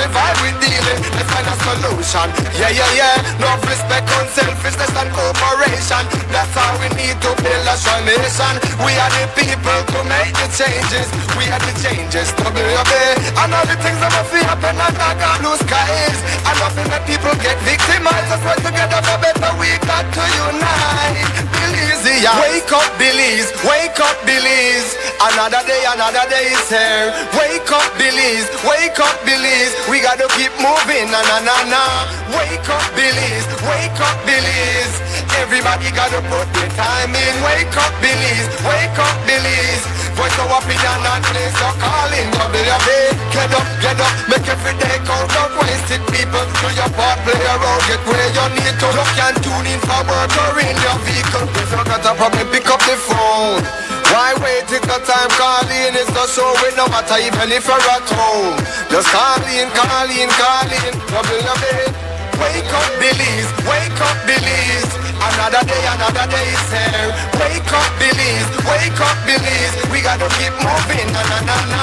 divide with dealing. Let's find a solution. Yeah, yeah, yeah. No respect, unselfishness and cooperation. That's how we need to build a strong nation. We are the people to make the changes. We are the changes to be obey. And all the things that must happen and not got blue skies. And nothing that people get victimized. Let's work together for better. We got to unite. Belizean. Wake up, Belize. Wake up, Belize. Another day is here. Wake up, Belize. Wake up, Belize. We gotta keep moving. Na na na na. Wake up, Belize. Wake up, Belize. Everybody gotta put their time in. Wake up, Belize. Wake up, Belize. Voice of opinion and place your calling. Get up, make every day count. Don't waste it, people. Do your part, play around, get where you need to. Look and tune in for work or in your vehicle. If you got a problem, pick up the phone. Why wait till the time calling? It's not so it no matter even if you're at home. Just call in. Wake up, Belize. Wake up, Belize. Another day is here. Wake up, Belize. Wake up, Belize. We gotta keep moving. Na na na na.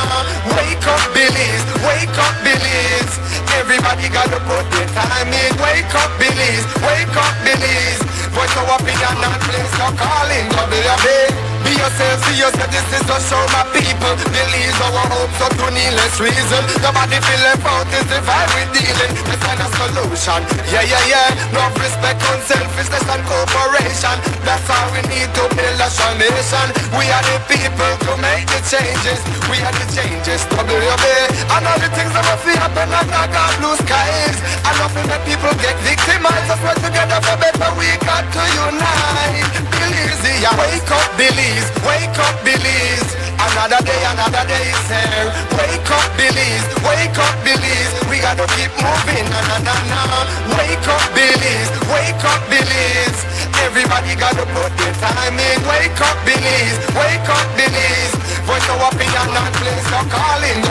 Wake up, Belize. Wake up, Belize. Everybody gotta put their time in. Wake up, Belize. Wake up, Belize. Voice of opinion and place your calling. Be yourself, see yourself. This is a show, my people. Believe our hopes up to needless reason. Nobody feel left out. This divide we dealing. Let's find a solution. Yeah, yeah, yeah. No respect, unselfishness and cooperation. That's how we need to build a strong nation. We are the people to make the changes. We are the changes to be obey. And all the things that must happen and not got blue skies. And nothing that people get victimized. Let's work together for better. We got to unite. Belizean. Wake up, Belize. Wake up, Belize. Another day is here. Wake up, Belize. Wake up, Belize. We gotta keep moving. Na na na na. Wake up, Belize. Wake up, Belize. Everybody gotta put their time in. Wake up, Belize. Wake up, Belize. Voice of opinion and place your calling.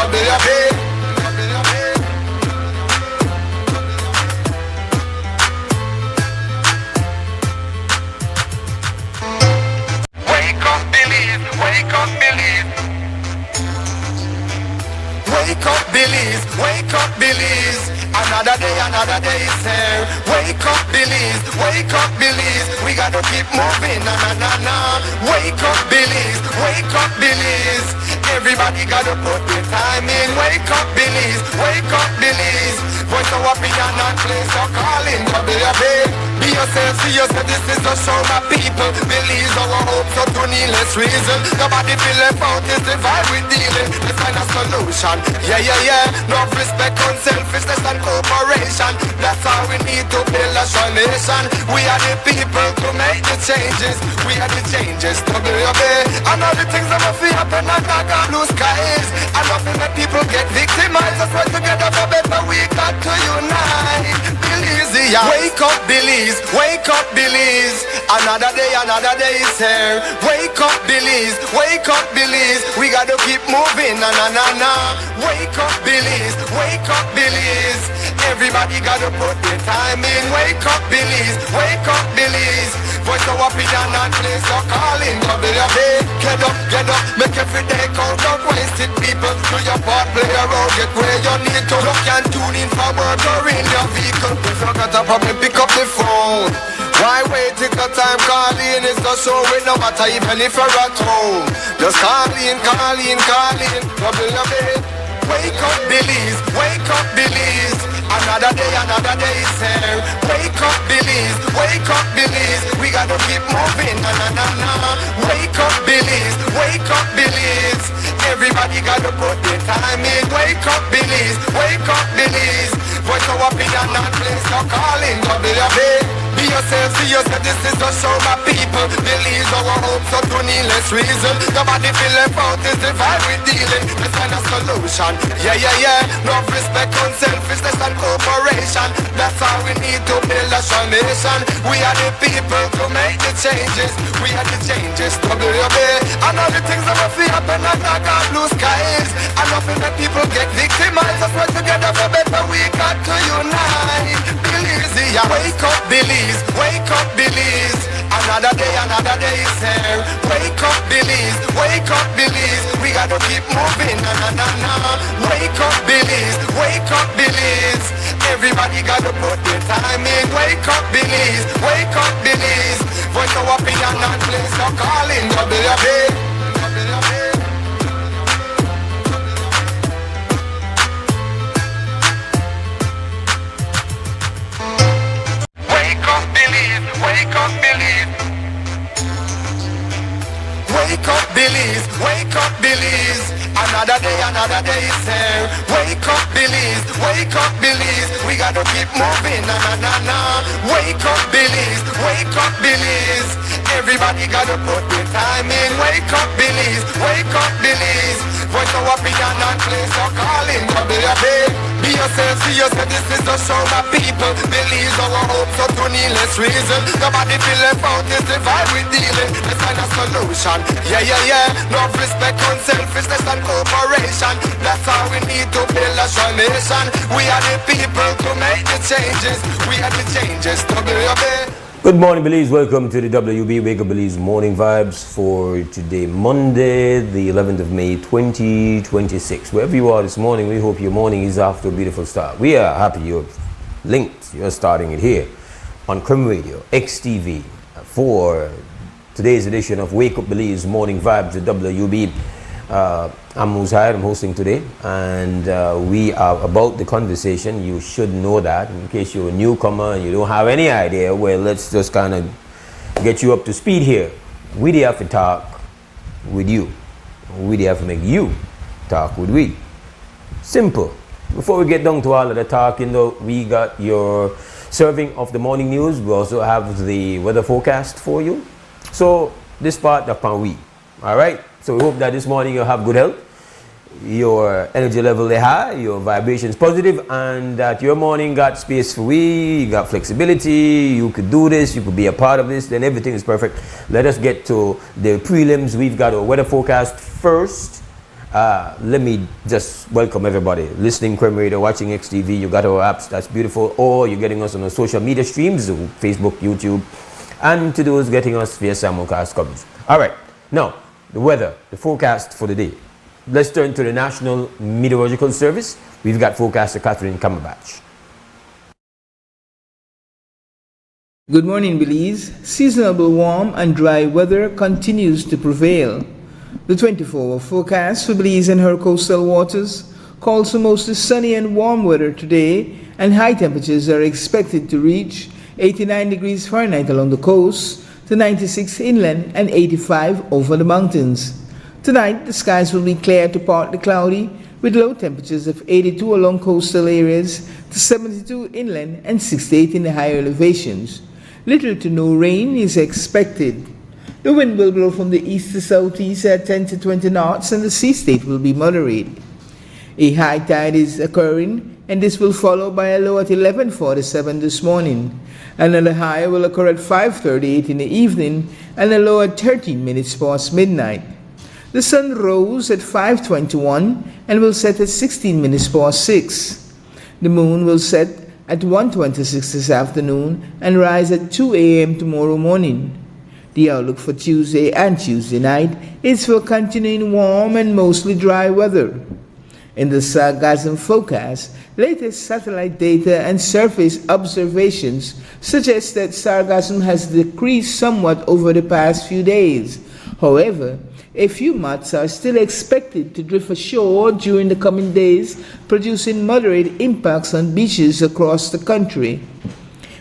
Wake up, Belize. Wake up, Belize. Wake up, Belize. Wake up, Belize. Another day is here. Wake up, Belize. Wake up, Belize. We gotta keep moving. Na na na na. Wake up, Belize. Wake up, Belize. Everybody gotta put their time in. Wake up, Belize. Wake up, Belize. Voice of opinion and place your calling. Be yourself, see yourself. This is a show, my people. Believe our hopes up to needless reason. Nobody feel left out. This divide we dealing. Let's find a solution. Yeah, yeah, yeah. No respect, unselfishness and cooperation. That's how we need to build a strong nation. We are the people to make the changes. We are the changes to be obey. And all the things that must happen and not got blue skies. And nothing that people get victimized. Let's work together for better. We got to unite. Belizean. Wake up, Belize. Wake up, Belize. Another day is here. Wake up, Belize. Wake up, Belize. We gotta keep moving. Na na na na. Wake up, Belize. Wake up, Belize. Everybody gotta put their time in. Wake up, Belize. Wake up, Belize. Voice of opinion and place your calling. Get up, make every day count. Don't waste it, people. Do your part, play around, get where you need to. Look and tune in for work or in your vehicle. If you got a problem, pick up the phone. Why wait till the time calling? It's not so it no matter even if you're at home. Just call in. Wake up, Belize. Wake up, Belize. Another day is here. Wake up, Belize. Wake up, Belize. We gotta keep moving. Na na na na. Wake up, Belize. Wake up, Belize. Everybody gotta put their time in. Wake up, Belize. Wake up, Belize. Voice of opinion and place your calling. Be yourself, see yourself. This is a show, my people. Believe our hopes up to needless reason. Nobody feel left out. This divide we dealing. Let's find a solution. Yeah, yeah, yeah. No respect, unselfishness and cooperation. That's how we need to build a strong nation. We are the people to make the changes. We are the changes to be obey. And all the things that must happen and not got blue skies. And nothing that people get victimized. Let's work together for better. We got to unite. Belizean. Wake up, Belize. Wake up, Belize. Another day is here. Wake up, Belize. Wake up, Belize. We gotta keep moving. Na na na na. Wake up, Belize. Wake up, Belize. Everybody gotta put their time in. Wake up, Belize. Wake up, Belize. Voice our opinion and place your calling. WUB. Wake up, Belize. Wake up, Belize. Wake up, Belize. Wake up, Belize. Another day is here. Wake up, Belize. Wake up, Belize. We gotta keep moving. Na na na na. Wake up, Belize. Wake up, Belize. Everybody gotta put their time in. Wake up, Belize. Wake up, Belize. Voice our opinion and place your calling. WUB. Be yourself, see yourself. This is the show, my people. Believe our hope, so to needless reason. Nobody feel left out. It's the vibe we dealing. Let's find a solution. Yeah, yeah, yeah. Love, respect, unselfishness and cooperation. That's how we need to build a strong nation. We are the people to make the changes. We are the changes. WUB. Good morning, Belize. Welcome to the WUB Wake Up Belize Morning Vibes for today, Monday, the 11th of May, 2026. Wherever you are this morning, we hope your morning is off to a beautiful start. We are happy you're linked. You're starting it here on Crime Radio, XTV, for today's edition of Wake Up Belize Morning Vibes at WUB. I'm Mose, Hyde. I'm hosting today, and we are about the conversation. You should know that. In case you're a newcomer and you don't have any idea, well, let's just kind of get you up to speed here. We have to talk with you. We have to make you talk with we. Simple. Before we get down to all of the talking, though, we got your serving of the morning news. We also have the weather forecast for you. So this part of we. All right. So we hope that this morning you'll have good health, your energy level is high, your vibration is positive, and that your morning got space for you got flexibility, you could do this, you could be a part of this, then everything is perfect. Let us get to the prelims. We've got a weather forecast first. Let me just welcome everybody listening Crime Radio, watching XTV. You got our apps, that's beautiful, or you're getting us on the social media streams, Facebook, YouTube, and to those getting us via simulcast coverage. All right, now the weather, the forecast for the day. Let's turn to the National Meteorological Service. We've got forecaster Catherine Cumberbatch. Good morning, Belize. Seasonable warm and dry weather continues to prevail. The 24-hour forecast for Belize and her coastal waters calls for mostly sunny and warm weather today, and high temperatures are expected to reach 89 degrees Fahrenheit along the coast, to 96 inland and 85 over the mountains. Tonight, the skies will be clear to partly cloudy, with low temperatures of 82 along coastal areas to 72 inland and 68 in the higher elevations. Little to no rain is expected. The wind will blow from the east to southeast at 10 to 20 knots, and the sea state will be moderate. A high tide is occurring, and this will follow by a low at 11:47 this morning. Another high will occur at 5:38 in the evening, and a low at 13 minutes past midnight. The sun rose at 5:21 and will set at 16 minutes past 6. The moon will set at 1:26 this afternoon and rise at 2 a.m. tomorrow morning. The outlook for Tuesday and Tuesday night is for continuing warm and mostly dry weather. In the sargassum forecast, latest satellite data and surface observations suggest that sargassum has decreased somewhat over the past few days. However, a few mats are still expected to drift ashore during the coming days, producing moderate impacts on beaches across the country.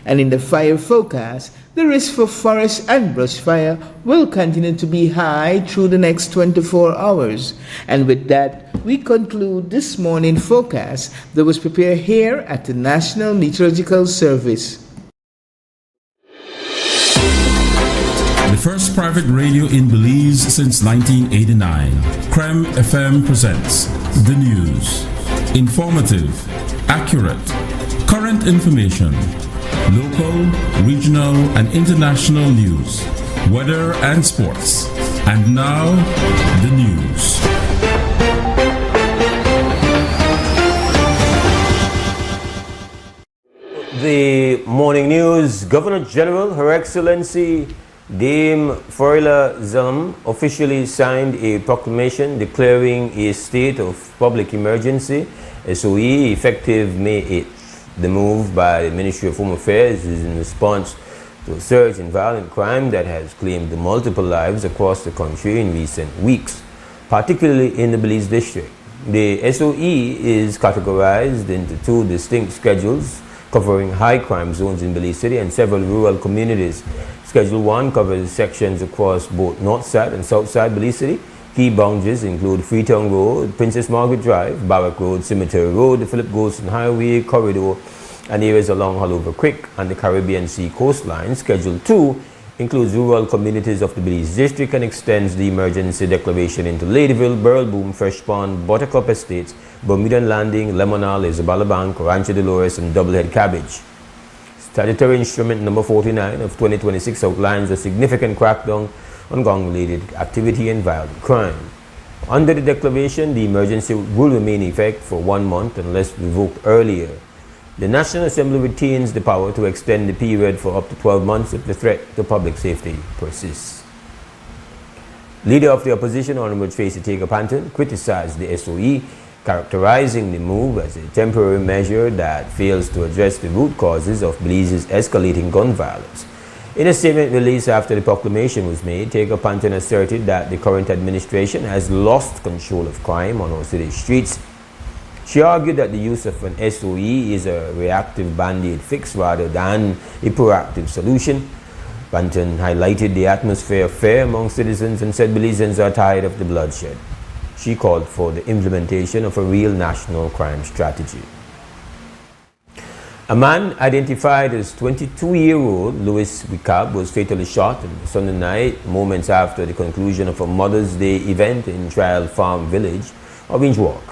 And in the fire forecast, the risk for forest and brush fire will continue to be high through the next 24 hours. And with that, we conclude this morning forecast that was prepared here at the National Meteorological Service. The first private radio in Belize since 1989, Creme FM presents the news. Informative, accurate, current information, local, regional, and international news, weather and sports. And now, the news. The morning news. Governor General, Her Excellency Dame Froila Zelm officially signed a proclamation declaring a state of public emergency, SOE, effective May 8th. The move by the Ministry of Home Affairs is in response to a surge in violent crime that has claimed multiple lives across the country in recent weeks, particularly in the Belize district. The SOE is categorized into two distinct schedules covering high crime zones in Belize City and several rural communities. Schedule 1 covers sections across both north side and south side Belize City. Key boundaries include Freetown Road, Princess Margaret Drive, Barrack Road, Cemetery Road, the Philip Golson Highway corridor, and areas along Hallover Creek and the Caribbean Sea coastline. Schedule 2 includes rural communities of the Belize district and extends the emergency declaration into Ladyville, Burlboom, Fresh Pond, Buttercup Estates, Bermudan Landing, Lemonal, Isabella Bank, Rancho Dolores, and Doublehead Cabbage. Statutory Instrument Number 49 of 2026 outlines a significant crackdown on gang-related activity and violent crime. Under the declaration, the emergency will remain in effect for 1 month unless revoked earlier. The National Assembly retains the power to extend the period for up to 12 months if the threat to public safety persists. Leader of the opposition, Honorable Tracy Taker-Panton, criticized the SOE, characterizing the move as a temporary measure that fails to address the root causes of Belize's escalating gun violence. In a statement released after the proclamation was made, Taker-Panton asserted that the current administration has lost control of crime on our city streets. She argued that the use of an SOE is a reactive band-aid fix rather than a proactive solution. Panton highlighted the atmosphere of fear among citizens and said Belizeans are tired of the bloodshed. She called for the implementation of a real national crime strategy. A man identified as 22-year-old Louis Wicab was fatally shot on Sunday night, moments after the conclusion of a Mother's Day event in Trial Farm Village, Orange Walk.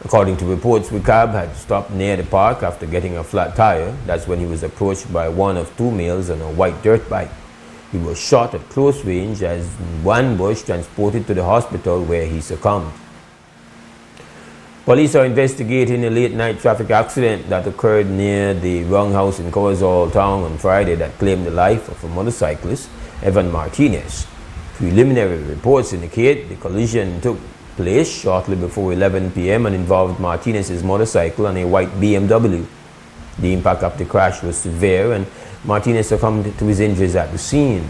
According to reports, Wicab had stopped near the park after getting a flat tire. That's when he was approached by one of two males on a white dirt bike. He was shot at close range as one was transported to the hospital where he succumbed. Police are investigating a late-night traffic accident that occurred near the Roundhouse in Corazal Town on Friday that claimed the life of a motorcyclist, Evan Martinez. Preliminary reports indicate the collision took place shortly before 11 p.m. and involved Martinez's motorcycle and a white BMW. The impact of the crash was severe and Martinez succumbed to his injuries at the scene.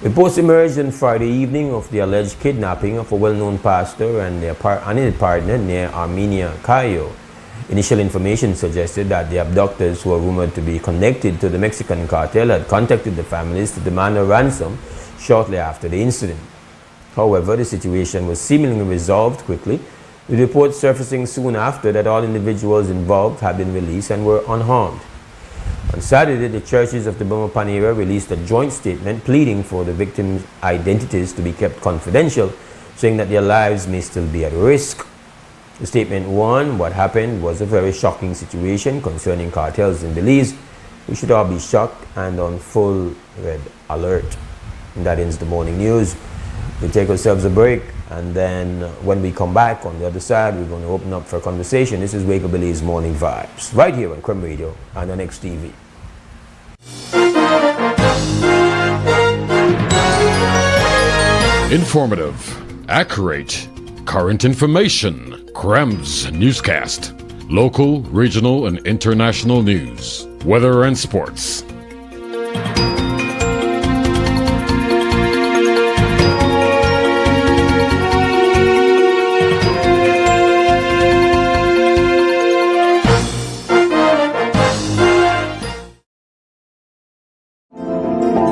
Reports emerged on Friday evening of the alleged kidnapping of a well-known pastor and his partner near Armenia, Cayo. Initial information suggested that the abductors, who are rumored to be connected to the Mexican cartel, had contacted the families to demand a ransom shortly after the incident. However, the situation was seemingly resolved quickly, with reports surfacing soon after that all individuals involved had been released and were unharmed. On Saturday, the churches of the Burma Panera released a joint statement pleading for the victims' identities to be kept confidential, saying that their lives may still be at risk. The statement warned what happened was a very shocking situation concerning cartels in Belize. We should all be shocked and on full red alert. And that ends the morning news. We'll take ourselves a break, and then when we come back on the other side, we're going to open up for a conversation. This is Wake Up Belize Morning Vibes, right here on Creme Radio and on XTV. Informative, accurate, current information. Crem's newscast. Local, regional, and international news. Weather and sports.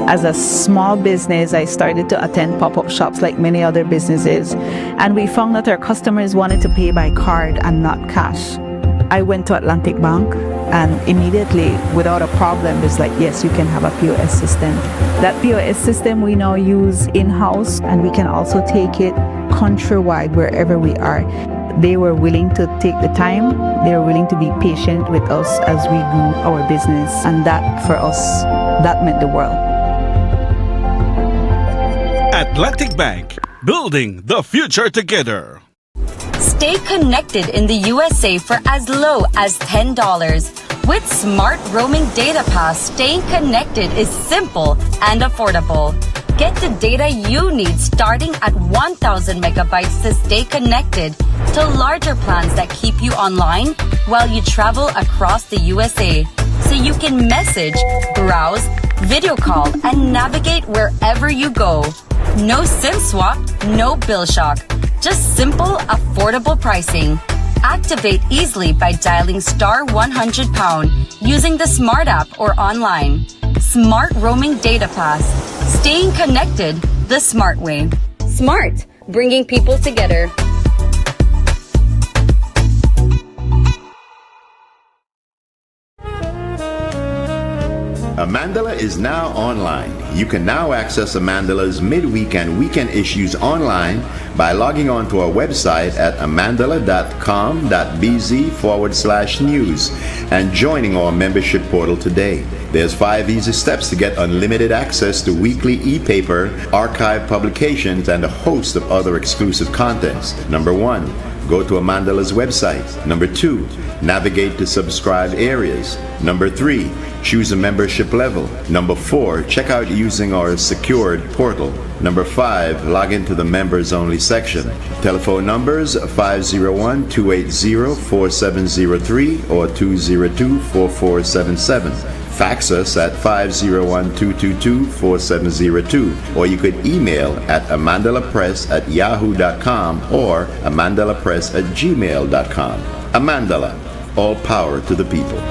As a small business, I started to attend pop-up shops like many other businesses, and we found that our customers wanted to pay by card and not cash. I went to Atlantic Bank, and immediately, without a problem, it's like, yes, you can have a POS system. That POS system we now use in-house, and we can also take it countrywide wherever we are. They were willing to take the time. They were willing to be patient with us as we grew our business, and that, for us, that meant the world. Atlantic Bank, building the future together. Stay connected in the USA for as low as $10. With Smart Roaming Data Pass, staying connected is simple and affordable. Get the data you need starting at 1,000 megabytes to stay connected to larger plans that keep you online while you travel across the USA. So you can message, browse, video call, and navigate wherever you go. No SIM swap, no bill shock. Just simple, affordable pricing. Activate easily by dialing *100# using the Smart app or online. Smart Roaming Data Pass. Staying connected the smart way. Smart, bringing people together. Amandala is now online. You can now access Amandala's midweek and weekend issues online by logging on to our website at amandala.com.bz/news and joining our membership portal today. There's 5 easy steps to get unlimited access to weekly e-paper, archive publications, and a host of other exclusive contents. Number 1, go to Amandala's website. Number 2, navigate to subscribe areas. Number 3, choose a membership level. Number 4, check out using our secured portal. Number 5, log into the members only section. Telephone numbers 501-280-4703 or 202-4477. Fax us at 501-222-4702, or you could email at amandalapress@yahoo.com or amandalapress@gmail.com. Amandala, all power to the people.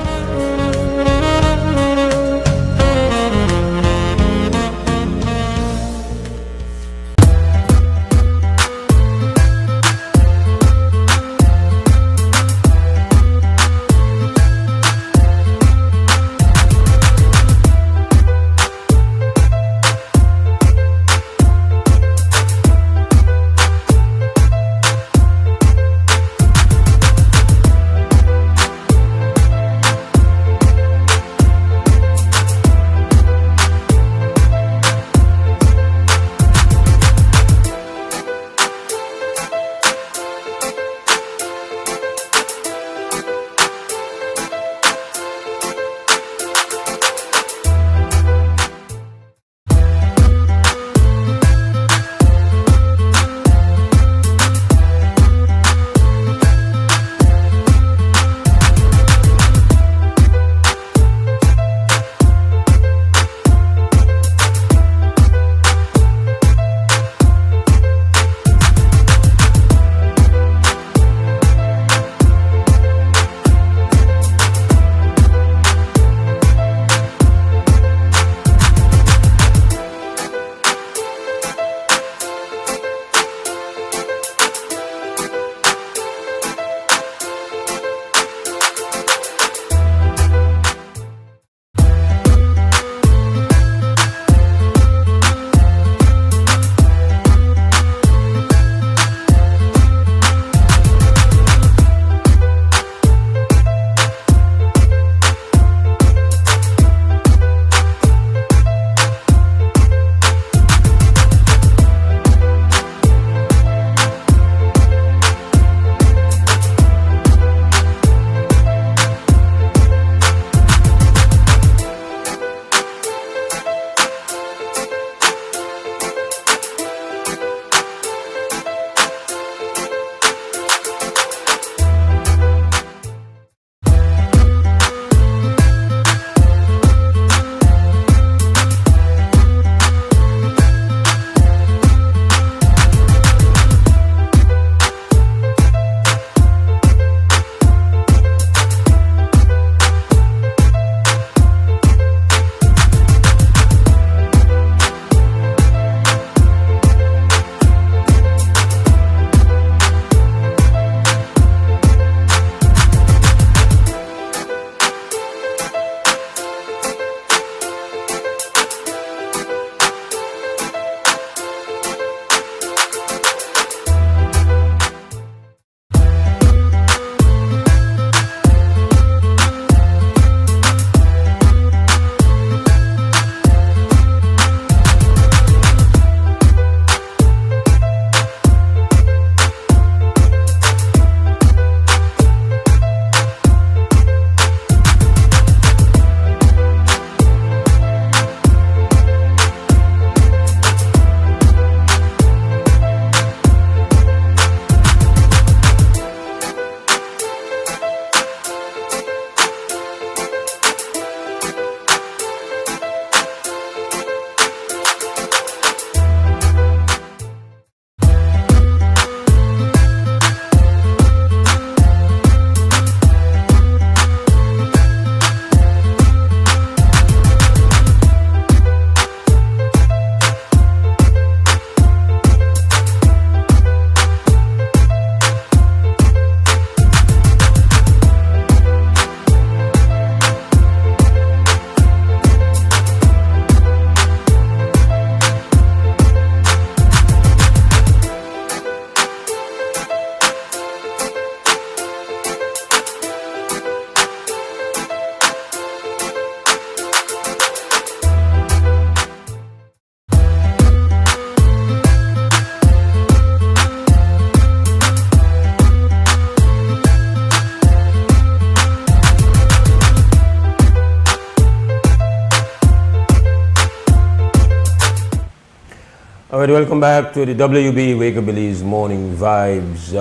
All right, welcome back to the WB Wake Up Belize Morning Vibes.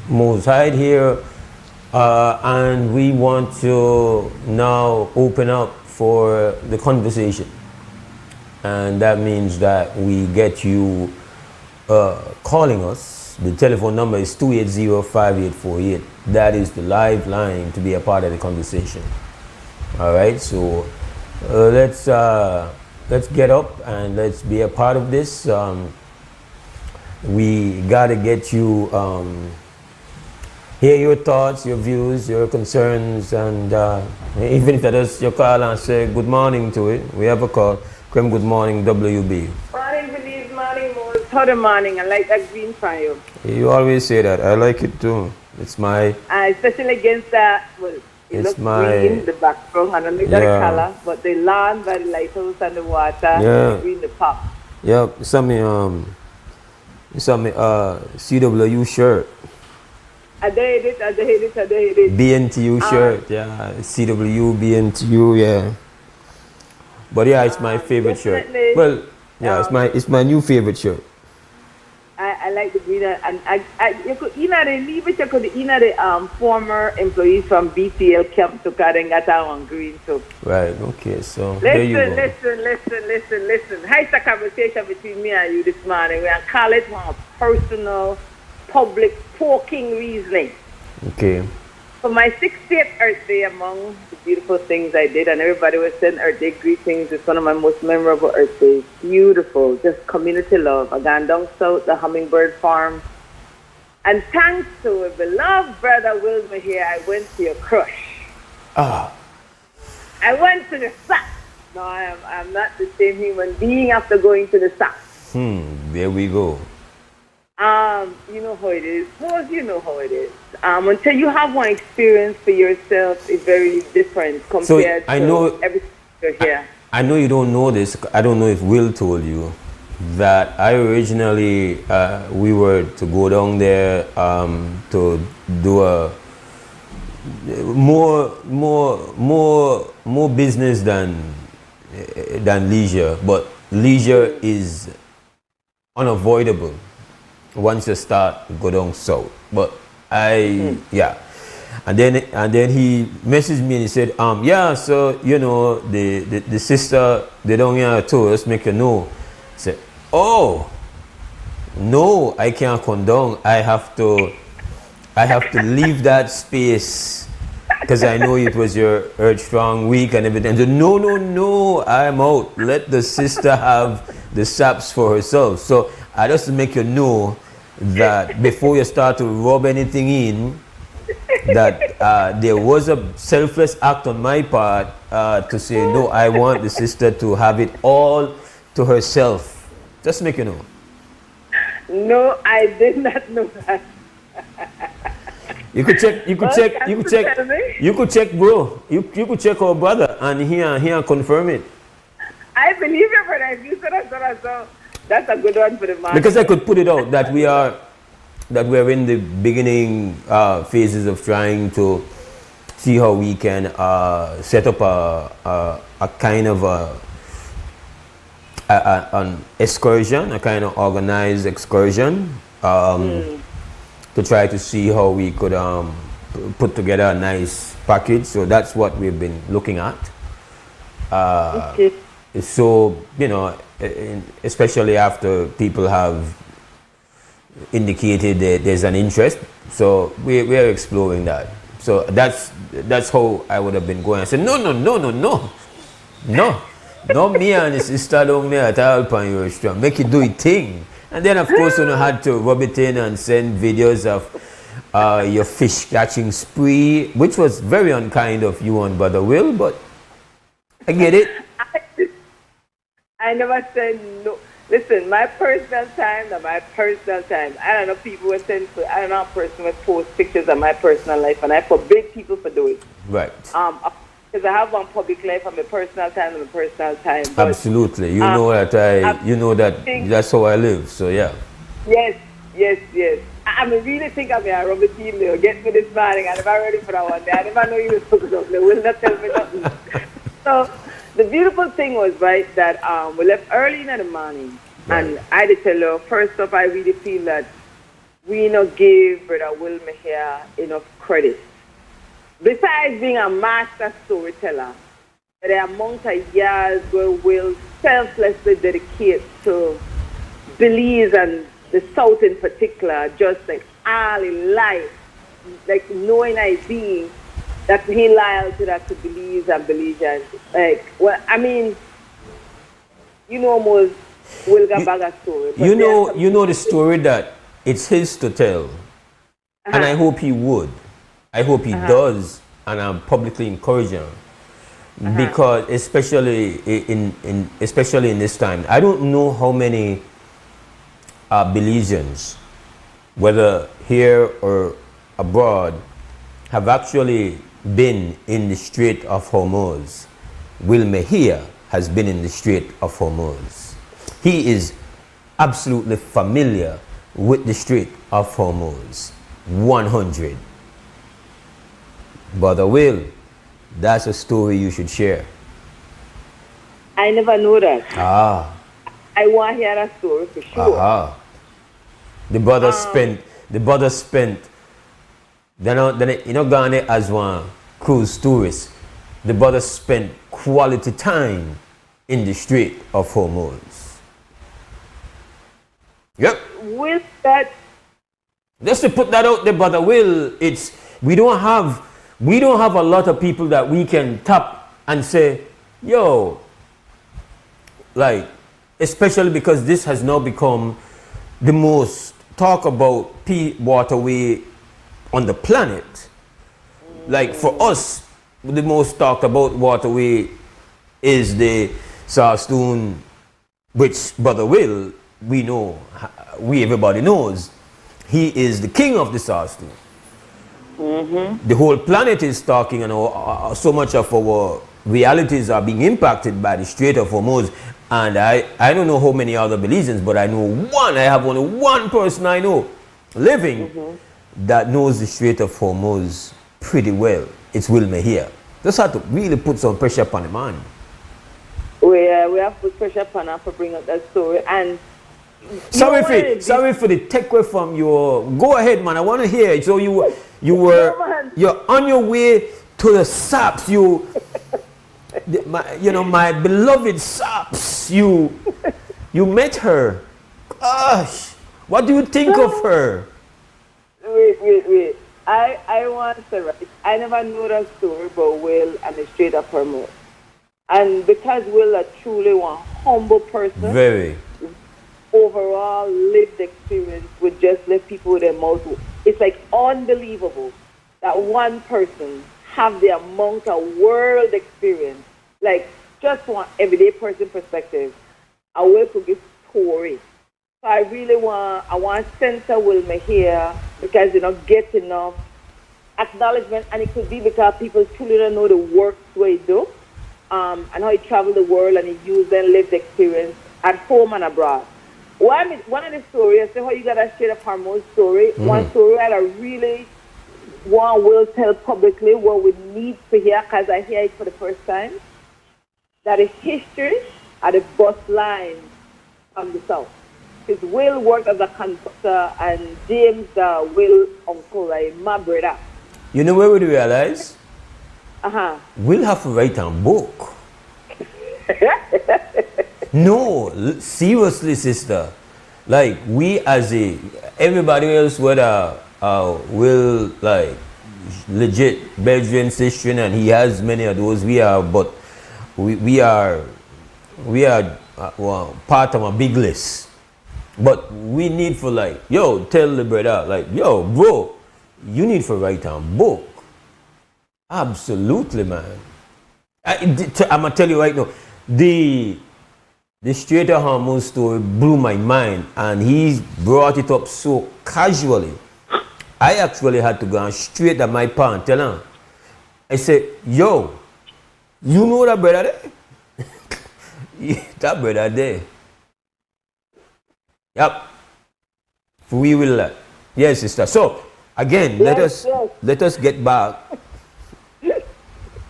Mose Hyde here, and we want to now open up for the conversation. And that means that we get you calling us. The telephone number is 280-5848. That is the live line to be a part of the conversation. All right, so let's get up and let's be a part of this. We gotta get you hear your thoughts, your views, your concerns, and even if that is your call and say good morning to it. We have a call. Krem, good morning, WB. Morning, Belize, morning, Mose. How morning? I like that green fire. You always say that. I like it too. It's my. Especially against that. Well, it looks green, the background, and I like that color, but the lawn by the lighthouse and the water, the green, the pop. Yeah, you saw me CWU shirt. I did it. BNTU shirt, yeah. CWU, BNTU, yeah. But yeah, it's my favorite shirt. Well, yeah, it's my new favorite shirt. I like the green, and you could leave it. You could the former employees from BTL camp to got on green too. Right. Okay. So there you go. Listen. Here's a conversation between me and you this morning. We call it one personal, public talking reasoning. Okay. For my 60th Earth Day, among the beautiful things I did, and everybody was sending Earth Day greetings. It's one of my most memorable Earth Days. Beautiful, just community love. I gone down south, the Hummingbird Farm. And thanks to a beloved brother Wilmer here, I went to your crush. Ah. I went to the sack. No, I'm not the same human being after going to the sack. There we go. You know how it is. Most you know how it is. Until you have one experience for yourself, it's very different compared to everything you're here. I know you don't know this. I don't know if Will told you that I originally we were to go down there to do a more business than leisure, but leisure is unavoidable once you start go down south. But and then he messaged me and he said, so you know the sister they don't here told us make you know. I said, oh no, I can't come down. I have to leave that space because I know it was your Earth Strong week and everything. So no, I'm out. Let the sister have the saps for herself. So I just make you know that before you start to rub anything in, that there was a selfless act on my part to say, no, I want the sister to have it all to herself. Just make you know. No, I did not know that. You could check, bro. You could check our brother and he confirm it. I believe you, brother. If you said that, that's a good one for the man. Because I could put it out that we're in the beginning phases of trying to see how we can set up a kind of an excursion, a kind of organized excursion, to try to see how we could put together a nice package. So that's what we've been looking at. Okay. So, you know, especially after people have indicated that there's an interest, so we're exploring that. So that's how I would have been going. I said, no, me and the sister down there at Alpine Restaurant, make it do it thing. And then of course you had to rub it in and send videos of your fish catching spree, which was very unkind of you and Brother Will, but I get it. I never said no. Listen, my personal time. I don't know, people would send, I don't know, a person would post pictures of my personal life, and I forbid people for doing it. Right. Because I have one public life and my personal time and my personal time. But, absolutely. You know that that's how I live, so yeah. Yes. I really think I'm a rubber team. They'll get me this morning. I'm never ready for that one day. I never know you were supposed to. They will not tell me nothing. So the beautiful thing was, right, that we left early in the morning. And I did tell you, first off, I really feel that we not give Brother Wilmer here enough credit. Besides being a master storyteller, the amount of years where Will selflessly dedicate to Belize and the South in particular, just like all in life, like knowing I being that he loyal to that to Belize and Belizean. Like, well, I mean, you know, Mose will get back a story. You know the story that it's his to tell, and I hope he would. I hope he does, and I'm publicly encouraging him. Because especially in this time, I don't know how many Belizeans, whether here or abroad, have actually been in the Strait of Hormuz. Will Mejia has been in the Strait of Hormuz. He is absolutely familiar with the Strait of Hormuz. 100. Brother Will, that's a story you should share. I never know that. I want to hear that story for sure. The brother spent, then you know, Ghana as one cruise tourist. The brother spent quality time in the Strait of Hormuz. Yep. With that, just to put that out there, Brother Will, we don't have a lot of people that we can tap and say, yo, like, especially because this has now become the most talk about waterway on the planet. Like, for us, the most talked about waterway is the Sarstoon, which Brother Will, everybody knows, he is the king of the Sarstoon. The whole planet is talking, and so much of our realities are being impacted by the Strait of Hormuz. And I don't know how many other Belizeans, but I know I have only one person I know living that knows the Strait of Hormuz pretty well. It's Will Mejia. Just have to really put some pressure upon the man. We have to put pressure upon him for bringing up that story. And sorry for the take away from your. Go ahead, man. I want to hear it. So you're on your way to the SAPS. My beloved SAPS. You met her. Gosh, what do you think of her? Wait. I want to write. I never knew that story about Will and the Strait of Hormuz. And because Will is truly one humble person. Very. Overall lived experience would just let people with their mouth. It's like unbelievable that one person have the amount of world experience, like just one everyday person perspective. I will forget story. So I want to center Will Mejia because they don't get enough acknowledgement, and it could be because people truly don't know the work he do, and how he traveled the world and he used their lived experience at home and abroad. One of the stories, I say how you got a Strait of Hormuz story. One story that I really will tell publicly what we need to hear, because I hear it for the first time, that the history of the bus line from the south. Because Will worked as a conductor, and James, Will uncle, like my brother. You know where we realize? We'll have to write a book. No, seriously, sister. Like, we as everybody else, whether will, like, legit Belgian citizen, and he has many of those, we are part of a big list. But we need for, like, yo, tell the brother, like, yo, bro, you need to write a book. Absolutely, man. I'm gonna tell you right now, the Strait of Hormuz story blew my mind, and he brought it up so casually. I actually had to go straight at my pa and tell him. I said, yo, you know that brother there? That brother there. Yep. We will. Yes, sister. So, again, let us get back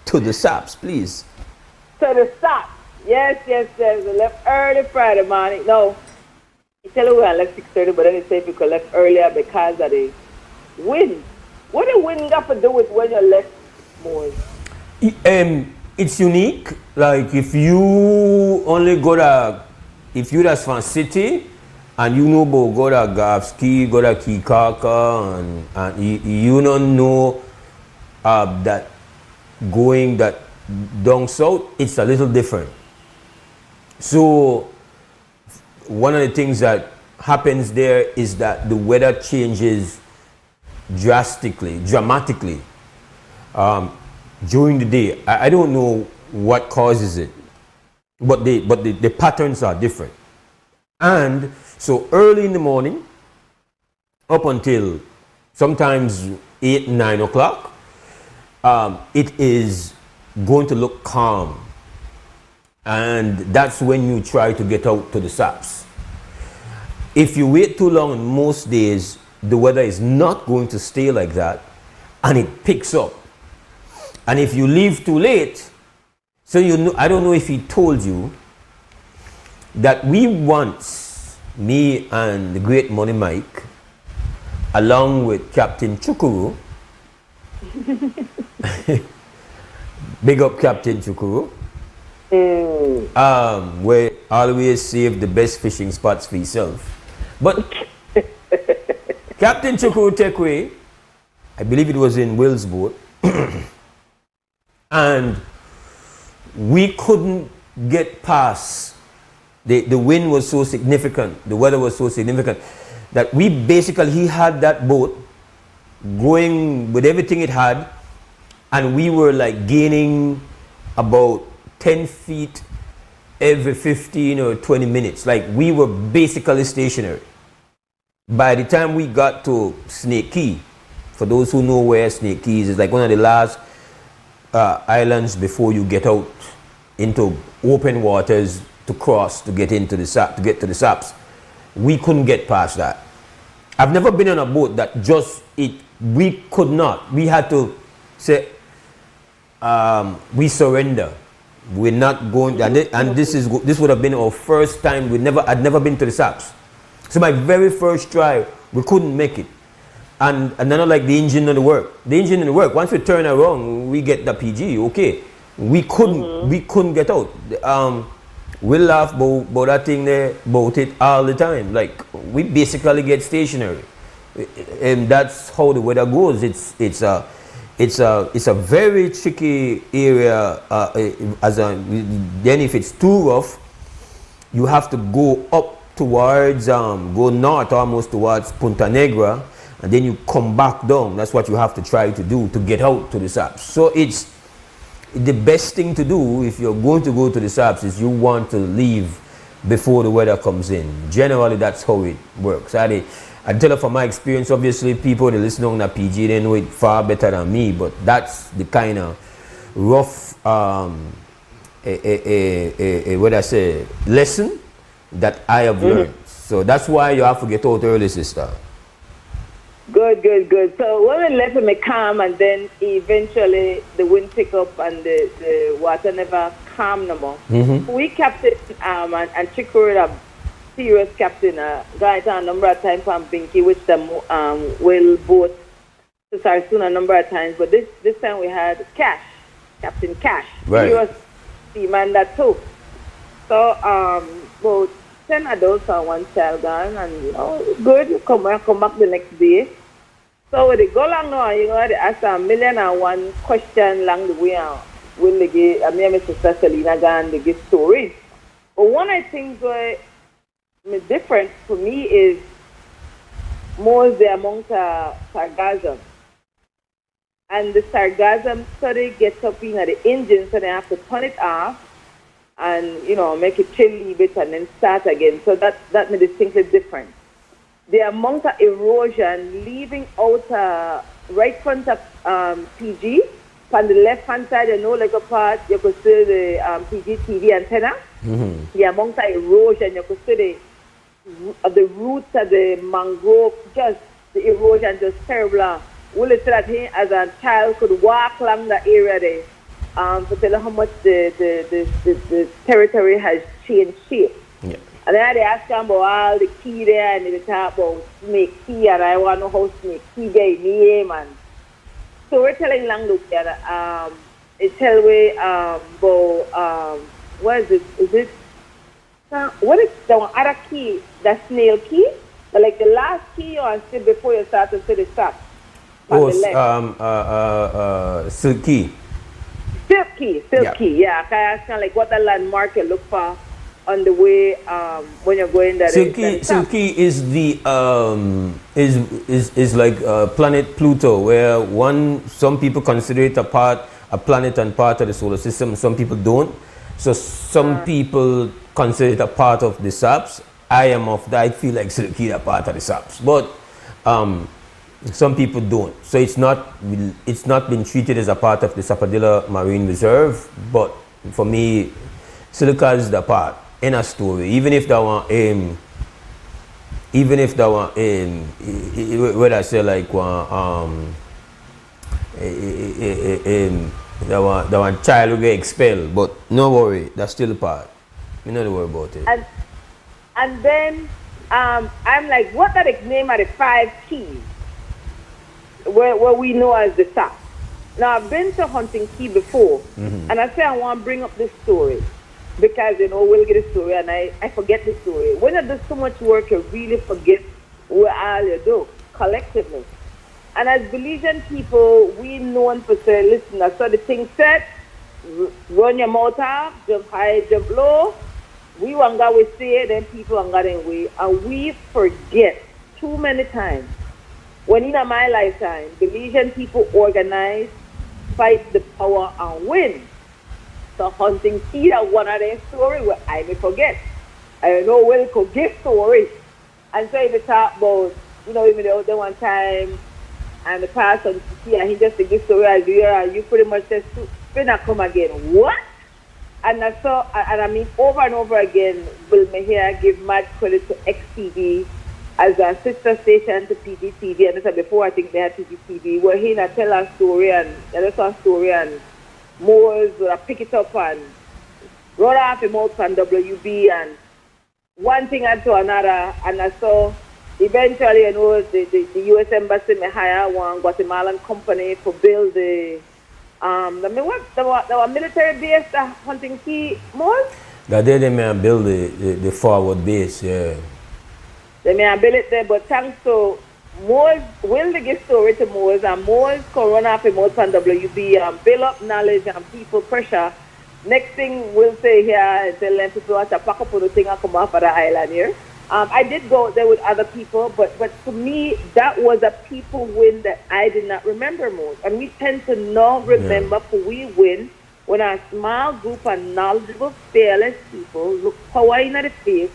to the SAPs, please. To the SAPs. Yes. We left early Friday morning. No, tell you we left 6:30, but then they say people left earlier because of the wind. What the wind got to do with when you left more? It's unique. Like if you only go to, if you that's from city, and you know about go to Gavski, go to Kikaka, and you don't know that going that down south, it's a little different. So one of the things that happens there is that the weather changes dramatically during the day. I don't know what causes it, but the patterns are different. And so early in the morning, up until sometimes 8, 9 o'clock, it is going to look calm. And that's when you try to get out to the saps. If you wait too long, most days, the weather is not going to stay like that, and it picks up. And if you leave too late, so you know, I don't know if he told you that we once, me and the great Money Mike, along with Captain Chukuru, big up Captain Chukuru, we always save the best fishing spots for yourself. But Captain Chukuru Tekwe, I believe it was in Will's boat, and we couldn't get past. The wind was so significant, the weather was so significant, that we basically, he had that boat going with everything it had, and we were like gaining about 10 feet every 15 or 20 minutes. Like we were basically stationary. By the time we got to Snake Key, for those who know where Snake Key is, it's like one of the last islands before you get out into open waters to cross to get into the sap, to get to the saps. We couldn't get past that. I've never been on a boat that just we could not. We had to say we surrender. We're not going, and this would have been our first time. I'd never been to the saps. So my very first try, we couldn't make it. And then like the engine didn't work. The engine didn't work. Once we turn around, we get the PG. Okay, we couldn't get out. We laugh about that thing there, about it all the time. Like we basically get stationary, and that's how the weather goes. It's a very tricky area. Then if it's too rough, you have to go up towards go north almost towards Punta Negra, and then you come back down. That's what you have to try to do to get out to the saps. So it's the best thing to do if you're going to go to the saps is you want to leave before the weather comes in. Generally, that's how it works. I tell you from my experience, obviously people that listen on the PG, they know it far better than me, but that's the kind of rough lesson that I have learned. So that's why you have to get out early, sister. Good. So when we left him calm, and then eventually the wind pick up and the water never calm no more. We captain and Chikuru, a serious captain, got a number of times from Binky, which the whale boat to Sarsoon a number of times. But this time we had Cash, Captain Cash. Right. He was seaman that too. So about 10 adults and one child gone, and good. Come back the next day. So when they go along now, they ask 1,000,001 question along the way. When they get, me and my sister Selena gone, they get stories. But one of the things where different for me is Mose amongst sargassum. And the sargassum study gets up in the engine, so they have to turn it off and make it chill a little bit and then start again. So that made distinctly different. The amount of erosion leaving out right front of PG, on the left hand side, like a part, you could see the PG TV antenna. The amount of erosion, you could see the roots of the mangrove, just the erosion, just terrible. Will it say that he, as a child, could walk along the area there to tell you how much the territory has changed shape. Yeah. And then they ask them about all the key there, and they talk about snake key, and I want to know how snake key get name. And so we're telling long look there. It tell we about what is it? Is it what is the other key? The snail key, but like the last key you want to see before you start to see the stop. Oh, silk key. Silk key, yeah. Can I ask you like what the landmark you look for on the way when you're going there? Silk key is the is like planet Pluto, where some people consider it a planet and part of the solar system. Some people don't. So some people consider it a part of the SAPS. I feel like Silk key is a part of the SAPS, but some people don't. So it's not been treated as a part of the Sappadilla Marine Reserve. But for me, Silica is the part in a story. Even if that one what I say like that one child will get expelled, but no worry, that's still a part. You don't worry about it. And then I'm like, what are the name of the 5 keys where we know as the SAP? Now I've been to Hunting Key before, and I say I want to bring up this story because we'll get a story and I forget the story. When you do so much work, you really forget what all you do collectively. And as Belizean people, we known for saying, listen, I saw the thing set, run your mouth up, jump high, jump low. We want to say it, then people want to way. And we forget too many times. When in my lifetime, Belizean people organize, fight the power and win. So Hunting Key, that one of their story where I may forget. I know Will could give stories. And so if you talk about, even the other one time, and the past on Key, and he just give story as you are, and you pretty much said, finna come again. What? And I saw, and I mean over and over again, Will Mejia give mad credit to XTV as a sister station to PGTV, and this before I think they had PGTV, where he not tell a story and I saw a story and Mose would pick it up and run off him out from WB and one thing and to another, and I saw eventually the US Embassy may hire one Guatemalan company to build the military base at Hunting Key, Mose? That day they may build the forward base, yeah. They may build it there, but thanks to Mose, will they give story to Mose, and Mose can run off him out from WB and build up knowledge and people pressure. Next thing we'll say here and tell them people want to pack up on the thing and come off of the island here. I did go there with other people, but for me, that was a people win that I did not remember most. And we tend to not remember for we win when a small group of knowledgeable, fearless people look power in the face,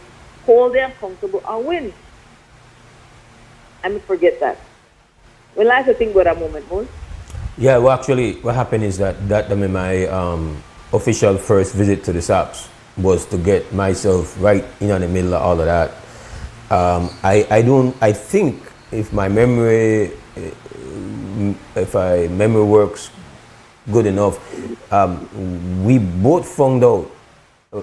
hold them accountable, and win. I forget that. When last I think about that moment, Mose? Yeah, well, actually, what happened is that my official first visit to the SAPS was to get myself right in the middle of all of that. I think if my memory works good enough, we both found out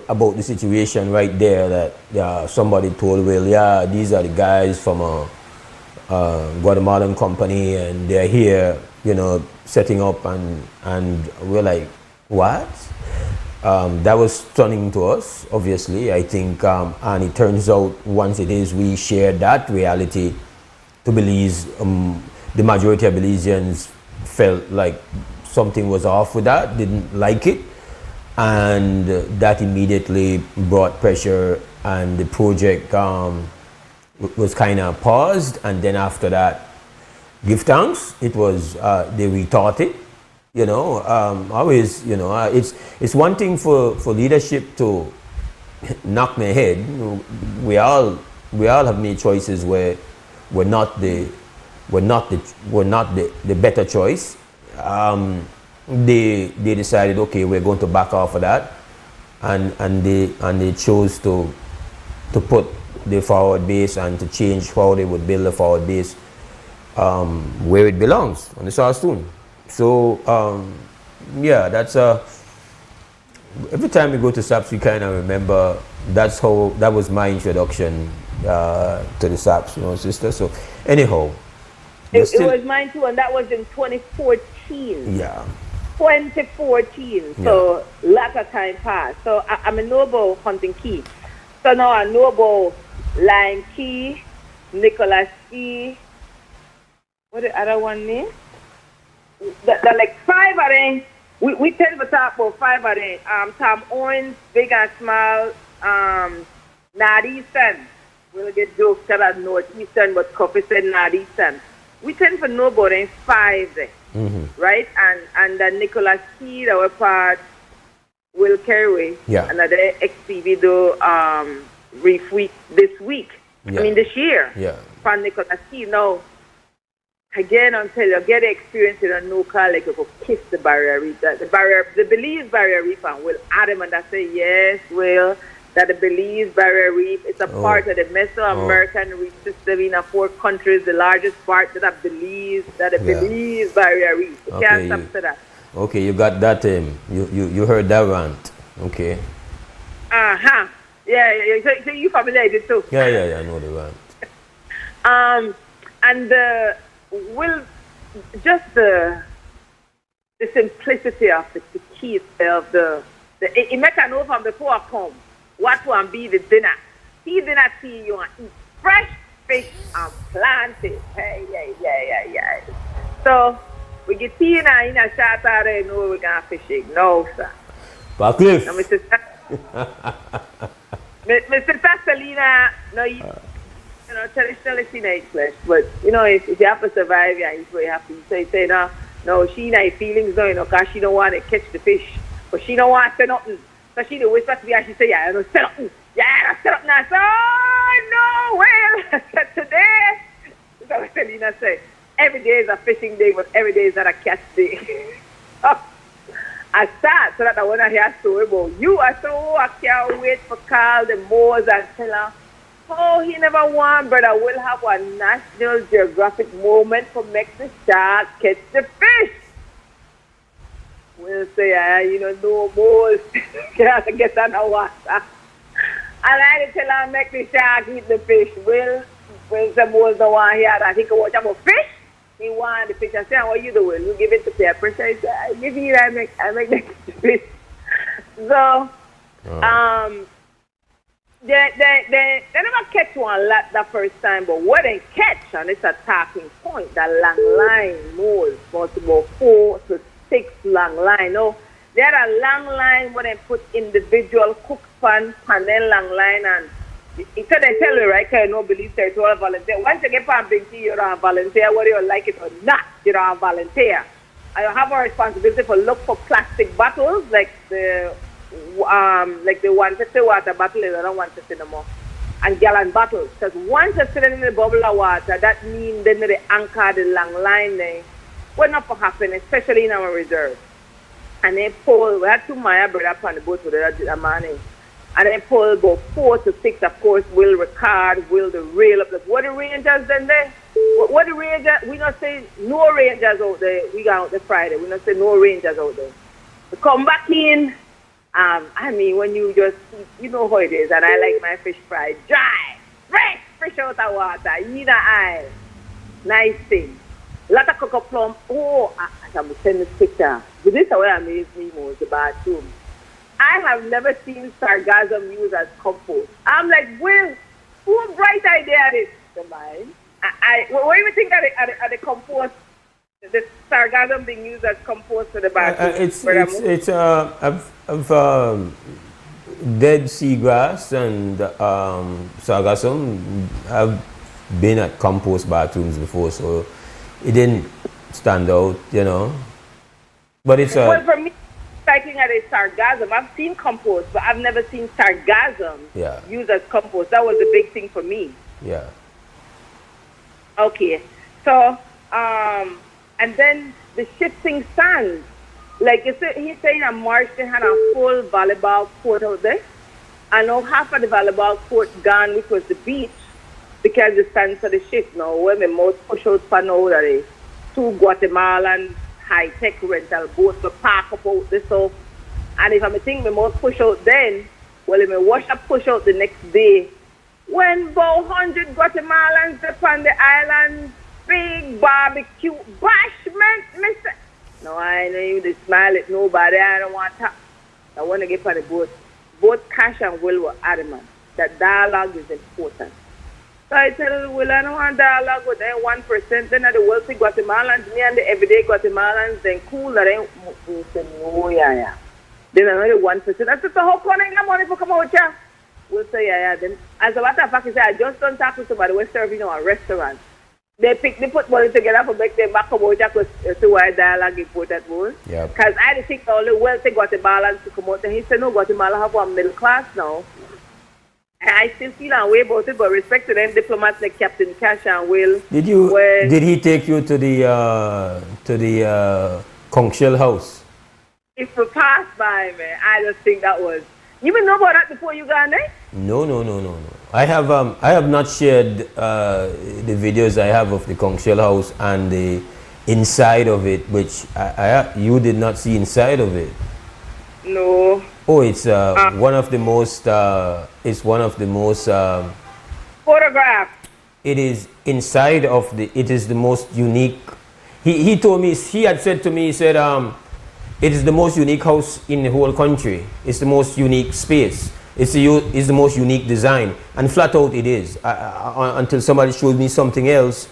about the situation right there that somebody told Will, these are the guys from a Guatemalan company and they're here, setting up and we're like, what? That was stunning to us, obviously, I think, and it turns out once we shared that reality to Belize, the majority of Belizeans felt like something was off with that, didn't like it, and that immediately brought pressure and the project was kind of paused, and then after that, give thanks, it was, they rethought it. Always, it's one thing for leadership to knock my head. We all have made choices where we're not the better choice. They decided, okay, we're going to back off of that, and they chose to put the forward base and to change how they would build the forward base where it belongs, on the South Stone. So that's every time we go to SAPS, we kind of remember that was my introduction to the SAPS, sister. So anyhow, it was mine too, and that was in 2014. Yeah. 2014. So lot of time passed. So I'm a know about hunting key. So now I know about Lion Key, Nicholas Key. What the other one name? There like 5 of them. We tend to talk about 5 of them. Tom Owens, Big and Small, Northeastern. We'll get jokes that Northeastern, but Coffee said Northeastern. We tend to know about them 5 there. Right? And then Nicholas Key, that were part Will Carraway. Yeah. And the XTV do Reef Week this week. Yeah. I mean this year. Yeah. From Nicholas Key. Now, again, until you get the experience in a no car, like you go kiss the barrier reef. The Belize barrier reef, and will Adam and I say, yes, Will, that the Belize barrier reef is a part of the Mesoamerican reef system in 4 countries. The largest part that Belize barrier reef. You can't stop to that. Okay, you got that. You heard that rant. Okay. Yeah. So you familiar with it too? Yeah. I know the rant. And will just the simplicity of the key of it make a know from before I come what will be the dinner. See dinner tea you want eat fresh fish and planted. Hey, yeah. So we get tea in a shot out there, know we're gonna fishing. No, sir. Cliff. No, Mr. Selena, no, you know, traditionally she not eat flesh, but you know, if you have to survive, yeah, it's very happy. So you say, no, she not feelings, cause she don't want to catch the fish, but she don't want to say nothing. So she do whisper to me and she say, yeah, I don't say nothing. Yeah, I set up now. So, oh, no, well, today, so Selena said, every day is a fishing day, but every day is not a catch day. I start so that when I hear a story about you, I say, I can't wait for Carl the Mose and tell her, oh, he never won, brother. We'll have a National Geographic moment for make the shark catch the fish. We'll say, no Mose can't get on the water. And I tell her, make the shark eat the fish. Well, when the Mose don't want to hear that, he can watch about fish. He want the fish. I say, what you doing? You give it to Pepper. So I say, I give you, I make the fish. So, they never catch one lot the first time, but what they catch, and it's a talking point, that long line Mose, about 4 to 6 long line. No, they had a long line where they put individual cook pan, panel long line, and it's they tell you, right, because you don't believe it's all volunteer. Once you get on big tea, you're a volunteer, whether you like it or not, you're a volunteer. And you have a responsibility for look for plastic bottles, like the 150 water bottle, they don't want to see no more. And gallon bottles. Because once you sit in the bubble of water, that means then they anchor the long line there. What not for happen, especially in our reserve. And they pull, we had 2 Maya brother up on the boat with the morning. And they pull about 4 to 6, of course, will record, will the rail up. What the rangers then there? What the rangers, we not say no rangers out there. We got out the Friday. We not say no rangers out there. We come back in. I mean, when you just, you know how it is, and I like my fish fried dry, fresh, fish out of water, in the aisle. Nice thing. Lot of cocoa plum. Oh, I'm going to send this picture. But this is what amazed me most, the bathroom. I have never seen sargassum used as compost. I'm like, well, who bright idea is the mine? What do you think of the compost? The sargassum being used as compost for the bathroom? Dead seagrass and sargassum have been at compost bathrooms before, so it didn't stand out, But it's well, for me, looking at a sargassum, I've seen compost, but I've never seen sargassum used as compost. That was a big thing for me. Yeah. Okay. So, and then the shifting sands. Like he's saying a marsh, they had a full volleyball court out there. I know half of the volleyball court gone, which was the beach, because the sands of the shift now. When the most push out for now, that is 2 Guatemalan high-tech rental boats to park up out the south. And if I think we must push out then, well, if I wash up push out the next day, when about 100 Guatemalans upon the island, big barbecue, bashment, mister. No, I know you to smile at nobody, I don't want to. I want to get on the boat. Both Cash and Will were adamant that dialogue is important. So I tell Will, I don't want dialogue with them 1%. Then the wealthy Guatemalans, me and the everyday Guatemalans, then cool. That ain't. He said, no, yeah. Then another 1%. I said, so how come I money for come out here? We'll say, yeah. Then, as a matter of fact, he said, I just don't talk to somebody. We're serving a restaurant. They put money together for make them back about here because to why dialogue important more. Yeah. Because I think all the wealthy Guatemalans to come out. And he said, no, Guatemala have one middle class now. I still feel a way about it, but respect to them diplomats like Captain Cash and Will. Did he take you to the conch shell house? If we pass by, man, I just think that was. You even know about that before you got there? No. I have not shared the videos I have of the conch shell house and the inside of it, which you did not see inside of it. No. Oh, it's one of the most. It's one of the most. Photographed. It is inside of the. It is the most unique. He told me. He had said to me. He said, it is the most unique house in the whole country. It's the most unique space. It's the most unique design, and flat out it is. Until somebody showed me something else.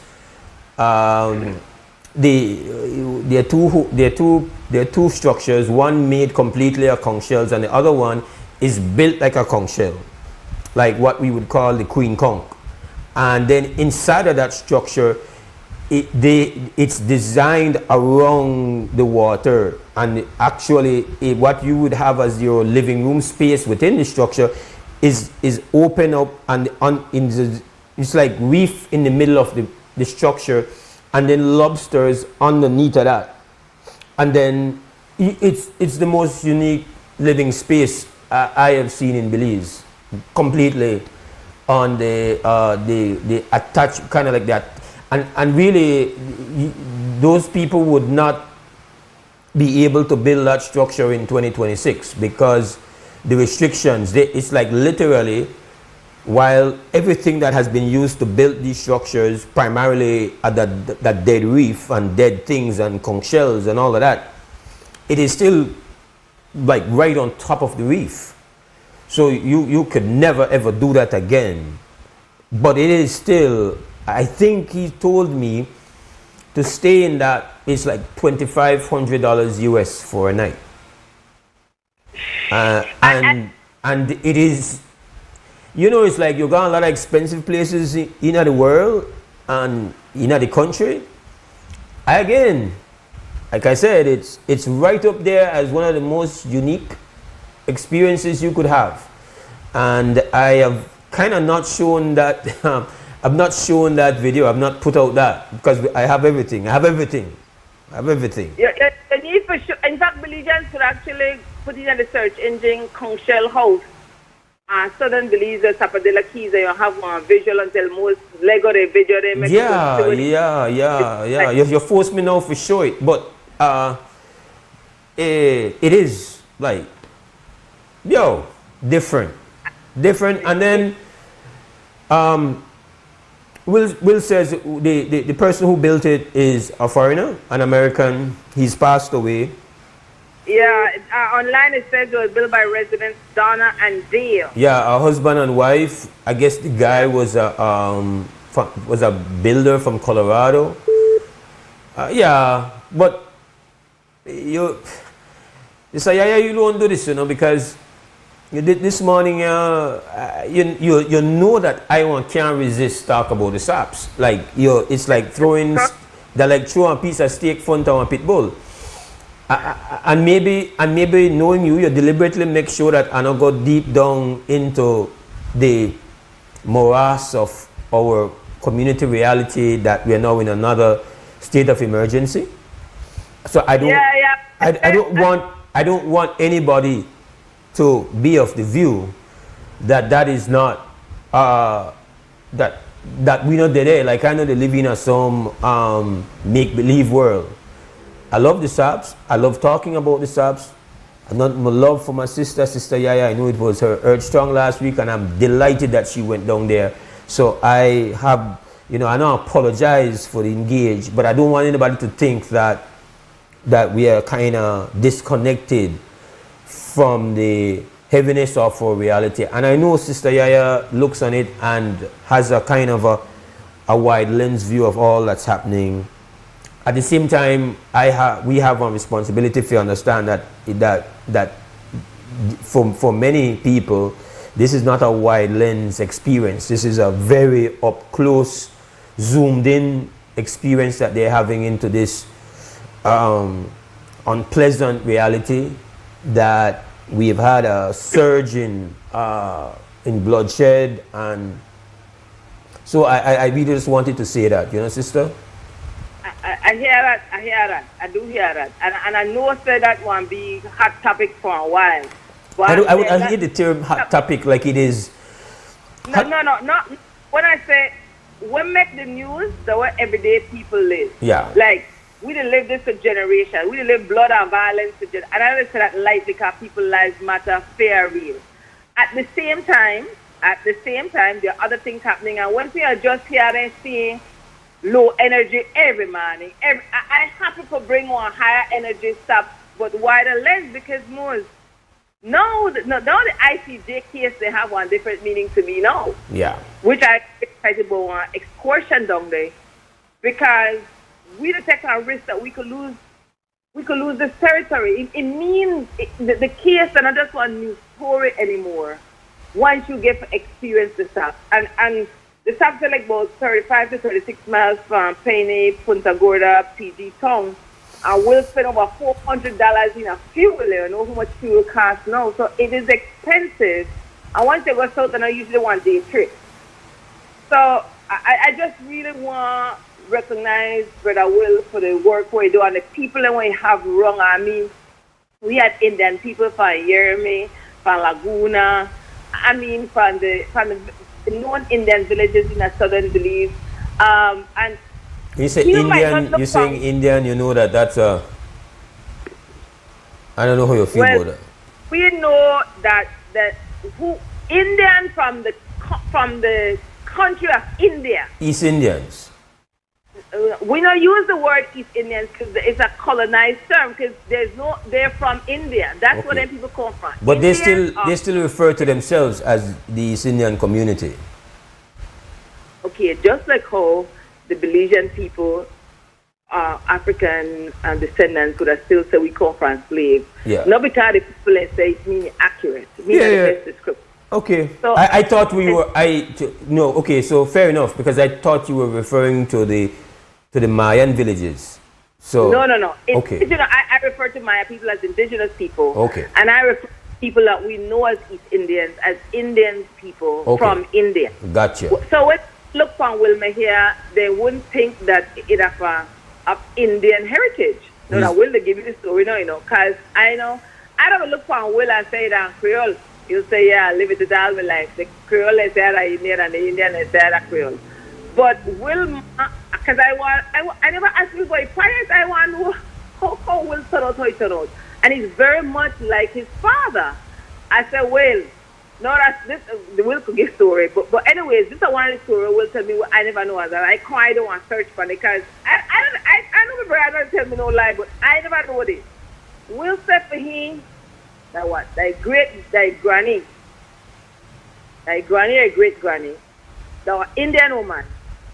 There are two structures. One made completely of conch shells, and the other one is built like a conch shell, like what we would call the queen conch. And then inside of that structure, it's designed around the water, and actually, what you would have as your living room space within the structure is open up, and it's like reef in the middle of the structure. And then lobsters underneath of that, and then it's the most unique living space I have seen in Belize. Completely on the attached kind of like that, and really those people would not be able to build that structure in 2026 because the restrictions. It's like literally. While everything that has been used to build these structures, primarily at that dead reef and dead things and conch shells and all of that, it is still like right on top of the reef. So you could never ever do that again. But it is still, I think he told me to stay in that, it's like $2,500 US for a night. And it is. You know, it's like you got a lot of expensive places in the world and in the country. Again, like I said, it's right up there as one of the most unique experiences you could have. And I have kind of not shown that. I've not shown that video. I've not put out that because I have everything. I have everything. Yeah, the need for sure. In fact, Belizeans could actually put in the search engine conch shell house. Southern Belize, Zapadilla Keys, you have one visual until most Lego the video they make. Yeah. You forced me now for show it, but it is like different, and then Will says the person who built it is a foreigner, an American. He's passed away. Yeah, online it says it was built by residents Donna and Dale. Yeah, a husband and wife. I guess the guy was a builder from Colorado. But you say you don't do this, because you did this morning. You know that I can't resist talk about the saps. Like it's like throwing a piece of steak front of a pit bull. And maybe knowing you deliberately make sure that I don't go deep down into the morass of our community reality that we are now in another state of emergency. So I don't want anybody to be of the view that is not that we know there. Like I know they live in some make believe world. I love the SAPs. I love talking about the SAPs. Not my love for my sister Yaya. I know it was her Earth Strong last week, and I'm delighted that she went down there. So I have, I don't apologize for the engage, but I don't want anybody to think that we are kind of disconnected from the heaviness of our reality. And I know Sister Yaya looks on it and has a kind of a wide lens view of all that's happening. At the same time, we have a responsibility to understand that for many people, this is not a wide lens experience. This is a very up close, zoomed in experience that they're having into this unpleasant reality, that we've had a surge in bloodshed. And so I really just wanted to say that, sister. I hear that. I do hear that. And I know say that one be hot topic for a while. But I hear the term hot topic like it is. No. When I say, we make the news the way everyday people live. Yeah. Like, we didn't live this for generations. We didn't live blood and violence for generations. And I don't say that lightly because people's lives matter, fair, real. At the same time, there are other things happening. And when we are just here and seeing low energy every morning, I happy to bring one higher energy stuff, but wider lens, because Mose, now the ICJ case, they have one different meaning to me now. Yeah. Which I excited about one excursion down there, because we take a risk that we could lose this territory. It means the case is not just one new story anymore. Once you get to experience the stuff, and the stops are like about 35 to 36 miles from Penny, Punta Gorda, PG Town. And we'll spend over $400 in a fuel. You know how much fuel costs now. So it is expensive. And once you go south, and I usually one day trip. So I just really want to recognize Brother Will for the work we do and the people that we have wrong. I mean, we had Indian people from Yerme, from Laguna. I mean, from the non-Indian villages in the southern Belize. And you say Indian, you're saying Indian, you know that's a... I don't know how you feel about that. We know that who Indian from the country of India. East Indians. We don't use the word East Indians because it's a colonized term, because they're from India. That's where them people come from. But they still refer to themselves as the East Indian community. Okay, just like how the Belizean people, African descendants, could have still say we come from slaves. Yeah. Not because the people say it's meaning accurate. It means the best description. Okay. So I thought we were no. Okay, so fair enough, because I thought you were referring to the Mayan villages. So no. Okay. I refer to Maya people as indigenous people. Okay. And I refer to people that we know as East Indians as Indian people from India. Gotcha. So when look from Wilma here, they wouldn't think that it of Indian heritage. No, that Will they give you the story now, because I don't look from Will and say that Creole. You say, yeah, live it all my life. The Creole is there, Indian, and the Indian is there, Creole. But Will, because I never asked you for prior, I want how Will turn out, how he turn out. And he's very much like his father. I said, well, no, that's this. The Will could give story, but anyways, this is one of the story. Will tell me what I never know, and I don't want to search for it, because I know my brother don't tell me no lie, but I never know this. Will said for him that what thy granny or great granny, the Indian woman,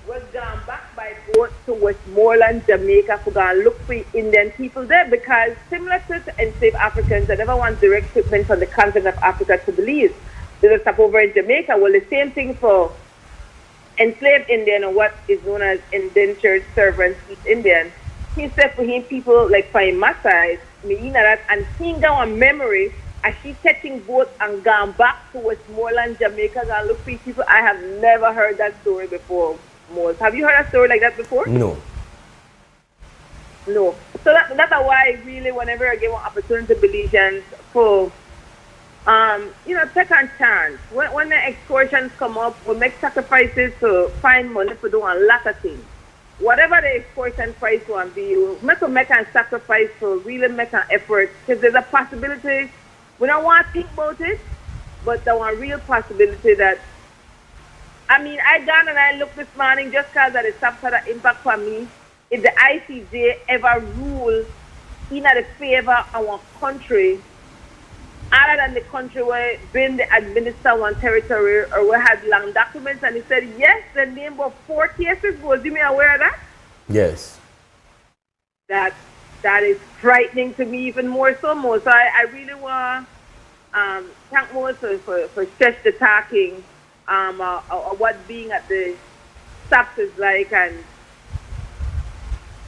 was gone back by boat to Westmoreland, Jamaica, to go and look for Indian people there, because similar to enslaved Africans, they never want direct shipment from the continent of Africa to Belize. They just stop over in Jamaica. Well, the same thing for enslaved Indian, or what is known as indentured servants East Indian. He said for him, people like find Masai, and seeing down a memory as she catching boat and gone back to Westmoreland, Jamaica, and look for people. I have never heard that story before. Mose, have you heard a story like that before? No. So that's why really, whenever I get one opportunity to Belizeans for take a chance. When the excursions come up, we make sacrifices to find money for doing a lot of things. whatever the important price will be, we make a sacrifice for really make an effort, because there's a possibility, we don't want to think about it, but there's a real possibility that, I mean, I gone and I looked this morning just because of the subsidy impact for me. If the ICJ ever rule in the favor of our country, other than the country where been the administer one territory or we had long documents, and he said, yes, the name of 4 cases, was you aware of that? Yes. That is frightening to me even more so. So I really want to thank Mose for stretch the talking, what being at the stops is like, and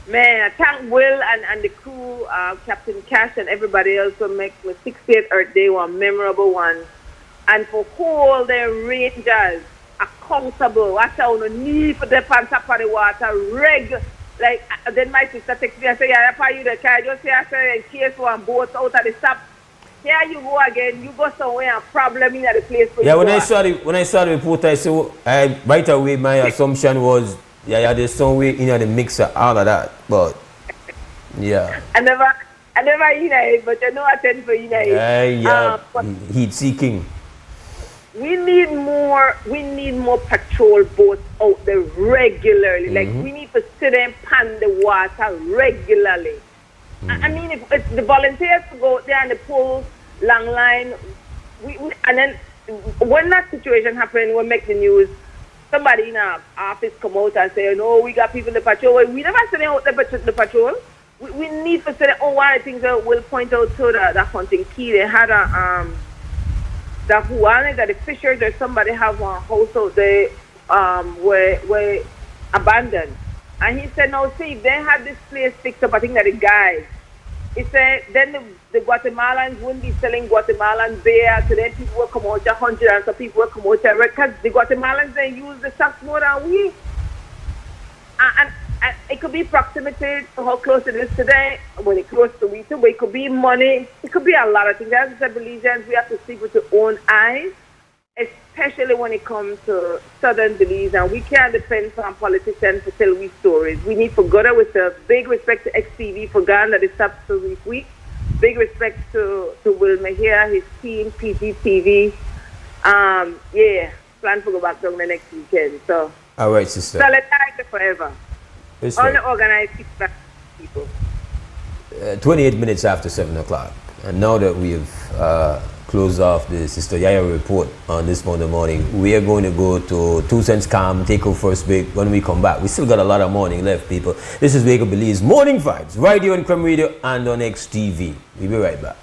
man, I thank Will and the crew, Captain Cash and everybody else who make the 68th Earth Day one memorable one. And for all the rangers accountable, watch out, no need for the on top of the water, like, then my sister texts me and say, yeah, that's you the car, just say, I say, in case one boat out of the stop, here you go again, you go somewhere and problem in the place. Yeah, when I saw the report, I said, right away, my assumption was, yeah, there's some way in the mixer, all of that, but yeah. I never United, but I know I tend for United. Heat seeking. We need more patrol boats out there regularly. Like, we need to sit and pan the water regularly. I mean, if the volunteers to go out there and the pull long line, and then when that situation happens, we make the news. Somebody in our office come out and say, no, we got people in the patrol. We never send out the patrol. We need to say, one of the things that we'll point out to the hunting key. They had that the fishers or somebody have one house out there were abandoned. And he said, no, see, they had this place fixed up, I think that the guys. He said, then the Guatemalans wouldn't be selling Guatemalan beer, so then people will come out to 100 and some people will come out to because the Guatemalans, they use the stuff more than we. And it could be proximity to how close it is today, when it's close to we too, but it could be money, it could be a lot of things. As I said, Belizeans, we have to see with our own eyes, especially when it comes to southern Belize, and we can't depend on politicians to tell we stories. We need for good with a big respect to XTV for Ghana, the stops for week. Big respect to Wilmer here, his team, PGTV. Plan to go back down the next weekend. So, all right, sister. Solidarity forever. Only organized people. 28 minutes after 7 o'clock. And now that we have closed off the Sister Yaya report on this morning, we are going to go to 2 Cents Calm, take our first break. When we come back, we still got a lot of morning left, people. This is Wake Up Belize Morning Vibes, right here on Creme Radio and on XTV. We'll be right back.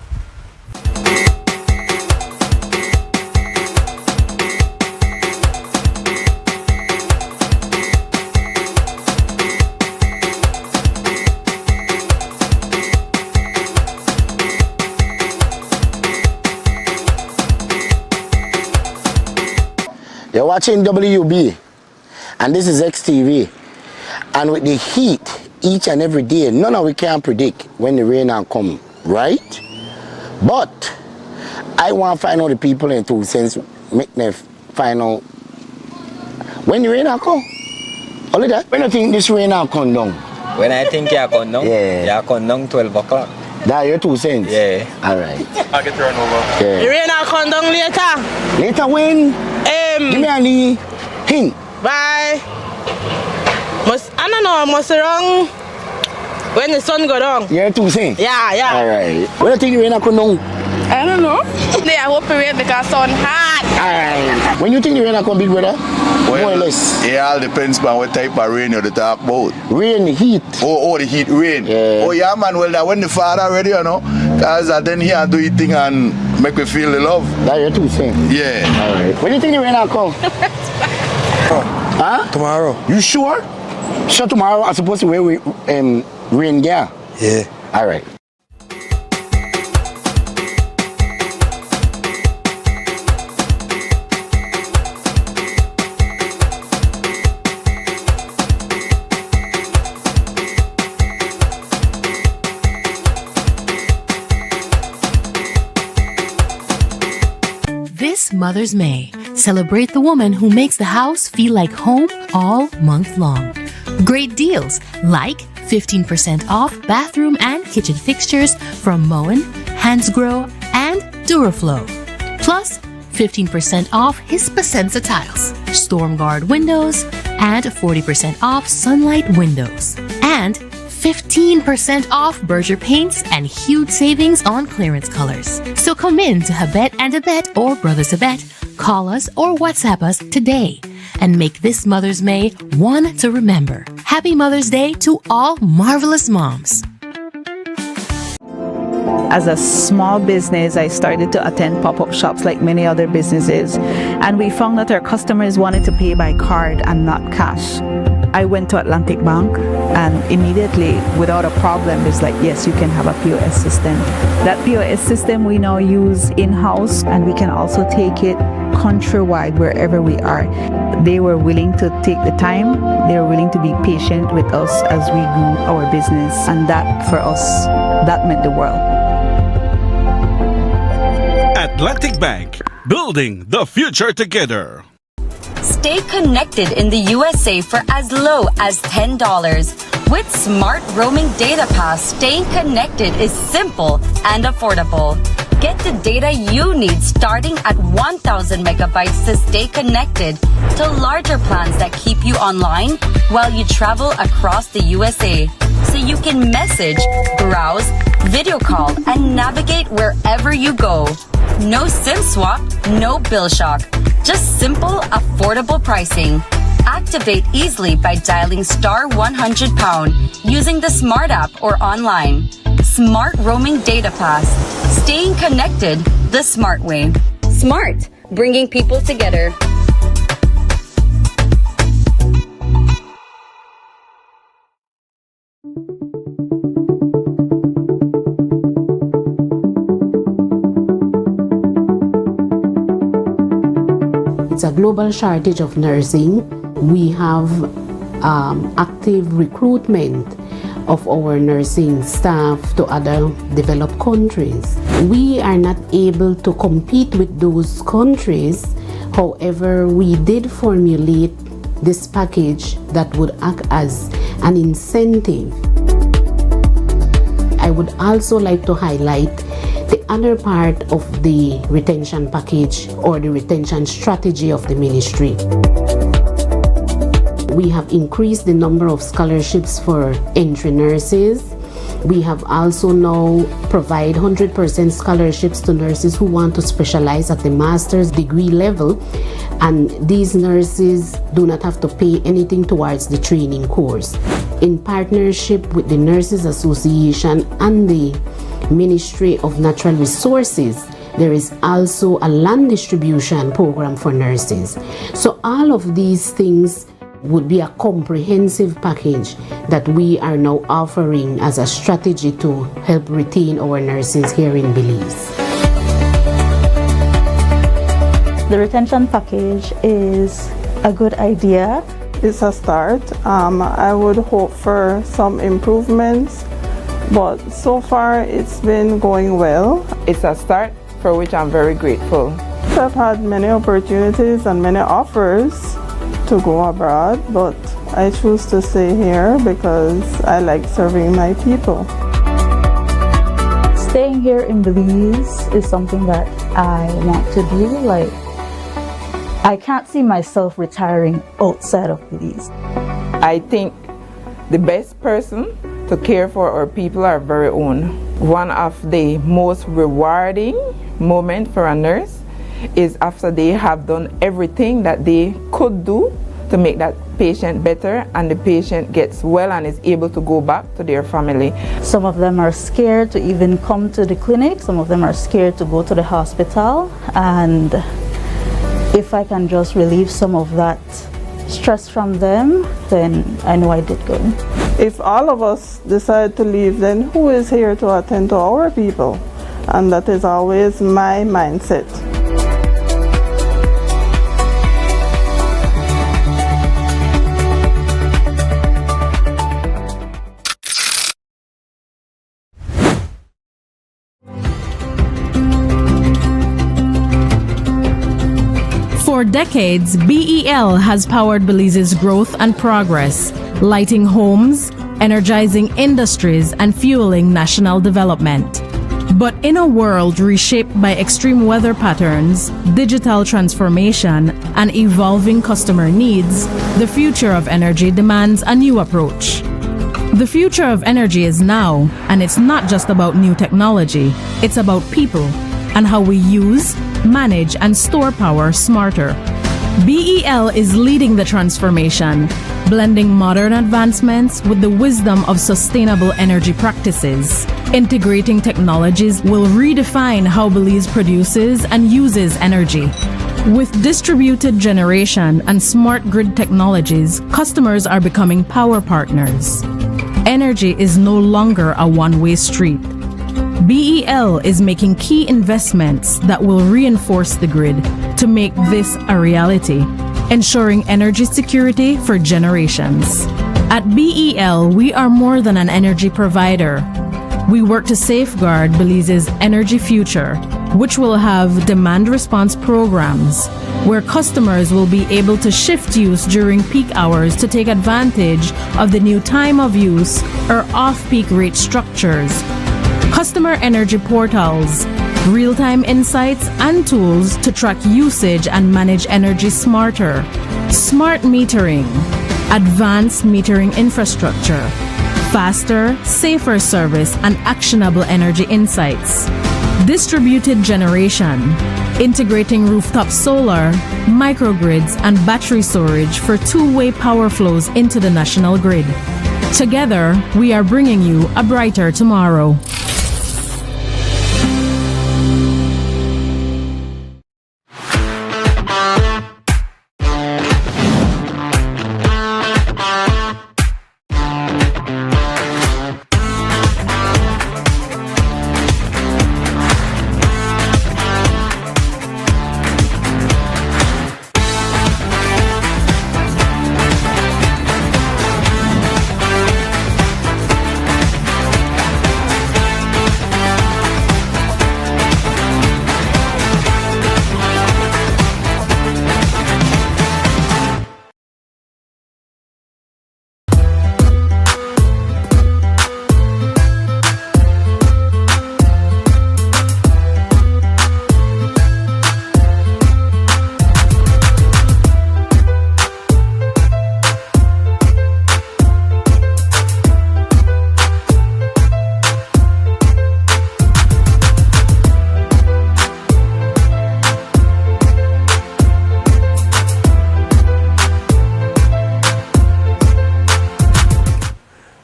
You're watching WUB, and this is XTV. And with the heat, each and every day, none of we can predict when the rain will come, right? But I want to find out the people in 2 Cents, make them find out when the rain will come. Only that. When do you think this rain will come down? When I think you'll come down? Yeah. You'll come down 12 o'clock. That your 2 cents? Yeah. All right. I'll get run over. Yeah. The rain will come down later. Later when? Give me a hint. Bye. I don't know, must wrong when the sun go down. You're 2 cents? Yeah. All right. When do you think the rain will come down? I don't know. I hope it rain because sun hot. All right. When you think the rain will come, big brother? Well, more or less. It all depends on what type of rain you talk about. Rain, heat. Oh, the heat, rain. Yeah. Oh, yeah, man. Well, that when the father already, because then he do his thing and make me feel the love. That you're 2 cents? Yeah. All right. When do you think the rain will come? Huh? Tomorrow. You sure? Sure, tomorrow I'm supposed to wear rain gear? Yeah. All right. This Mother's May, celebrate the woman who makes the house feel like home all month long. Great deals like 15% off bathroom and kitchen fixtures from Moen, Hansgrohe, and Duraflow. Plus 15% off Hispasensa tiles, Stormguard windows, and 40% off Sunlight windows. And 15% off Berger paints and huge savings on clearance colors. So come in to Habet and Abet or Brothers Abet, call us or WhatsApp us today and make this Mother's May one to remember. Happy Mother's Day to all marvelous moms. As a small business, I started to attend pop-up shops like many other businesses, and we found that our customers wanted to pay by card and not cash. I went to Atlantic Bank, and immediately, without a problem, it's like, yes, you can have a POS system. That POS system we now use in-house, and we can also take it countrywide wherever we are. They were willing to take the time. They were willing to be patient with us as we grew our business, and that, for us, that meant the world. Atlantic Bank, building the future together. Stay connected in the USA for as low as $10. With Smart Roaming Data Pass, staying connected is simple and affordable. Get the data you need starting at 1,000 megabytes to stay connected to larger plans that keep you online while you travel across the USA. So you can message, browse, video call, and navigate wherever you go. No SIM swap, no bill shock. Just simple, affordable pricing. Activate easily by dialing *100# using the Smart app or online. Smart Roaming Data Pass. Staying connected the smart way. Smart, bringing people together. It's a global shortage of nursing. We have active recruitment of our nursing staff to other developed countries. We are not able to compete with those countries. However, we did formulate this package that would act as an incentive. I would also like to highlight the other part of the retention package or the retention strategy of the ministry. We have increased the number of scholarships for entry nurses. We have also now provide 100% scholarships to nurses who want to specialize at the master's degree level, and these nurses do not have to pay anything towards the training course. In partnership with the Nurses Association and the Ministry of Natural Resources, there is also a land distribution program for nurses. So all of these things would be a comprehensive package that we are now offering as a strategy to help retain our nurses here in Belize. The retention package is a good idea. It's a start. I would hope for some improvements, but so far it's been going well. It's a start for which I'm very grateful. I've had many opportunities and many offers to go abroad, but I choose to stay here because I like serving my people. Staying here in Belize is something that I want to do. I can't see myself retiring outside of Belize. I think the best person to care for our people are very own. One of the most rewarding moments for a nurse is after they have done everything that they could do to make that patient better, and the patient gets well and is able to go back to their family. Some of them are scared to even come to the clinic. Some of them are scared to go to the hospital. And if I can just relieve some of that stress from them, then I know I did good. If all of us decide to leave, then who is here to attend to our people? And that is always my mindset. For decades, BEL has powered Belize's growth and progress. lighting homes, energizing industries, and fueling national development. But in a world reshaped by extreme weather patterns, digital transformation, and evolving customer needs, the future of energy demands a new approach. The future of energy is now, and it's not just about new technology, it's about people and how we use, manage, and store power smarter. BEL is leading the transformation, blending modern advancements with the wisdom of sustainable energy practices. Integrating technologies will redefine how Belize produces and uses energy. With distributed generation and smart grid technologies, customers are becoming power partners. Energy is no longer a one-way street. BEL is making key investments that will reinforce the grid to make this a reality, ensuring energy security for generations. At BEL, we are more than an energy provider. We work to safeguard Belize's energy future, which will have demand response programs, where customers will be able to shift use during peak hours to take advantage of the new time of use or off-peak rate structures. Customer energy portals, real-time insights and tools to track usage and manage energy smarter. Smart metering, advanced metering infrastructure, faster, safer service and actionable energy insights. Distributed generation, integrating rooftop solar, microgrids, and battery storage for two-way power flows into the national grid. Together, we are bringing you a brighter tomorrow.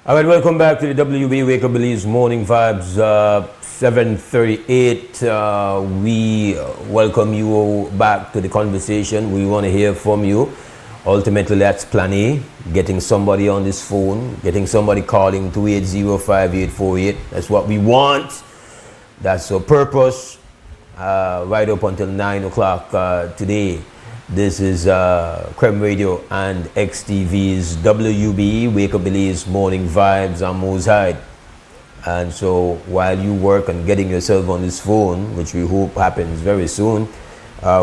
All right, welcome back to the WB Wake Up Belize Morning Vibes, 7:38. We welcome you back to the conversation. We want to hear from you. Ultimately, that's plan A, getting somebody on this phone, getting somebody calling 280-5848. That's what we want. That's our purpose, right up until 9 o'clock today. This is Creme Radio and XTV's WB Wake Up Belize Morning Vibes. I'm Mose Hyde. And so while you work on getting yourself on this phone, which we hope happens very soon,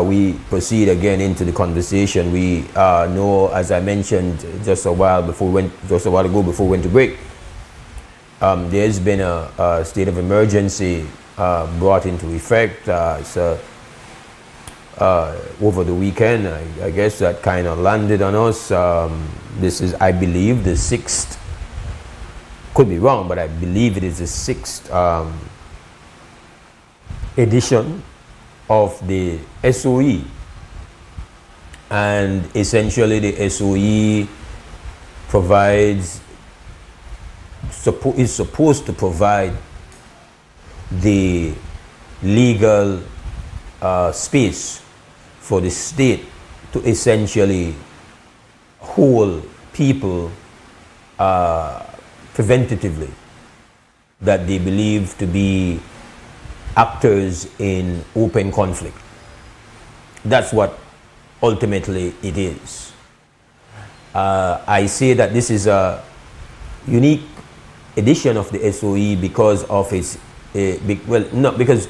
we proceed again into the conversation. We know, as I mentioned just a while ago before we went to break, there's been a state of emergency brought into effect. Over the weekend, I guess that kind of landed on us. This is, I believe, the 6th, could be wrong, but I believe it is the 6th edition of the SOE. And essentially the SOE is supposed to provide the legal space for the state to essentially hold people preventatively that they believe to be actors in open conflict. That's what ultimately it is. I say that this is a unique edition of the SOE because of its, because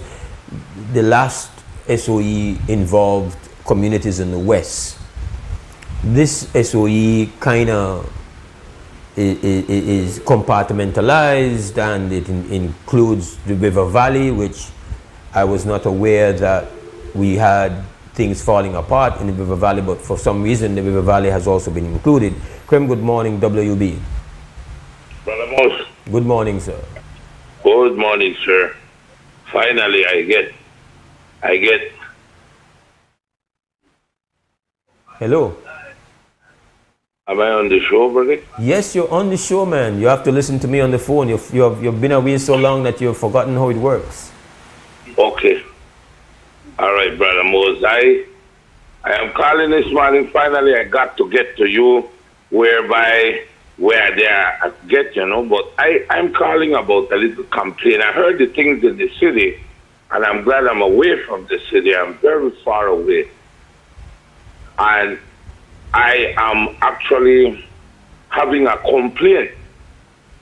the last SOE involved communities in the West. This SOE kind of is compartmentalized, and it includes the river valley, which I was not aware that we had things falling apart in the river valley, but for some reason the river valley has also been included. Krem, good morning, WB. Brother Mose. Good morning, sir. Good morning, sir. Finally, I get. Hello. Am I on the show, brother? Yes, you're on the show, man. You have to listen to me on the phone. You've been away so long that you've forgotten how it works. Okay. All right, Brother Mose. I am calling this morning. Finally, I got to get to you where there I get, but I'm calling about a little complaint. I heard the things in the city, and I'm glad I'm away from the city. I'm very far away. And I am actually having a complaint.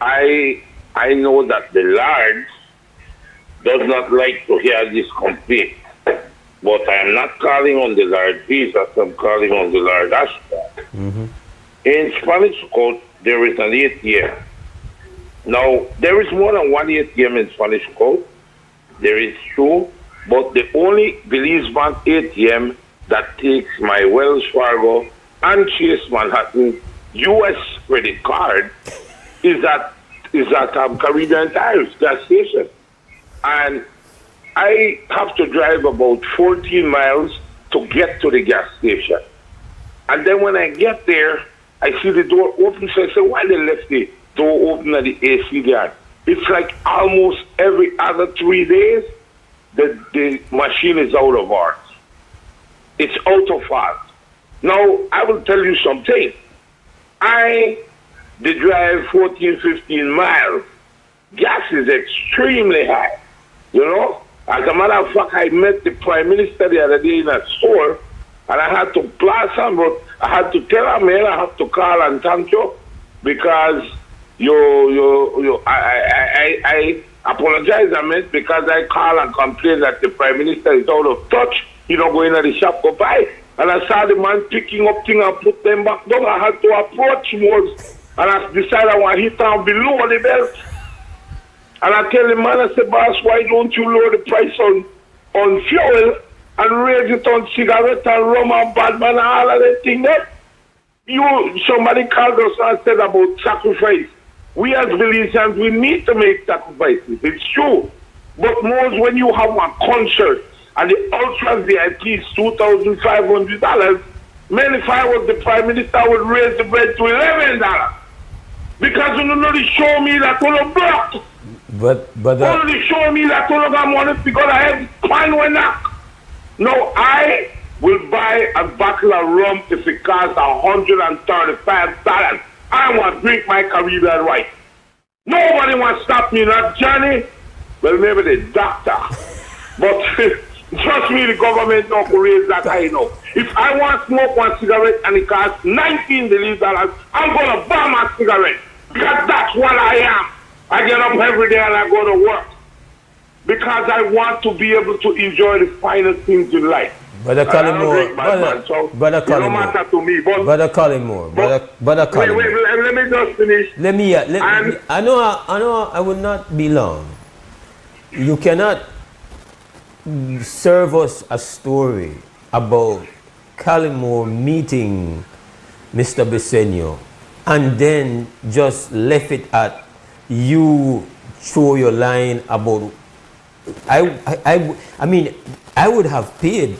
I know that the Lord does not like to hear this complaint. But I am not calling on the Lord Jesus, I'm calling on the Lord Ashton. Mm-hmm. In Spanish code, there is an ATM. Now, there is more than one ATM in Spanish code. There is two, but the only Belize Bank ATM that takes my Wells Fargo and Chase Manhattan U.S. credit card is at Caribbean Tires gas station. And I have to drive about 14 miles to get to the gas station. And then when I get there, I see the door open. So I say, why they left the door open at the AC there? It's like almost every other 3 days, the machine is out of order. It's out of order. Now, I will tell you something. I did drive 14, 15 miles. Gas is extremely high, As a matter of fact, I met the Prime Minister the other day in a store, and I had to blast him, but I had to tell him, man, I have to call and thank you, because I apologize, because I call and complain that the Prime Minister is out of touch. Go in the shop, go buy. And I saw the man picking up things and put them back down. I had to approach Mose, and I decided I want to hit down below the belt. And I tell the man, I said, boss, why don't you lower the price on fuel and raise it on cigarette and rum and badman and all of that thing there? Somebody called us and said about sacrifice. We as Belizeans, we need to make sacrifices. It's true. But Mose, when you have a concert and the ultra VIP is $2,500, man, if I was the Prime Minister, I would raise the bread to $11. Because you know they show me that all of blocked. But only show me that all of them want because I have fine when knock. No, I will buy a bottle of rum if it costs $135. I want to drink my Caribbean right. Nobody wants to stop me, not Johnny. Well, maybe the doctor. But trust me, the government don't raise that I know. If I want to smoke one cigarette and it costs $19 billion, I'm going to buy my cigarette. Because that's what I am. I get up every day and I go to work. Because I want to be able to enjoy the finest things in life. Brother Collymore, Brother Collymore, Wait, let me just finish. I know I will not be long. You cannot serve us a story about Collymore meeting Mr. Besenio and then just left it at you throw your line about. I mean, I would have paid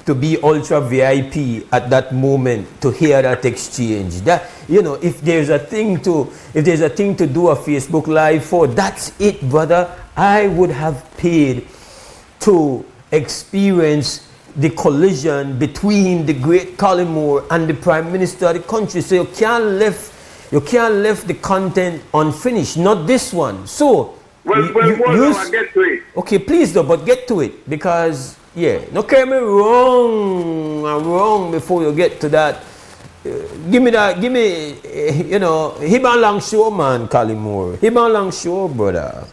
to be ultra VIP at that moment to hear that exchange. That, if there's a thing to do a Facebook Live for, that's it, brother. I would have paid to experience the collision between the great Collymore and the Prime Minister of the country. So you can't leave the content unfinished. Not this one. So I get to it. Okay, please though, but get to it, because no carry me wrong before you get to that. Give me him a long show, man, Collymore. Him a long show, brother.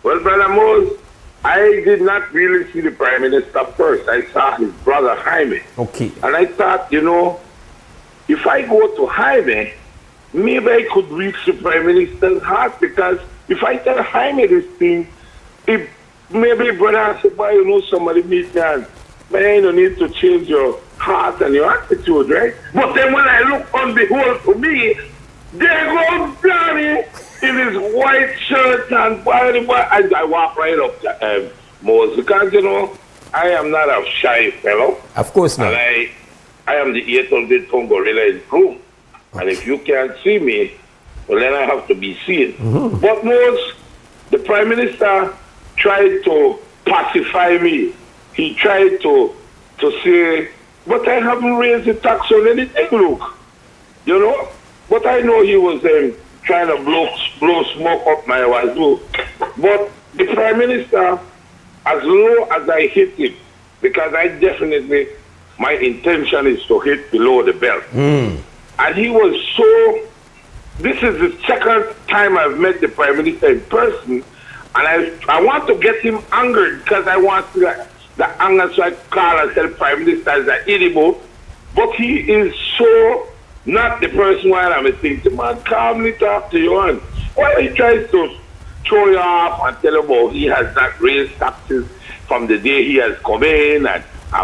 Well, Brother Mose, I did not really see the Prime Minister first. I saw his brother Hyde. Okay. And I thought, if I go to Hyde, maybe I could reach the Prime Minister's heart, because if I tell Jaime this thing, if maybe brother say, boy, you know, somebody meet me and, man, you don't need to change your heart and your attitude, right? But then when I look on the whole for me, there goes Johnny in his white shirt and I walk right up to Mose, because, you know, I am not a shy fellow. Of course not. And I am the 800-pound gorilla in the room. And if you can't see me, well, then I have to be seen. Mm-hmm. But Mose, the Prime Minister tried to pacify me. He tried to say, but I haven't raised the tax on anything, look. You know? But I know he was trying to blow smoke up my wazoo. But the Prime Minister, as low as I hit him, because I definitely, my intention is to hit below the belt. And he was so, this is the second time I've met the Prime Minister in person, and I want to get him angered, because I want the anger, so I call myself Prime Minister as an idiot. But he is so not the person while I'm thinking, man, calmly talk to you. And well, he tries to throw you off and tell you about he has not raised taxes from the day he has come in and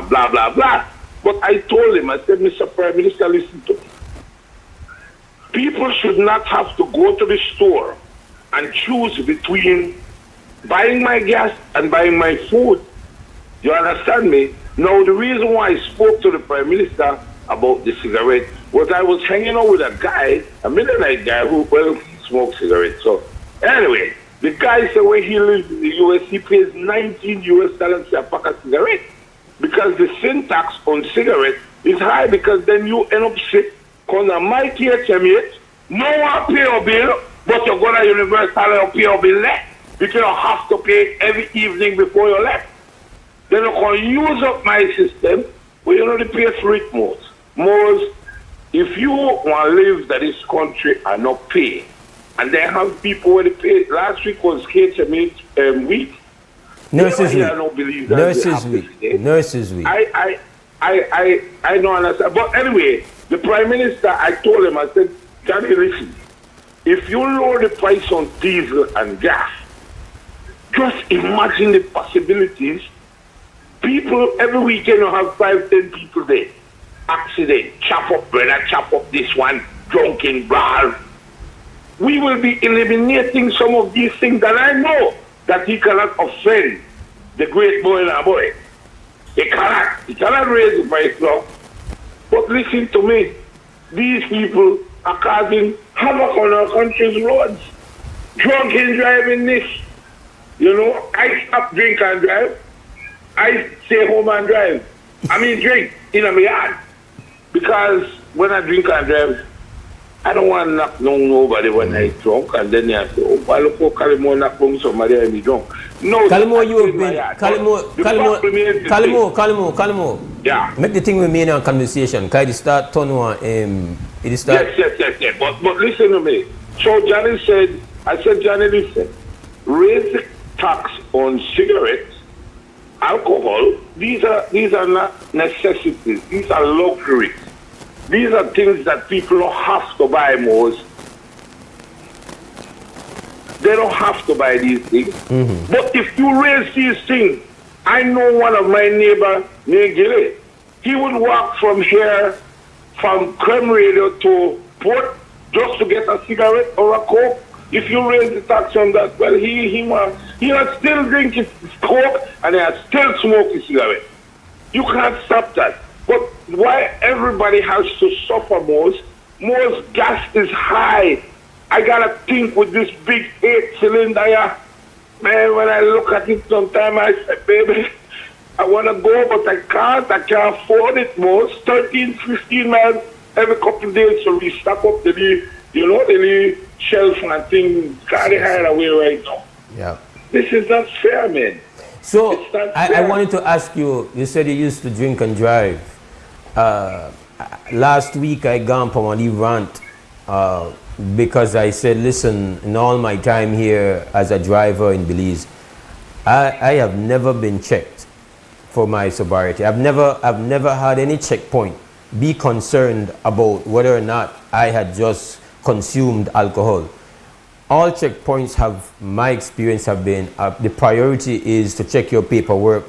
blah, blah, blah. But I told him, I said, Mr. Prime Minister, listen to me. People should not have to go to the store and choose between buying my gas and buying my food. You understand me? Now, the reason why I spoke to the Prime Minister about the cigarette was I was hanging out with a guy, a Mennonite guy who, well, he smokes cigarettes. So, anyway, the guy said when he lives in the U.S., he pays $19 a pack of cigarettes, because the sin tax on cigarettes is high, because then you end up sick. Because on my THM, no one pay your bill, but you go to Universal and pay your bill less. You don't have to pay every evening before you left. Then you can use up my system, but you know the pay for it most. Most, if you want to live in this country and not pay, and they have people where they pay, last week was HMH week. Nurses week. I don't believe that. Nurses week. Nurses week. I don't understand. But anyway, the Prime Minister, I told him, I said, Johnny, listen, if you lower the price on diesel and gas, just imagine the possibilities. People, every weekend you have 5-10 people there. Accident, chop up brother, chop up this one, drunken brawl. We will be eliminating some of these things that I know that he cannot offend the great boy and our boy. He cannot raise the price now. But listen to me, these people are causing havoc on our country's roads. Drunken driving this. You know, I stop drink and drive. I stay home and drive. I mean drink in my yard. Because when I drink and drive, I don't want to knock down nobody when I'm drunk, and then they have to, oh, I look how Kalimo knock down somebody and be drunk. No, Kalimo, you have been, Kalimo. Yeah. Make the thing remain in conversation. Can you start turn on, Yes. But listen to me. So Johnny said, I said, Johnny, listen, raise the tax on cigarettes, alcohol. These are not necessities. These are luxuries. These are things that people don't have to buy, Mose. They don't have to buy these things. Mm-hmm. But if you raise these things, I know one of my neighbors, near Gilly, he would walk from here, from Creme Radio to Port, just to get a cigarette or a Coke. If you raise the tax on that, well, he will still drink his Coke and he will still smoke his cigarette. You can't stop that. But why everybody has to suffer most gas is high. I gotta think with this big 8-cylinder here. Man, when I look at it sometimes, I say, baby, I wanna go, but I can't afford it most. 13, 15 miles every couple of days to restock up the shelf and things. Carry higher away right now. Yeah. This is not fair, man. So, I wanted to ask you, you said you used to drink and drive. Last week I gone on a rant because I said, listen, in all my time here as a driver in Belize, I have never been checked for my sobriety. I've never had any checkpoint be concerned about whether or not I had just consumed alcohol. All checkpoints have, my experience have been, the priority is to check your paperwork,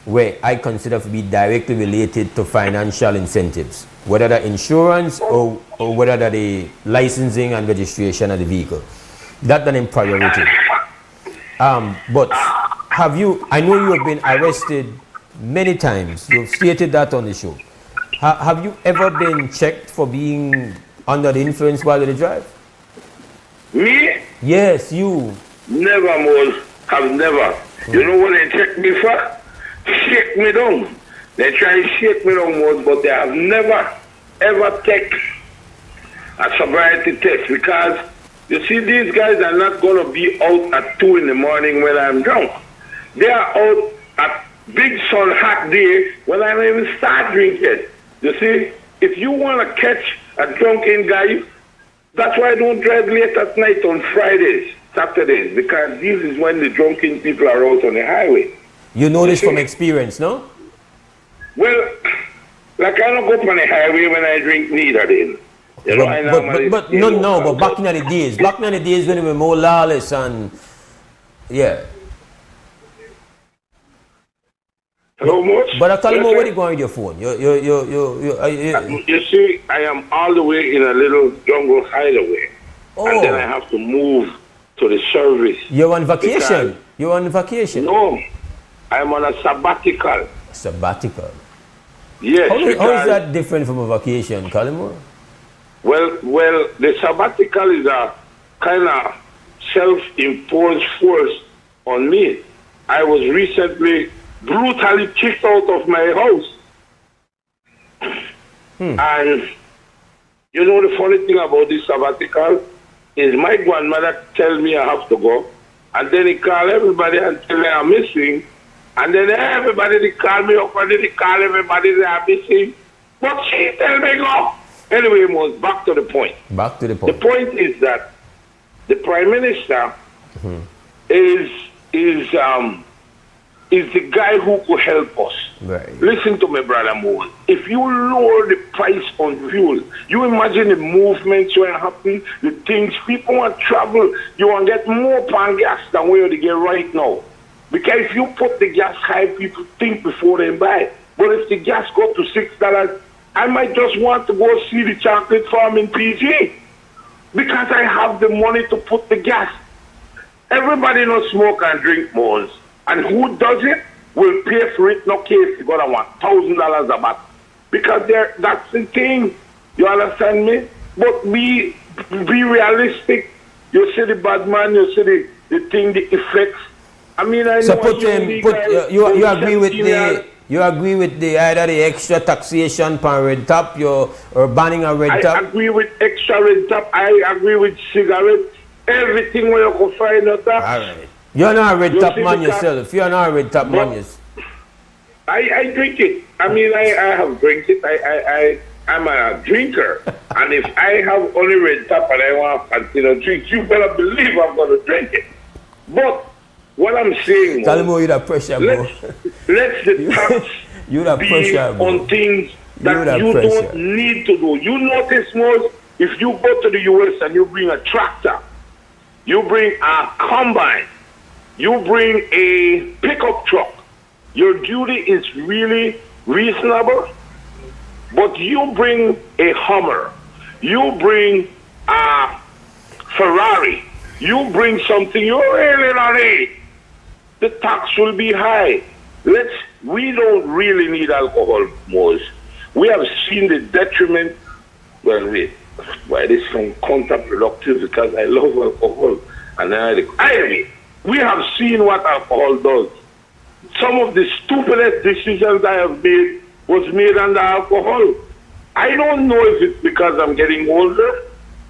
where I consider to be directly related to financial incentives, whether that insurance or whether that the licensing and registration of the vehicle. That's an in priority. But have you, I know you have been arrested many times. You've stated that on the show. Have you ever been checked for being under the influence while you drive? Me? Yes, you. Never, Mose. Have never. You know what they check me for? Shake me down. They try to shake me down, Mose, but they have never, ever taken a sobriety test, because you see, these guys are not going to be out at 2 in the morning when I'm drunk. They are out at big sun hot day when I don't even start drinking. You see, if you want to catch a drunken guy, that's why I don't drive late at night on Fridays, Saturdays, because this is when the drunken people are out on the highway. You know this from experience, no? Well, like I don't go up on the highway when I drink neither then. You know, but back in the days, when we were more lawless and yeah. Hello, Mose? But I tell you, where you going with your phone? You see, I am all the way in a little jungle hideaway. Oh. And then I have to move to the service. You're on vacation? You're on vacation? No, I'm on a sabbatical. Sabbatical? Yes. How is that different from a vacation, Calimore? Well, the sabbatical is a kind of self-imposed force on me. I was recently brutally kicked out of my house. And you know the funny thing about this sabbatical is my grandmother tells me I have to go, and then he call everybody and tell them I'm missing, and then everybody they call me up and then they call everybody they are missing, but she tell me go. Anyway, Mose, back to the point. Back to the point. The point is that the Prime Minister is the guy who could help us. Right. Listen to me, brother Mose. If you lower the price on fuel, you imagine the movements will happen, the things, people want to travel, you want to get more pan gas than where they get right now. Because if you put the gas high, people think before they buy. But if the gas go to $6, I might just want to go see the chocolate farm in PG. Because I have the money to put the gas. Everybody knows smoke and drink, Mose. And who does it will pay for it, no case. You gotta want $1,000 a month. Because that's the thing. You understand me? But be realistic. You see the bad man, you see the thing, the effects. I mean, I so know you agree with the either the extra taxation per red top, or banning a red top? I agree with extra red top. I agree with cigarettes. Everything where you can find out that. All right. You're not a red top man yourself. You're not a red top man yourself. I drink it. I mean, I have drank it. I'm a drinker. And if I have only red top and I want to continue to drink, you better believe I'm going to drink it. But what I'm saying tell me you that pressure, bro. Let's the tax you that be pressure, bro. on things that you don't need to do. You notice, Mose, if you go to the US and you bring a tractor, you bring a combine, you bring a pickup truck, your duty is really reasonable. But you bring a Hummer, you bring a Ferrari, you bring something you really don't need, the tax will be high. We don't really need alcohol, Mose. We have seen the detriment. Well, why this is counterproductive, because I love alcohol. And we have seen what alcohol does. Some of the stupidest decisions I have made was made under alcohol. I don't know if it's because I'm getting older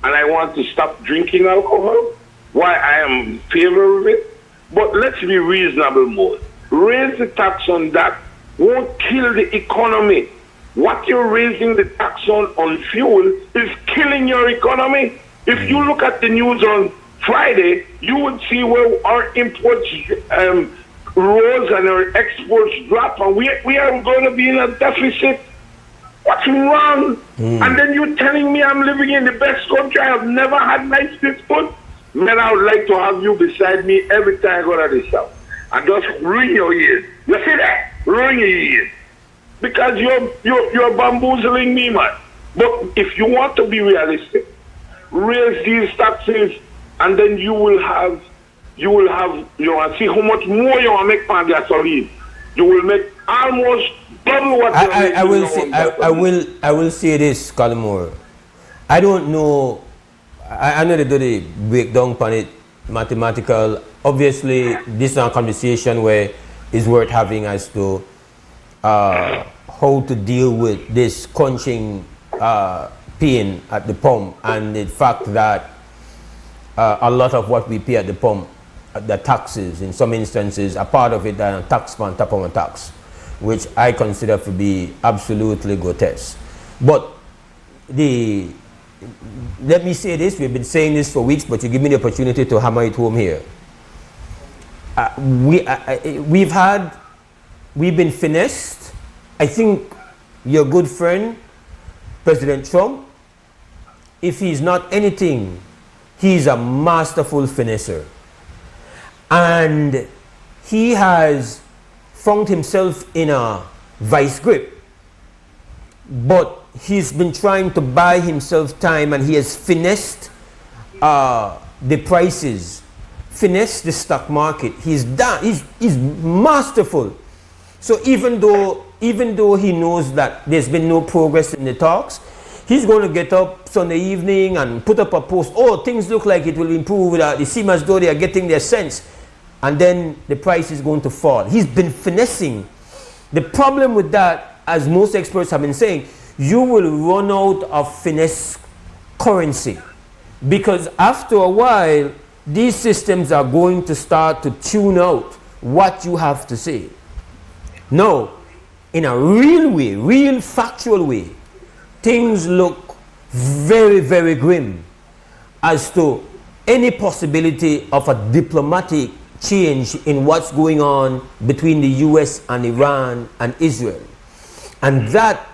and I want to stop drinking alcohol, why I am in favor of it. But let's be reasonable, more. Raise the tax on that won't kill the economy. What you're raising the tax on fuel is killing your economy. If you look at the news on Friday, you would see where our imports rose and our exports dropped, and we are going to be in a deficit. What's wrong? And then you're telling me I'm living in the best country. I've never had nice food. Man, I would like to have you beside me every time I go to the south. And just ring your ears. You see that? Ring your ears. Because you're bamboozling me, man. But if you want to be realistic, raise these taxes, and then you will have, you want to see how much more you want to make on gasoline. You will make almost double what I will say this, Calamore. I don't know. I know they do the breakdown on it, mathematical. Obviously, this is a conversation where it's worth having as to how to deal with this crunching pain at the pump, and the fact that a lot of what we pay at the pump, the taxes, in some instances, a part of it are a tax on top of a tax, which I consider to be absolutely grotesque. But let me say this, we've been saying this for weeks, but you give me the opportunity to hammer it home here. We've been finessed. I think your good friend, President Trump, if he's not anything, he's a masterful finesser. And he has found himself in a vice grip. But he's been trying to buy himself time, and he has finessed the prices, finessed the stock market. He's masterful. So even though he knows that there's been no progress in the talks, he's going to get up Sunday evening and put up a post. Oh, things look like it will improve. They seem as though they are getting their sense. And then the price is going to fall. He's been finessing. The problem with that, as most experts have been saying, you will run out of finesse currency. Because after a while, these systems are going to start to tune out what you have to say. No, in a real way, real factual way, things look very, very grim as to any possibility of a diplomatic change in what's going on between the US and Iran and Israel. And that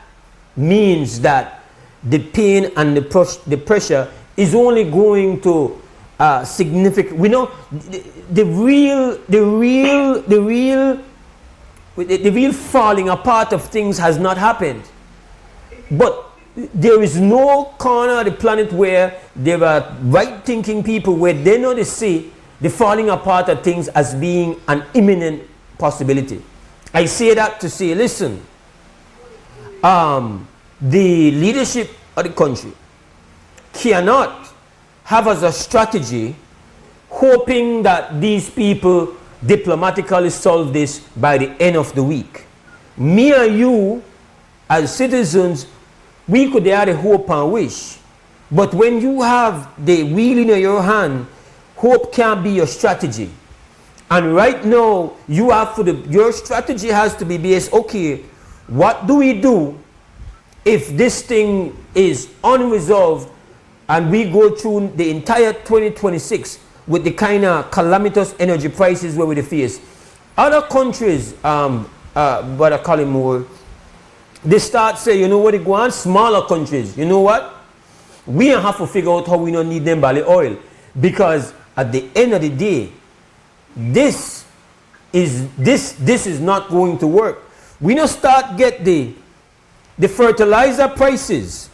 means that the pain and the pressure is only going to significant. We know the real falling apart of things has not happened. But there is no corner of the planet where there are right-thinking people where they know they see the falling apart of things as being an imminent possibility. I say that to say, listen, the leadership of the country cannot have as a strategy hoping that these people diplomatically solve this by the end of the week. Me and you, as citizens, we could have a hope and wish. But when you have the wheel in your hand, hope can't be your strategy. And right now, you have your strategy has to be based, okay, what do we do if this thing is unresolved and we go through the entire 2026 with the kind of calamitous energy prices where we face? Other countries, what I call it more, they start say, you know what, they go on, smaller countries, you know what? We have to figure out how we don't need them barley oil, because at the end of the day, this is not going to work. We don't start get the fertilizer prices.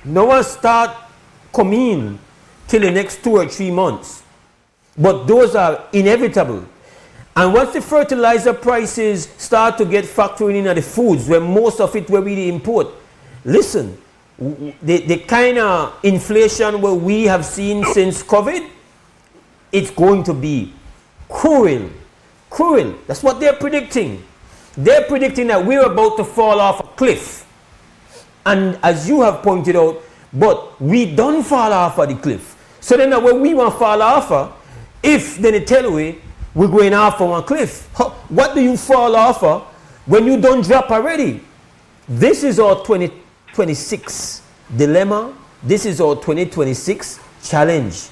No one start coming till the next 2 or 3 months. But those are inevitable. And once the fertilizer prices start to get factored in at the foods, where most of it where we import, listen, the kind of inflation where we have seen since COVID, it's going to be cruel. Cruel. That's what they're predicting. They're predicting that we're about to fall off a cliff. And as you have pointed out, but we don't fall off of the cliff. So then when we want to fall off, if then they tell we, we're going off of one cliff. What do you fall off of when you don't drop already? This is our 2026 dilemma. This is our 2026 challenge.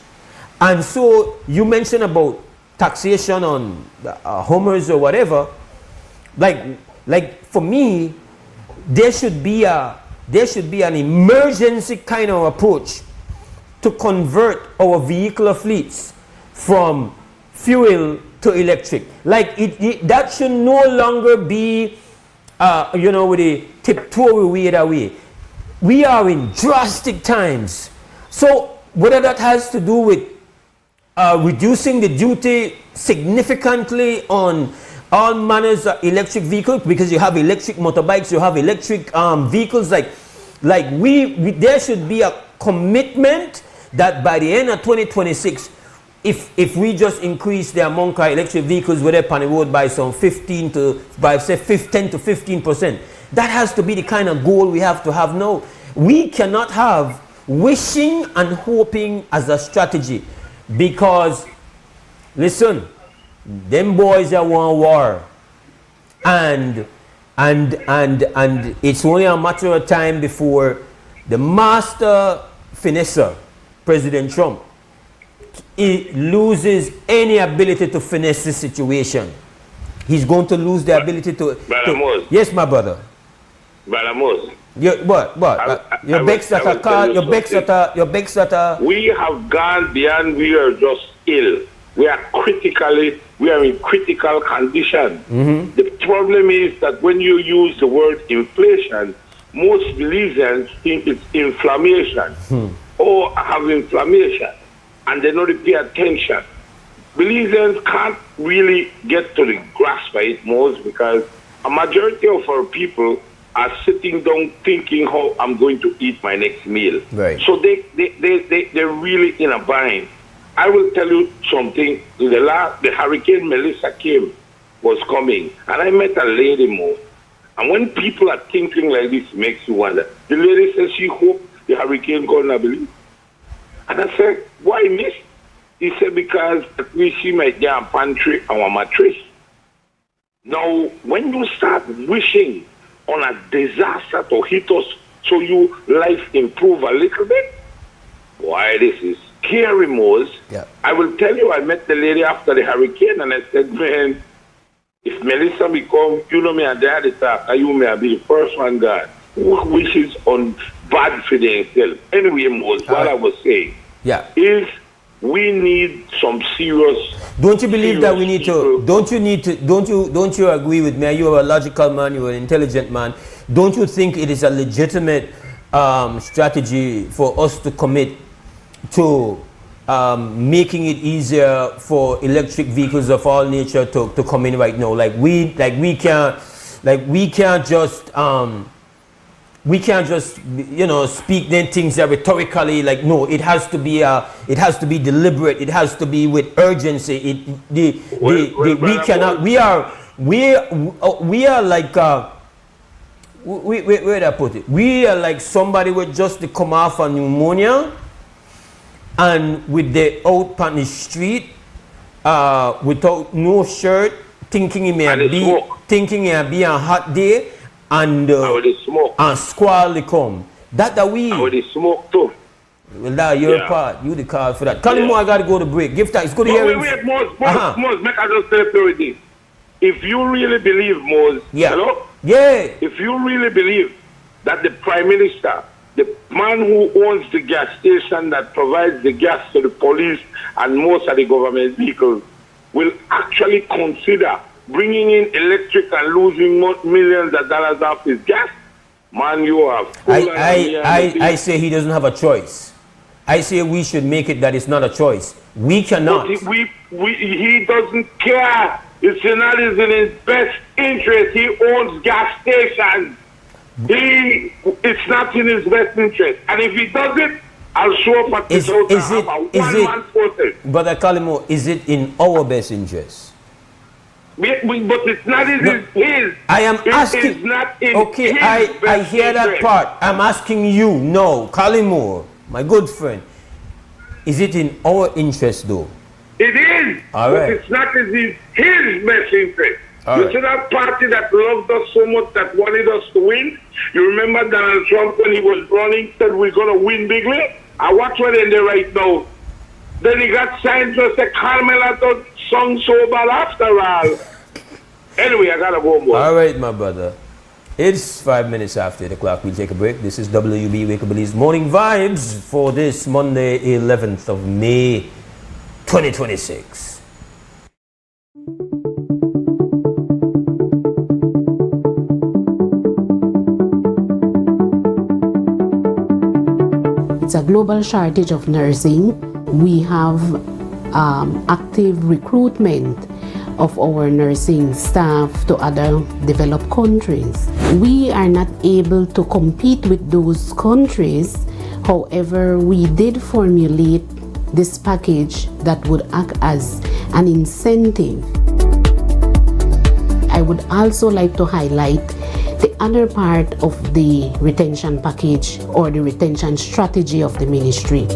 And so you mentioned about taxation on homers or whatever. Like for me, there should be an emergency kind of approach to convert our vehicular fleets from fuel to electric. Like that should no longer be, with a tiptoe away. We are in drastic times. So whether that has to do with reducing the duty significantly on all manners of electric vehicles, because you have electric motorbikes, you have electric vehicles, there should be a commitment that by the end of 2026, if we just increase the amount of electric vehicles whether on the road by some 10 to 15%, that has to be the kind of goal we have to have now. We cannot have wishing and hoping as a strategy, because listen, them boys are one war, and it's only a matter of time before the master finesser, President Trump, he loses any ability to finesse the situation. He's going to lose the ability to. Mose. Yes, my brother. Brother Mose. Your begs that are. We have gone beyond. We are just ill. We are in critical condition. Mm-hmm. The problem is that when you use the word inflation, most Belizeans think it's inflammation. Or have inflammation, and they don't pay attention. Belizeans can't really get to the grasp of it most, because a majority of our people are sitting down thinking how I'm going to eat my next meal. Right. So they're really in a bind. I will tell you something. The Hurricane Melissa was coming, and I met a lady, Mo. And when people are thinking like this, it makes you wonder. The lady says she hoped the hurricane gonna Belize. And I said, why miss? He said, because we see my damn pantry and our mattress. Now, when you start wishing on a disaster to hit us so your life improve a little bit, why this is scary, Mose. Yeah. I will tell you, I met the lady after the hurricane, and I said, man, if Melissa become, me and dad attack, you may be the first one, God, who wishes on bad for themselves. Anyway, Mose, what I was saying is we need some serious. Don't you believe that we need to? Don't you agree with me? You are a logical man. You are an intelligent man. Don't you think it is a legitimate strategy for us to commit to making it easier for electric vehicles of all nature to come in right now? We can't just speak then things rhetorically. No, it has to be deliberate. It has to be with urgency. We cannot. We are like where did I put it? We are like somebody with just come off a pneumonia, and with the out on the street without no shirt, thinking it may be a hot day. And squall they come. That we. How they smoke too. Well, that your part. You the card for that. Call him more. I gotta go to break. Give thanks. Good to hear him. Wait, Mose, make I just tell you this. If you really believe, Mose, if you really believe that the Prime Minister, the man who owns the gas station that provides the gas to the police and most of the government vehicles, will actually consider bringing in electric and losing millions of dollars off his gas, man, you are. I say he doesn't have a choice. I say we should make it that it's not a choice. We cannot. He doesn't care. It's not in his best interest. He owns gas stations. It's not in his best interest. And if he does it, I'll show up at his house and have a one-man protest. Brother Kalimo, is it in our best interest? But it's not in his. I am asking. It's not in okay, his I hear that interest. part. I'm asking you. No, Kalimo, my good friend. Is it in our interest, though? It is. All right. But it's not in his best interest. All You right. see that party that loved us so much that wanted us to win? You remember Donald Trump when he was running said we're going to win bigly? I watch what they're there right now. Then he got signed to say Carmela sung so bad after all. Anyway, I gotta go, boy. All right, my brother. It's 5 minutes after the clock. We'll take a break. This is WUB Wake Up Belize Morning Vibes for this Monday, 11th of May, 2026. It's a global shortage of nursing. We have active recruitment of our nursing staff to other developed countries. We are not able to compete with those countries. However, we did formulate this package that would act as an incentive. I would also like to highlight the other part of the retention package or the retention strategy of the ministry.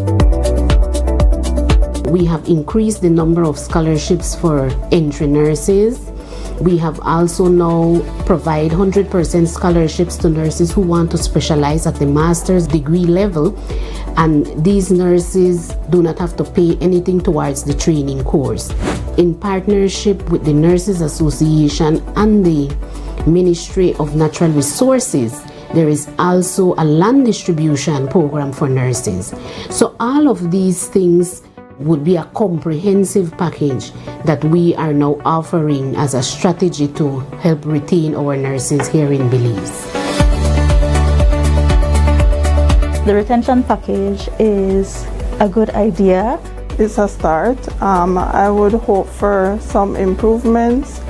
We have increased the number of scholarships for entry nurses. We have also now provide 100% scholarships to nurses who want to specialize at the master's degree level, and these nurses do not have to pay anything towards the training course. In partnership with the Nurses Association and the Ministry of Natural Resources, there is also a land distribution program for nurses. So all of these things would be a comprehensive package that we are now offering as a strategy to help retain our nurses here in Belize. The retention package is a good idea. It's a start. I would hope for some improvements,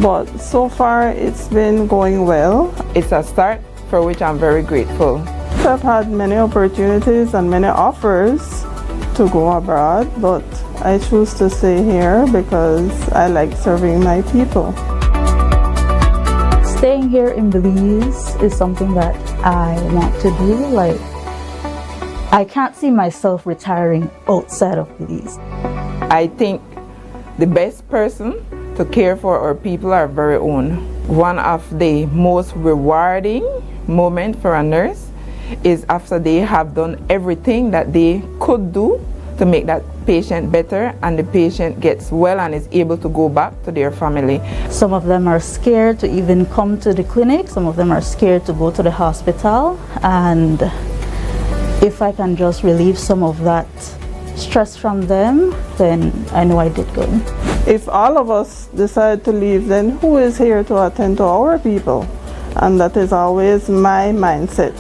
but so far it's been going well. It's a start for which I'm very grateful. I've had many opportunities and many offers to go abroad, but I choose to stay here because I like serving my people. Staying here in Belize is something that I want to do. Like, I can't see myself retiring outside of Belize. I think the best person to care for our people are very own. One of the most rewarding moments for a nurse is after they have done everything that they could do to make that patient better, and the patient gets well and is able to go back to their family. Some of them are scared to even come to the clinic. Some of them are scared to go to the hospital. And if I can just relieve some of that stress from them, then I know I did good. If all of us decide to leave, then who is here to attend to our people? And that is always my mindset.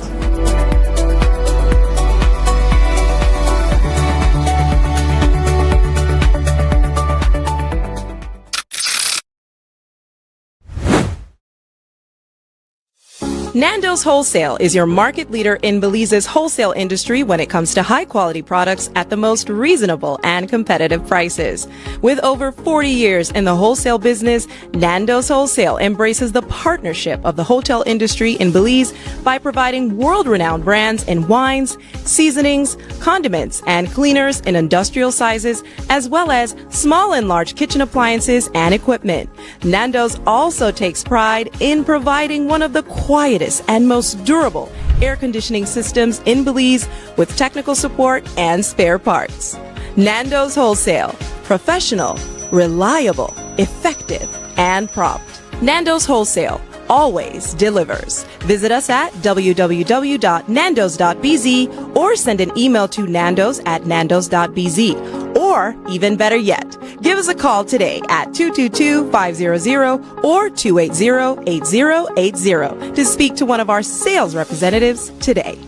Nando's Wholesale is your market leader in Belize's wholesale industry when it comes to high quality products at the most reasonable and competitive prices. With over 40 years in the wholesale business, Nando's Wholesale embraces the partnership of the hotel industry in Belize by providing world-renowned brands in wines, seasonings, condiments, and cleaners in industrial sizes, as well as small and large kitchen appliances and equipment. Nando's also takes pride in providing one of the quietest and most durable air conditioning systems in Belize with technical support and spare parts. Nando's Wholesale. Professional, reliable, effective, and prompt. Nando's Wholesale always delivers. Visit us at www.nandos.bz or send an email to nandos@nandos.bz. Or, even better yet, give us a call today at 222-500 or 280-8080 to speak to one of our sales representatives today.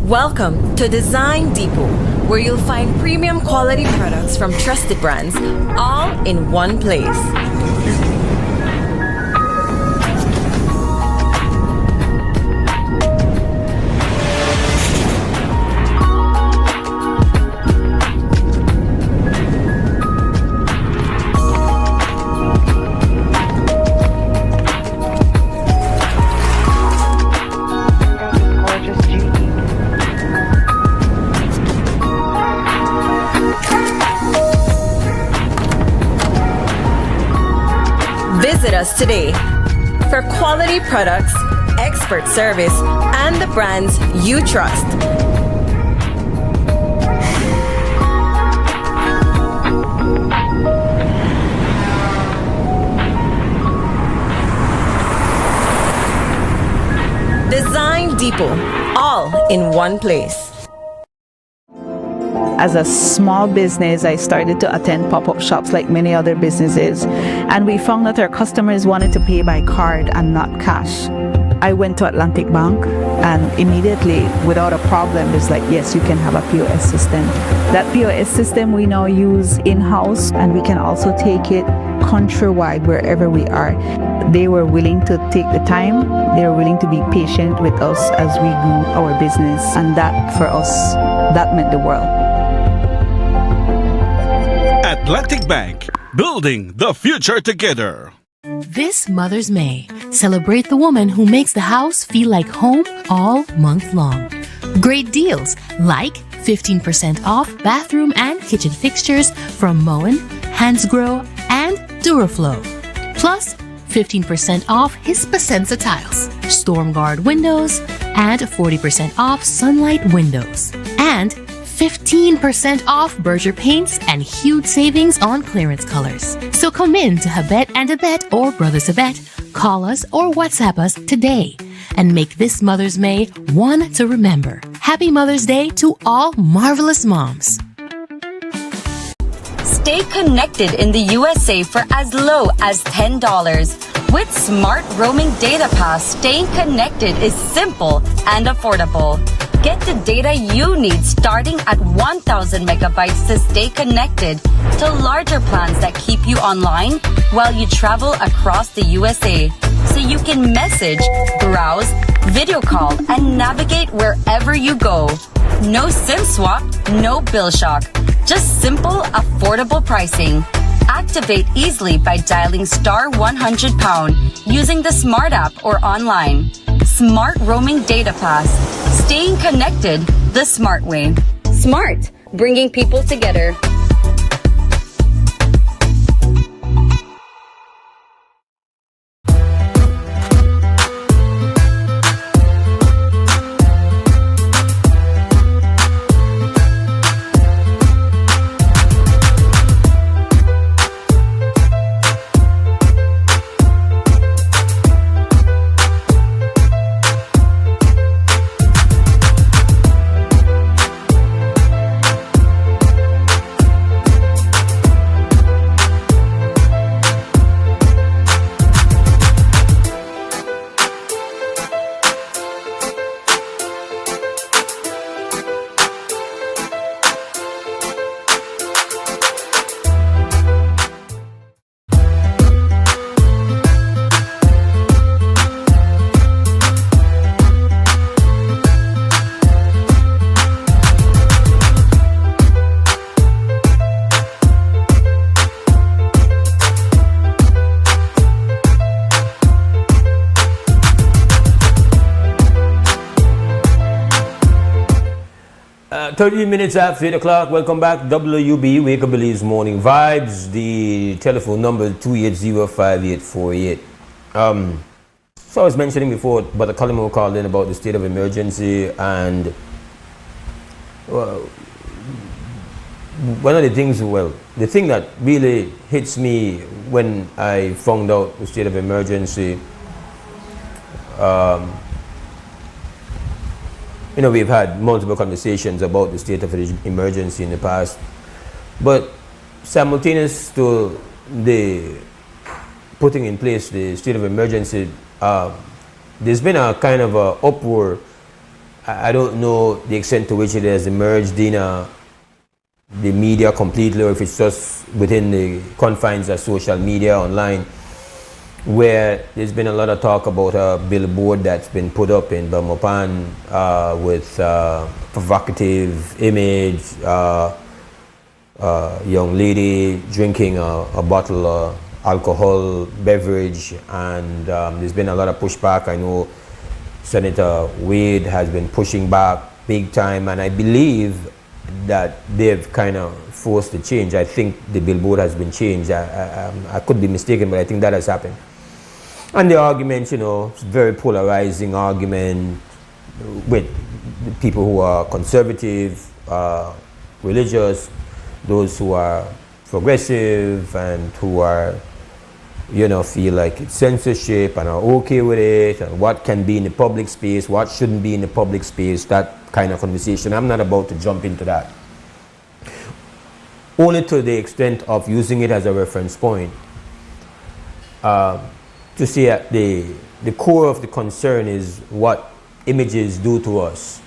Welcome to Design Depot, where you'll find premium quality products from trusted brands, all in one place. Visit us today for quality products, expert service, and the brands you trust. people, all in one place. As a small business, I started to attend pop-up shops like many other businesses, and we found that our customers wanted to pay by card and not cash. I went to Atlantic Bank, and immediately, without a problem, it's like, yes, you can have a POS system. That POS system we now use in-house, and we can also take it countrywide wherever we are. They were willing to take the time. They were willing to be patient with us as we grew our business, and that, for us, that meant the world. Atlantic Bank, building the future together. This Mother's May, celebrate the woman who makes the house feel like home all month long. Great deals like 15% off bathroom and kitchen fixtures from Mose, Hyde, and Duraflow. Plus 15% off Hispasensa tiles, Stormguard windows, and 40% off Sunlight windows. And 15% off Berger paints and huge savings on clearance colors. So come in to Habet and Abet or Brothers Abet, call us or WhatsApp us today and make this Mother's May one to remember. Happy Mother's Day to all marvelous moms. Stay connected in the USA for as low as $10. With Smart Roaming Data Pass, staying connected is simple and affordable. Get the data you need starting at 1,000 megabytes to stay connected to larger plans that keep you online while you travel across the USA. So you can message, browse, video call, and navigate wherever you go. No SIM swap, no bill shock. Just simple, affordable pricing. Activate easily by dialing *100# using the Smart app or online. Smart Roaming Data Pass. Staying connected the smart way. Smart, bringing people together. Thirty minutes after 8 o'clock. Welcome back. WUB, Wake Up Belize Morning Vibes. The telephone number 280-5848. So I was mentioning before, but the column called in about the state of emergency, and one of the things, the thing that really hits me when I found out the state of emergency, you know, we've had multiple conversations about the state of emergency in the past, but simultaneous to the putting in place the state of emergency, there's been a kind of a uproar. I don't know the extent to which it has emerged in the media completely, or if it's just within the confines of social media online, where there's been a lot of talk about a billboard that's been put up in Belmopan with provocative image, young lady drinking a bottle of alcohol beverage, and there's been a lot of pushback. I know Senator Wade has been pushing back big time, and I believe that they've kind of forced the change. I think the billboard has been changed. I could be mistaken, but I think that has happened. And the argument, you know, it's a very polarizing argument with people who are conservative, religious, those who are progressive, and who are feel like it's censorship and are okay with it, and what can be in the public space, what shouldn't be in the public space, that kind of conversation. I'm not about to jump into that. Only to the extent of using it as a reference point to see at the core of the concern is what images do to us.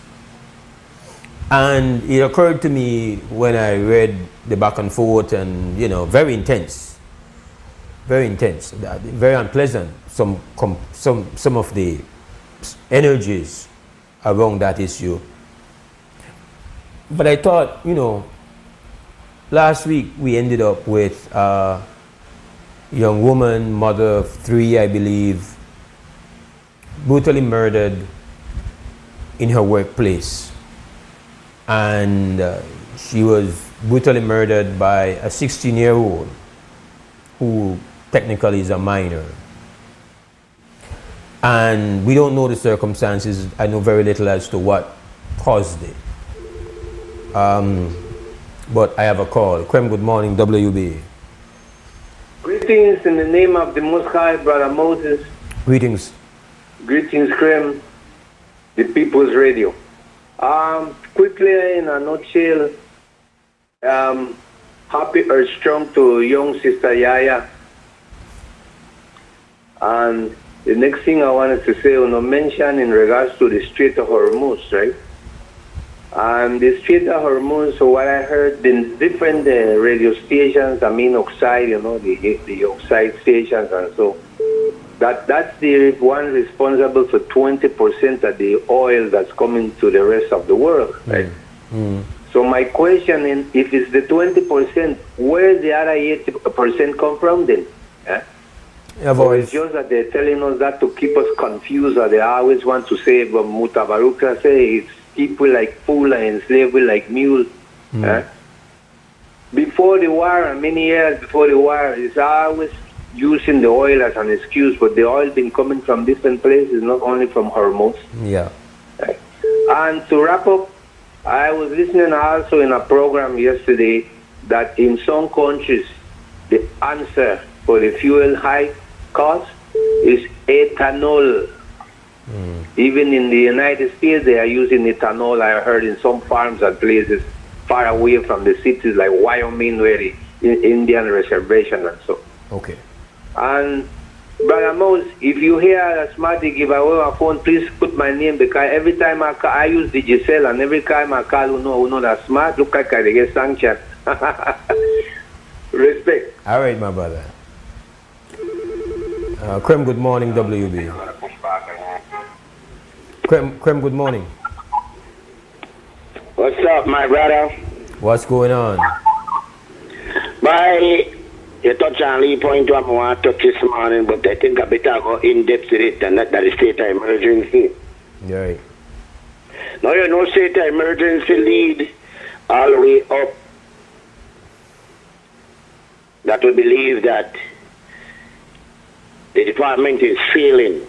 And it occurred to me when I read the back and forth, and very intense, very unpleasant, some of the energies around that issue. But I thought, last week we ended up with a young woman, mother of 3, I believe, brutally murdered in her workplace. And she was brutally murdered by a 16-year-old who technically is a minor. And we don't know the circumstances. I know very little as to what caused it. But I have a call. Krem, good morning, WB. Greetings in the name of the Most High, Brother Moses. Greetings. Greetings, Krem, the People's Radio. Quickly, in a nutshell, happy or strong to young sister Yaya. And the next thing I wanted to say, mention in regards to the Strait of Hormuz, right? And the Strait of Hormuz, so what I heard in different radio stations, Oxide, the Oxide stations, and so that's the one responsible for 20% of the oil that's coming to the rest of the world, right? So my question is, if it's the 20%, where does the other 80% come from then? Or it's just that they're telling us that to keep us confused, or they always want to say, but Mutabaruka say it's people like fool and slavery like mule. Before the war, and many years before the war, it's always using the oil as an excuse, but the oil been coming from different places, not only from Hormuz. Yeah. And to wrap up, I was listening also in a program yesterday that in some countries, the answer for the fuel high cost is ethanol. Even in the United States, they are using ethanol. I heard in some farms and places far away from the cities like Wyoming, where the Indian reservation and so. Okay. And Brother Mose, if you hear a smarty give away my phone, please put my name, because every time I call, I use Digicel, and every time I call, who know that smart, look like I get sanctioned. Respect. All right, my brother. Krem, good morning, WB. Krem, good morning. What's up, my brother? What's going on? You touch on the point I want to touch this morning, but I think I better go in depth with it, and that is state of emergency. Right. Now, state of emergency lead all the way up. That we believe that the department is failing.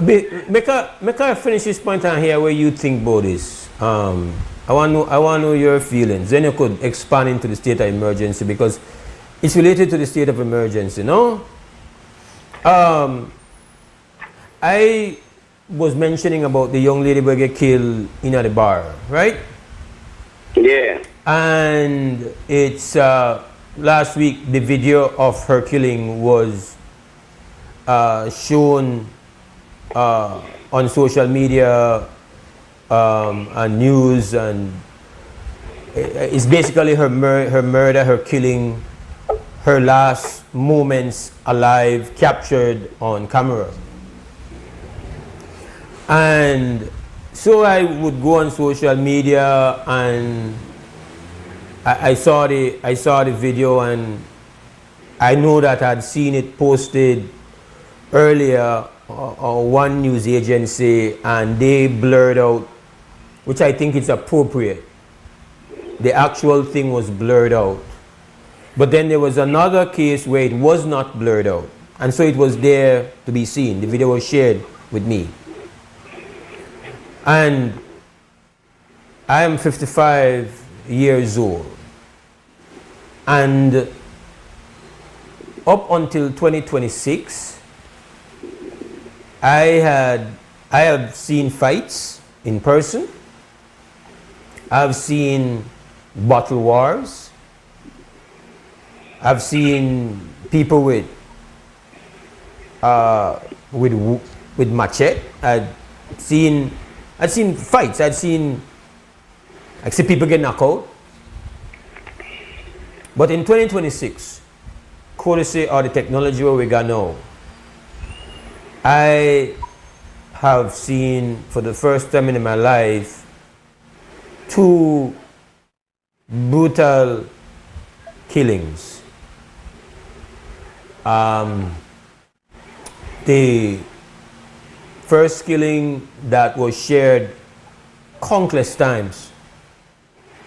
Make I finish this point on here where you think about this. I want to know your feelings. Then you could expand into the state of emergency, because it's related to the state of emergency, no? I was mentioning about the young lady who get killed in the bar, right? Yeah. And it's last week the video of her killing was shown on social media and news, and it's basically her murder, her killing, her last moments alive, captured on camera. And so I would go on social media, and I saw the video, and I know that I'd seen it posted earlier on one news agency, and they blurred out, which I think is appropriate. The actual thing was blurred out. But then there was another case where it was not blurred out, and so it was there to be seen. The video was shared with me. And I am 55 years old. And up until 2026, I have seen fights in person. I've seen bottle wars. I've seen people with machete. I've seen fights. I see people get knocked out. But in 2026, courtesy of the technology where we got now, I have seen for the first time in my life 2 brutal killings. The first killing that was shared countless times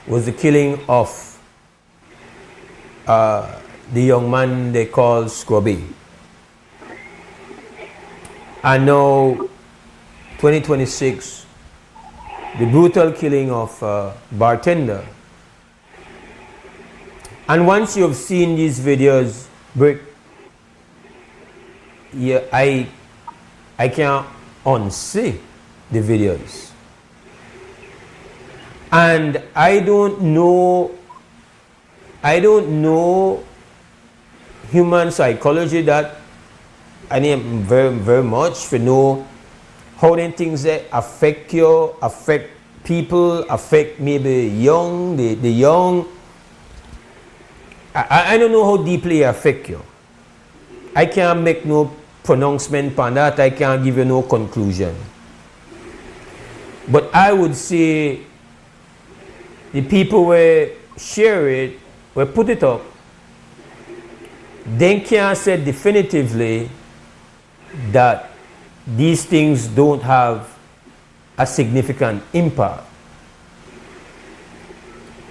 was the killing of the young man they call Scrubby. And now 2026, the brutal killing of bartender. And once you've seen these videos, Brick, yeah, I can't unsee the videos. And I don't know human psychology that I need very, very much to know how them things that affect you, affect people, affect maybe the young. I don't know how deeply it affect you. I can't make no pronouncement on that. I can't give you no conclusion. But I would say the people who share it, who put it up, they can't say definitively that these things don't have a significant impact.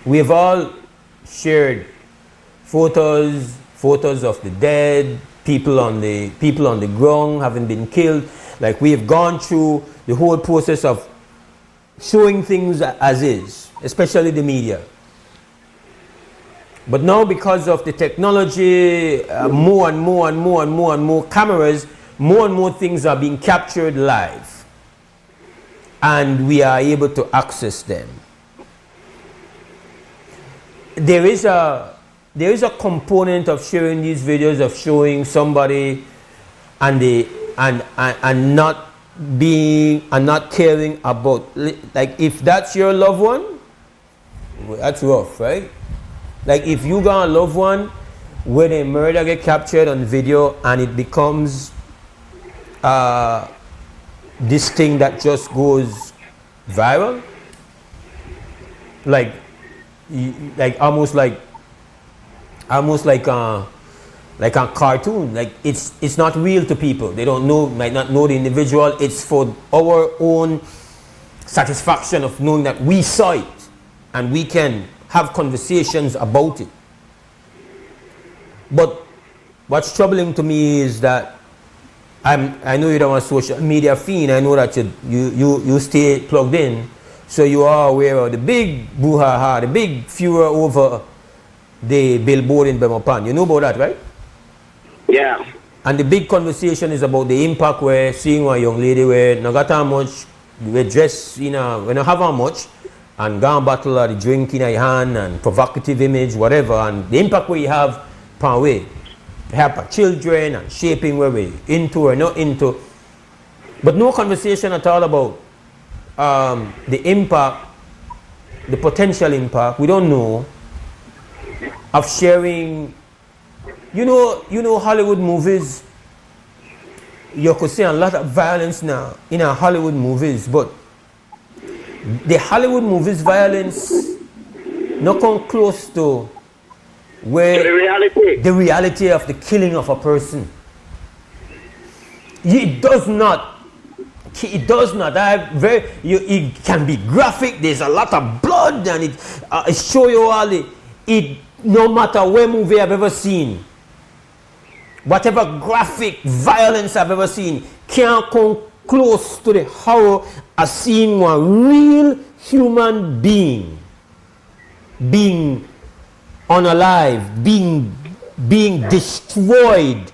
We've all shared photos of the dead, people on the ground having been killed. Like, we have gone through the whole process of showing things as is, especially the media. But now, because of the technology, more and more cameras, more and more things are being captured live, and we are able to access them. There is a component of sharing these videos, of showing somebody and not caring about, like, if that's your loved one, that's rough, right? Like, if you got a loved one where the murder get captured on video and it becomes this thing that just goes viral, almost like a cartoon. Like, it's not real to people. They don't know, might not know the individual. It's for our own satisfaction of knowing that we saw it and we can have conversations about it. But what's troubling to me is that I know you don't want a social media fiend. I know that you stay plugged in, so you are aware of the big brouhaha, the big furor over the billboard in Bemopan. You know about that, right? Yeah. And the big conversation is about the impact we're seeing a young lady where not got how much, we dress, we don't have how much, and gun bottle or the drink in your hand and provocative image, whatever, and the impact we have per way. Help our children and shaping where we're into or not into. But no conversation at all about the impact, the potential impact, we don't know, of sharing. You know Hollywood movies, you could see a lot of violence now in our Hollywood movies, but the Hollywood movies violence not come close to where the reality of the killing of a person. It does not. It can be graphic. There's a lot of blood, and it show you all it. No matter what movie I've ever seen, whatever graphic violence I've ever seen, can't come close to the horror of seeing one real human being unalive, being being destroyed,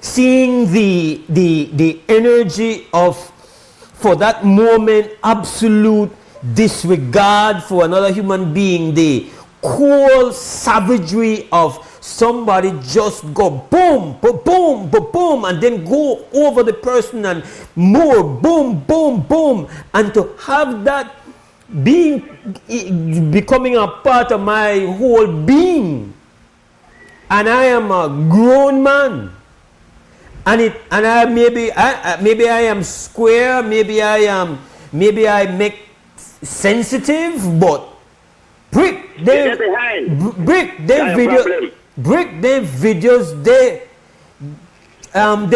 seeing the energy of, for that moment, absolute disregard for another human being, the cold savagery of somebody just go boom, boom, boom, boom, boom, and then go over the person and more boom, boom, boom, and to have that becoming a part of my whole being, and I am a grown man, maybe I am square, maybe I make sensitive, but brick them videos then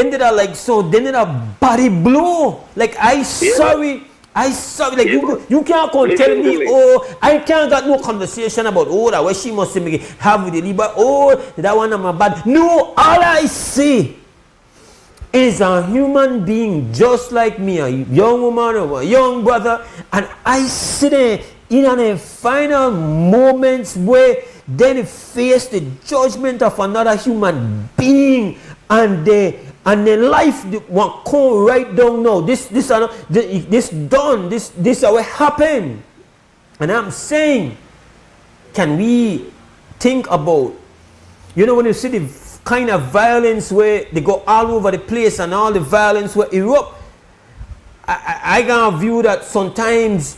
did I like so then did a body blow like I sorry like you can't come tell me oh I can't got no conversation about oh that way she must have with the liver oh that one of my bad no all I see is a human being just like me, a young woman or a young brother, and I sit there in the final moments where then face the judgment of another human being, and the life will come right down now. This done. This what happened, and I'm saying, can we think about, when you see the kind of violence where they go all over the place and all the violence will erupt, I can view that sometimes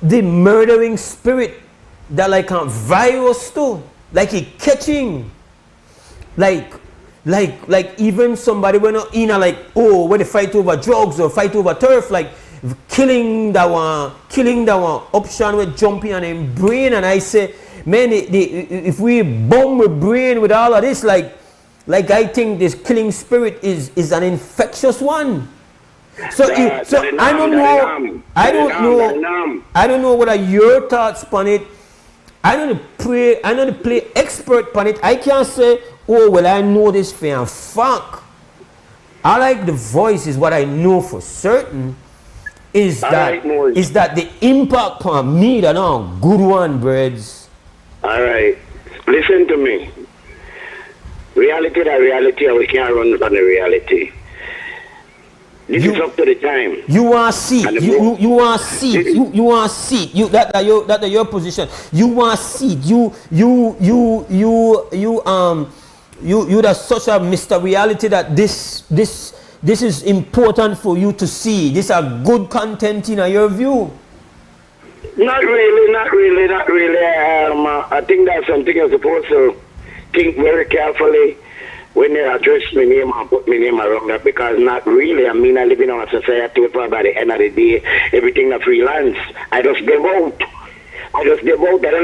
the murdering spirit that like a virus too, like it catching, like even somebody when like when they fight over drugs or fight over turf, like killing that one option with jumping on him brain, and I say, man, if we bomb with brain with all of this, like I think this killing spirit is an infectious one. So I don't know what are your thoughts on it. I don't play expert on it. I can't say, oh well, I know this for a fact. I like the voice is what I know for certain. Is that the impact on me that a good one, Breads. All right, listen to me. Reality, and we can't run from the reality. This is up to the time. You want seat. You want seat. You want seat. That your position. You want seat. You that's such a Mr. Reality that this is important for you to see. This are good content in your view. Not really. I think that's something you're supposed to think very carefully when they address my name and put my name around that, because not really. I mean, I live in our society where by the end of the day, everything is freelance. I just devote. I don't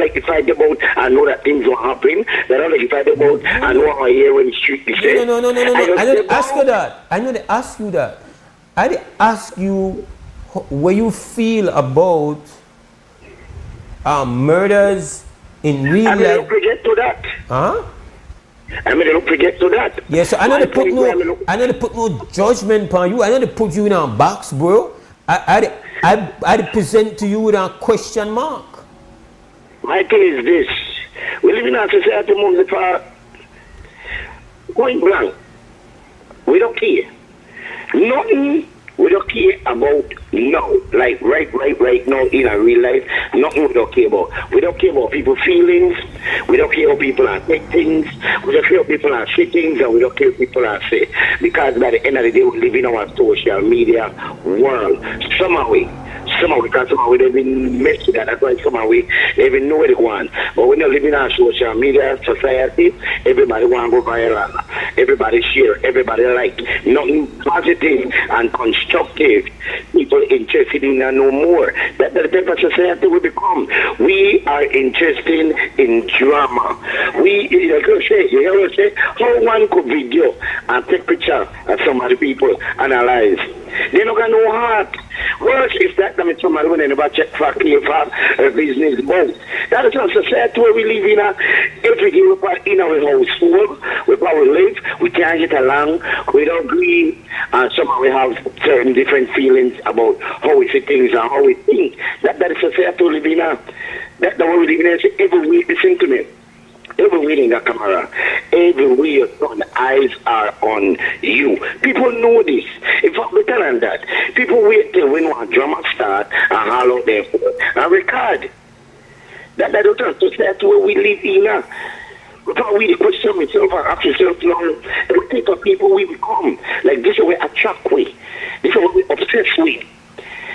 like to fight about and know that things will happen. I don't like to fight about and know how I hear when the street is said. No. I didn't ask you that. I know they ask you that. I didn't ask you what you feel about murders in real life. Don't forget to that. Huh? Don't forget to that. Yeah, so I know they put no judgment upon you. I know they put you in a box, bro. I present to you with a question mark. My thing is this: we live in a society moves apart. Point blank, we don't care. Nothing. We don't care about now, like right now in our real life. Nothing we don't care about. We don't care about people's feelings. We don't care how people are take things. We don't care how people are say things, and we don't care what people are say. Because by the end of the day, we live in our social media world. Somehow because somehow we don't even mess with that. That's why somehow we don't even know where they want. But when you live in our social media society, everybody want to go viral. Everybody share. Everybody like. Nothing positive and constructive. People interested in no more. That's the type of society we become. We are interested in drama. You hear what I say? How one could video and take picture of some other people, analyze. They don't got no heart. Worse is that somebody when they never check for business both. That is a society where we live in. Every day we put in our household, we live, we can't get along, we don't agree, and somehow we have certain different feelings about how we see things and how we think. That is a society we live in. That's the way we live in every week. Listen to me. Everywhere in the camera, everywhere you turn, eyes are on you. People know this. In fact, we tell them that. People wait till when one drama start and haul out their phone and record. That's the society where we live in now. Because we question myself and ask yourself now, the type of people we become. Like this is where we attract with. This is what we obsess with.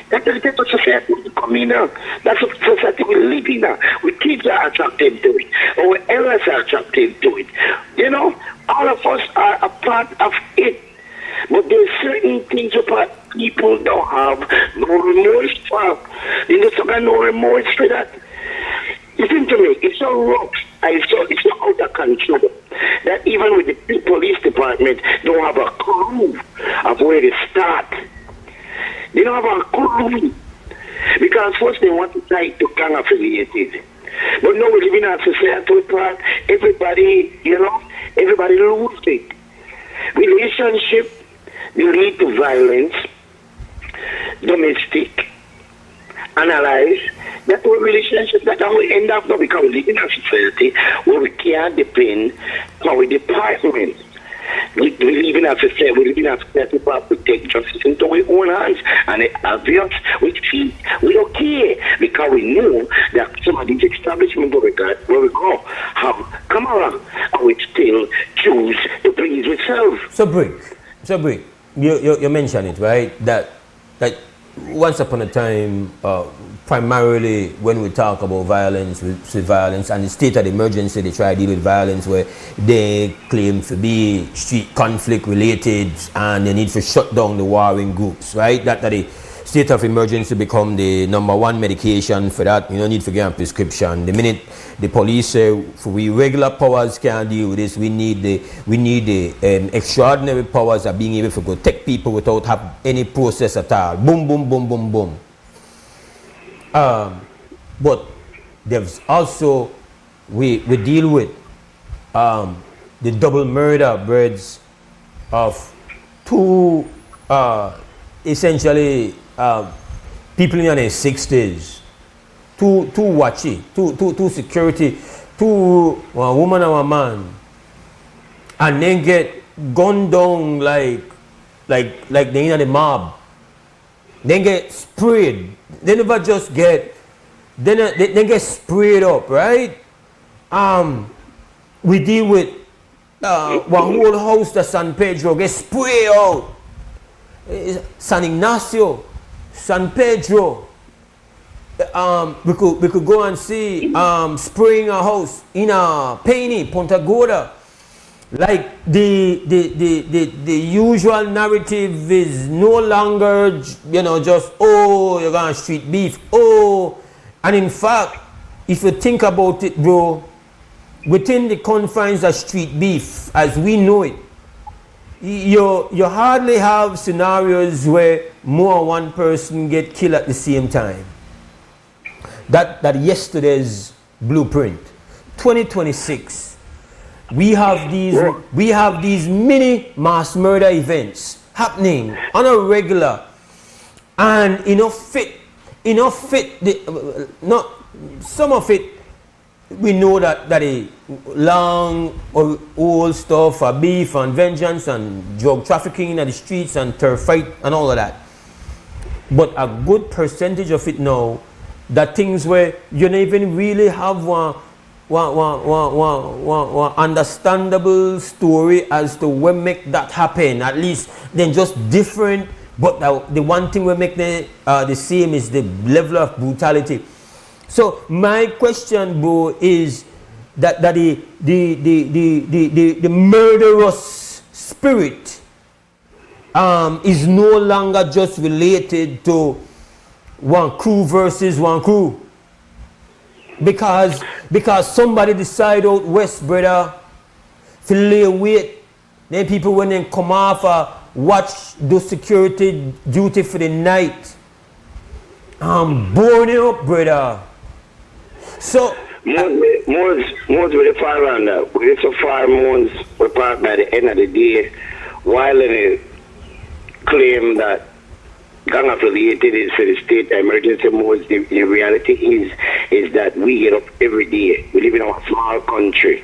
That's the type of society we come in now. That's the society we live in now. We kids are attracted to it. Our elders are attracted to it. You know, all of us are a part of it. But there's certain things about people don't have no remorse for. They just have no remorse for that. Listen to me, it's so rough, it's so out of control that even with the police department don't have a clue of where to start. They don't have a clue. Because first they want to tie to gang affiliated. But now we live in a society where everybody, everybody loses it. Relationship will lead to violence, domestic, analyze. That's our relationship, that's how we end up now, because we live in a society where we can't depend on our department. We live in a society where we take justice into our own hands, and it's obvious, we don't care, because we know that some of these establishments where we go have camera, and we still choose to please ourselves. So Brick, you mentioned it, right? That once upon a time, primarily when we talk about violence with violence and the state of emergency, they try to deal with violence where they claim to be street conflict related and they need to shut down the warring groups, right? That the state of emergency become the #1 medication for that. You don't need to get a prescription. The minute the police say we regular powers can't deal with this, we need the extraordinary powers of being able to protect people without have any process at all. Boom, boom, boom, boom, boom. But there's also we deal with the double murder breeds of two essentially people in their 60s, two watchy, two security, one woman and one man, and then get gunned down like they in the mob. Then get sprayed. They never just get. They get sprayed up, right? We deal with one whole house that San Pedro get sprayed out. San Ignacio, San Pedro. We could go and see spraying a house in a Penny, Punta Gorda. Like the usual narrative is no longer, just, you're gonna street beef, and in fact, if you think about it, bro, within the confines of street beef, as we know it, you hardly have scenarios where more than one person get killed at the same time. That yesterday's blueprint, 2026. We have these mini mass murder events happening on a regular, and some of it we know that a long or old stuff for beef and vengeance and drug trafficking in the streets and turf fight and all of that. But a good percentage of it now, that things where you don't even really have one understandable story as to what make that happen. At least then just different, but the one thing we make the same is the level of brutality. So my question, bro, is that the murderous spirit is no longer just related to one crew versus one crew. Because somebody decide out west, brother, to lay wait. Then people when they come off watch do security duty for the night. Burning up, brother. So Mose with the fire on that. We're so far Mose were part by the end of the day, while they claim that gang affiliated is for the state emergency. Mose, the reality is is that we get up every day. We live in a small country,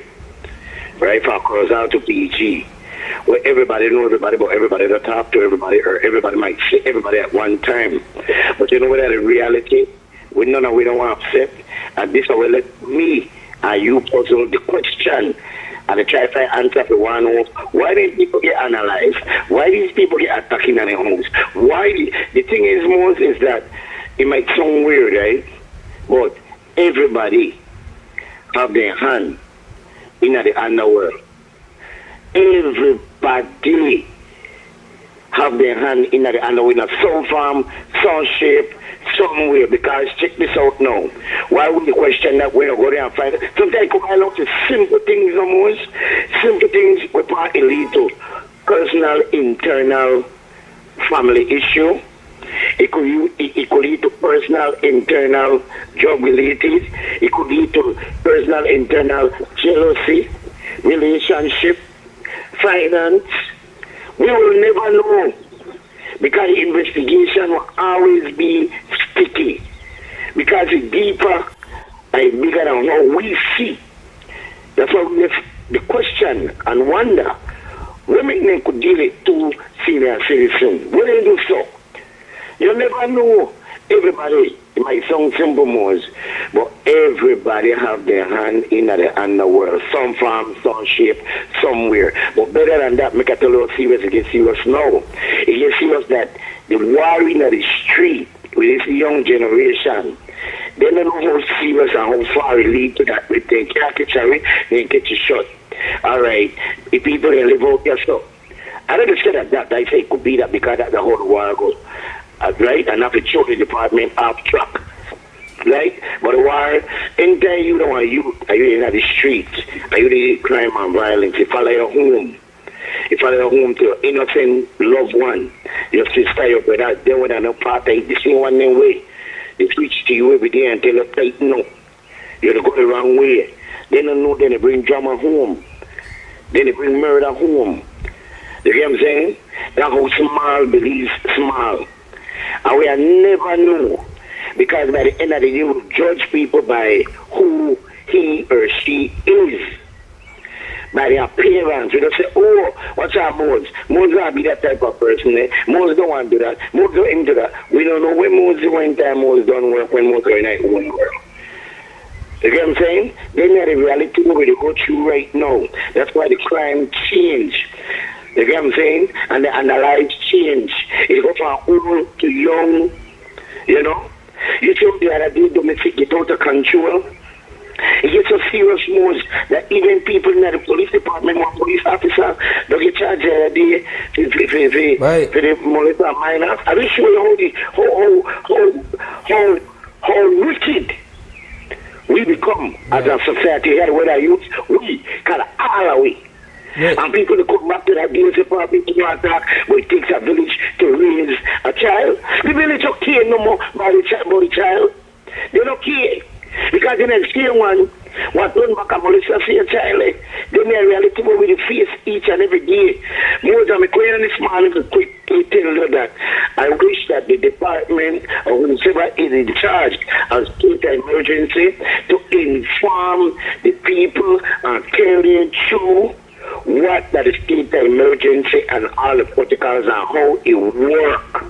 right? From Corozal to PG, where everybody knows everybody, but everybody don't talk to everybody, or everybody might see everybody at one time. But you know what? In reality, we don't want to upset. And this will let me and you puzzle the question. And I try to answer the one of why these people get analyzed, why these people get attacking on their homes. Why the thing is, Mose, is that it might sound weird, right? But everybody have their hand in the underworld. Everybody have their hand in the underworld, in some form, some shape, somewhere. Because check this out now. Why would you question that when you go there and find it? Sometimes you come along to simple things almost. Simple things will partly lead to personal, internal, family issue. It could lead to personal, internal, job-related. It could lead to personal, internal jealousy, relationship, finance. We will never know, because the investigation will always be sticky, because it's deeper and bigger than how we see. That's why we have the question and wonder, women could deal with two senior citizens. What they do so? You never know. Everybody, it might sound simple, Mose, but everybody have their hand in the underworld, some form, some shape, somewhere. But better than that, make it a little serious. It gets serious now. It gets serious that the war in the street with this young generation, they don't know how serious and how far it leads to that. If they can't catch it, they catch it shot. All right, if people they live out there, so I don't say that I say it could be that because that's the whole war goes. Right, and not the children department off track, right? But why? Anytime you don't want you, are you in the streets? Are you the crime and violence? You follow your home. You follow your home to your innocent loved one, your sister, your brother. They would have no part of the same one their way. They preach to you every day and tell you tighten up. You're go the wrong way. They don't know. Then they bring drama home. Then they bring murder home. You get what I'm saying? That's how small Belize small. And we never know, because by the end of the day, we judge people by who he or she is, by their appearance. We don't say, oh, what's our Mose? Mose don't be that type of person. Mose don't want to do that. Mose don't into that. We don't know when Mose went time Mose don't work, when Mose going out one work. You get what I'm saying? Then the reality we go through right now. That's why the crime changed. You get what I'm saying? And the lives change. It goes from old to young, you know. You think the other day domestic get out of control. It gets so serious, Mose, that even people in the police department, one police officer, don't get charged the other day for the molester minors. I will show you how wicked we become as a society here, whether youth, we kind of all away. Yes. And people to come back to that police department to attack, but it takes a village to raise a child. The village don't care no more about the child. They don't care. Because the next year one, what done back a molester see a child, then in reality we face each and every day. More than me going this morning to quickly tell you that I wish that the department or whoever is in charge of state emergency to inform the people and tell them through what that is state emergency and all the protocols and how it work.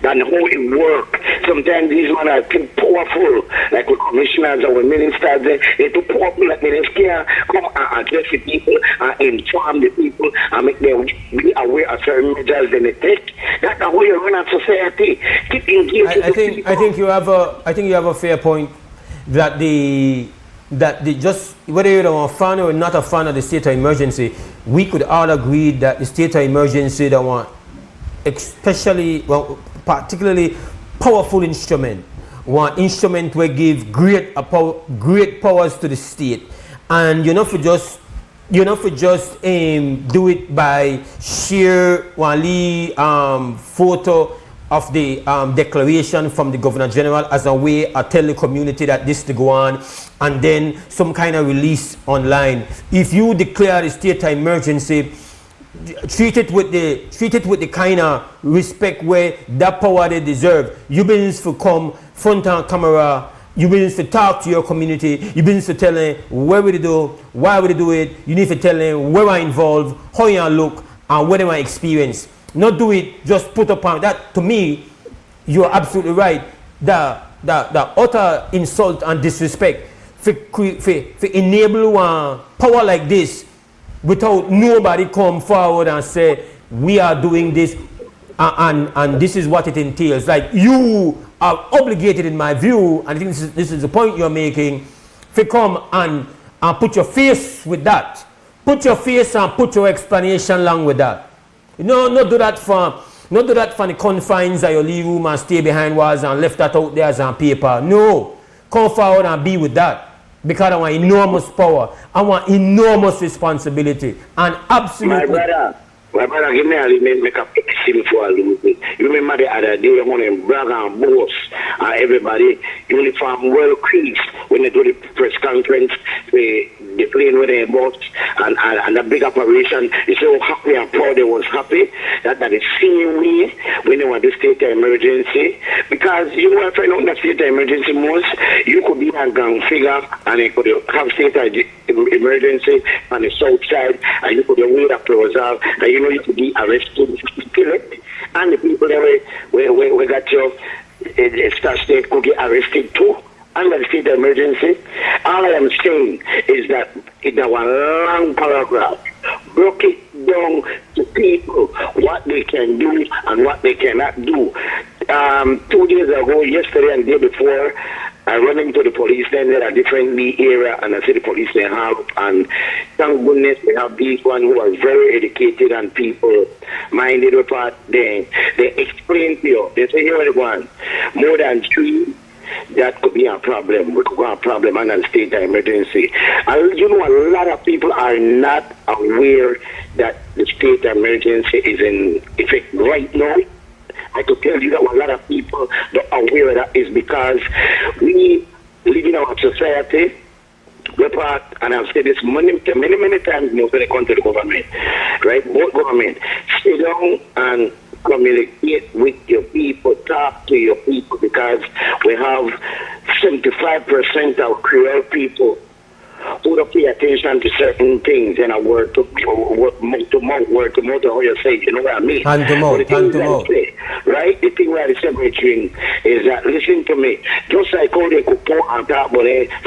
Than how it work. Sometimes these men are too powerful, like with commissioners or with ministers, they're too powerful that they just can't come and address the people and inform the people and make them be aware of certain measures then they take. That's the way you run a society. Keep engaging. I think you have a fair point that the just whether you're a fan or not a fan of the state of emergency, we could all agree that the state of emergency that want particularly powerful instrument, one instrument will give great powers to the state, and you're not for just do it by share one photo of the declaration from the Governor General as a way to tell the community that this to go on, and then some kind of release online. If you declare the state of emergency, treat it with the kind of respect where that power they deserve. You been for come front on camera You begin to talk to your community. You begin to tell them where we do, why we do it. You need to tell them where I involved, how you look, and what I experience. Not do it, just put upon that. To me, you're absolutely right. The utter insult and disrespect for enable one power like this without nobody come forward and say, we are doing this and this is what it entails. Like, you are obligated, in my view, and I think this is the point you're making, to come and put your face with that. Put your face and put your explanation along with that. Not do that from the confines of your living room and stay behind walls and left that out there as on paper. No. Come forward and be with that. Because I want enormous power. I want enormous responsibility. And absolutely... My brother, give me a little make up sim for a little bit. You remember the other day, you want to brag and boast, and everybody, uniform well creased when they do the press conference, the plane where they bought, and the big operation. They say how happy and proud they was happy. That the same way when they want the state of emergency. Because you know, if I know that state of emergency most, you could be a gang figure and you could have state of emergency on the south side, and you could have wait up to resolve, and you know you could be arrested, killed, and the people that we got your state could get arrested too under the state of emergency. All I am saying is that in our long paragraph, broke it down to people what they can do and what they cannot do. 2 days ago, yesterday and the day before, I run into the police then at a different area, and I see the police they have, and thank goodness they have these ones who are very educated and people minded apart. They explain to you. They say, here one, more than 3, that could be a problem. We could have a problem under the state of emergency. And you know, a lot of people are not aware that the state of emergency is in effect right now. I could tell you that a lot of people don't aware of that is because we live in our society. We're part, and I've said this many times most when it comes to the government, right? Both government, sit down and communicate with your people, talk to your people, because we have 75% of Creole people who don't pay attention to certain things and I word to mouth, how you say, you know what I mean? Hand to mouth. Right? The thing where the separating is that, listen to me, just like how they could pour on top of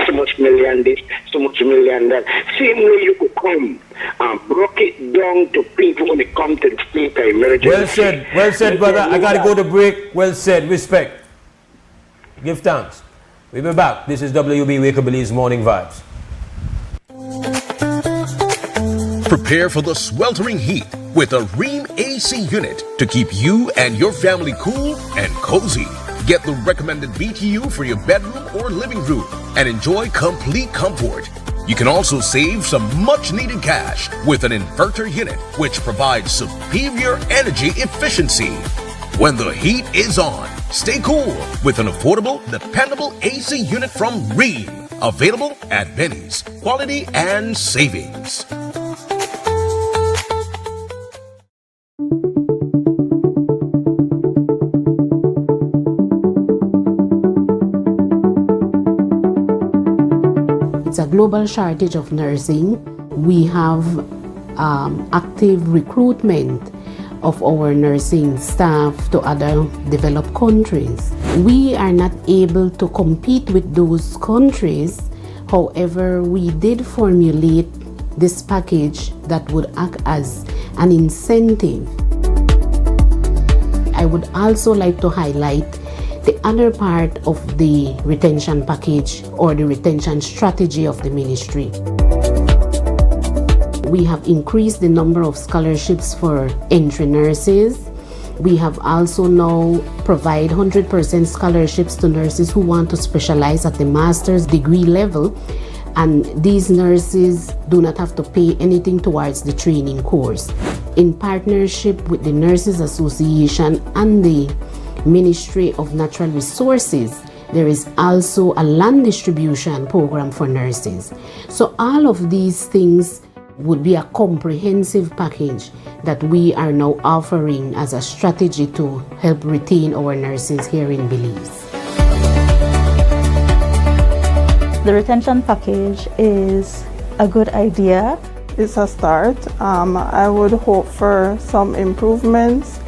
so much million this, so much million that, same way you could come and broke it down to people when it comes to the state of emergency. Well said, brother. I got to go to break. Well said. Respect. Give thanks. We'll be back. This is WB Wake Up Belize Morning Vibes. Prepare for the sweltering heat with a Ream AC unit to keep you and your family cool and cozy. Get the recommended BTU for your bedroom or living room and enjoy complete comfort. You can also save some much-needed cash with an inverter unit, which provides superior energy efficiency. When the heat is on, stay cool with an affordable, dependable AC unit from Ream. Available at Benny's. Quality and savings. It's a global shortage of nursing. We have active recruitment of our nursing staff to other developed countries. We are not able to compete with those countries. However, we did formulate this package that would act as an incentive. I would also like to highlight the other part of the retention package or the retention strategy of the ministry. We have increased the number of scholarships for entry nurses. We have also now provide 100% scholarships to nurses who want to specialize at the master's degree level, and these nurses do not have to pay anything towards the training course. In partnership with the Nurses Association and the Ministry of Natural Resources, there is also a land distribution program for nurses. So all of these things would be a comprehensive package that we are now offering as a strategy to help retain our nurses here in Belize. The retention package is a good idea. It's a start. I would hope for some improvements,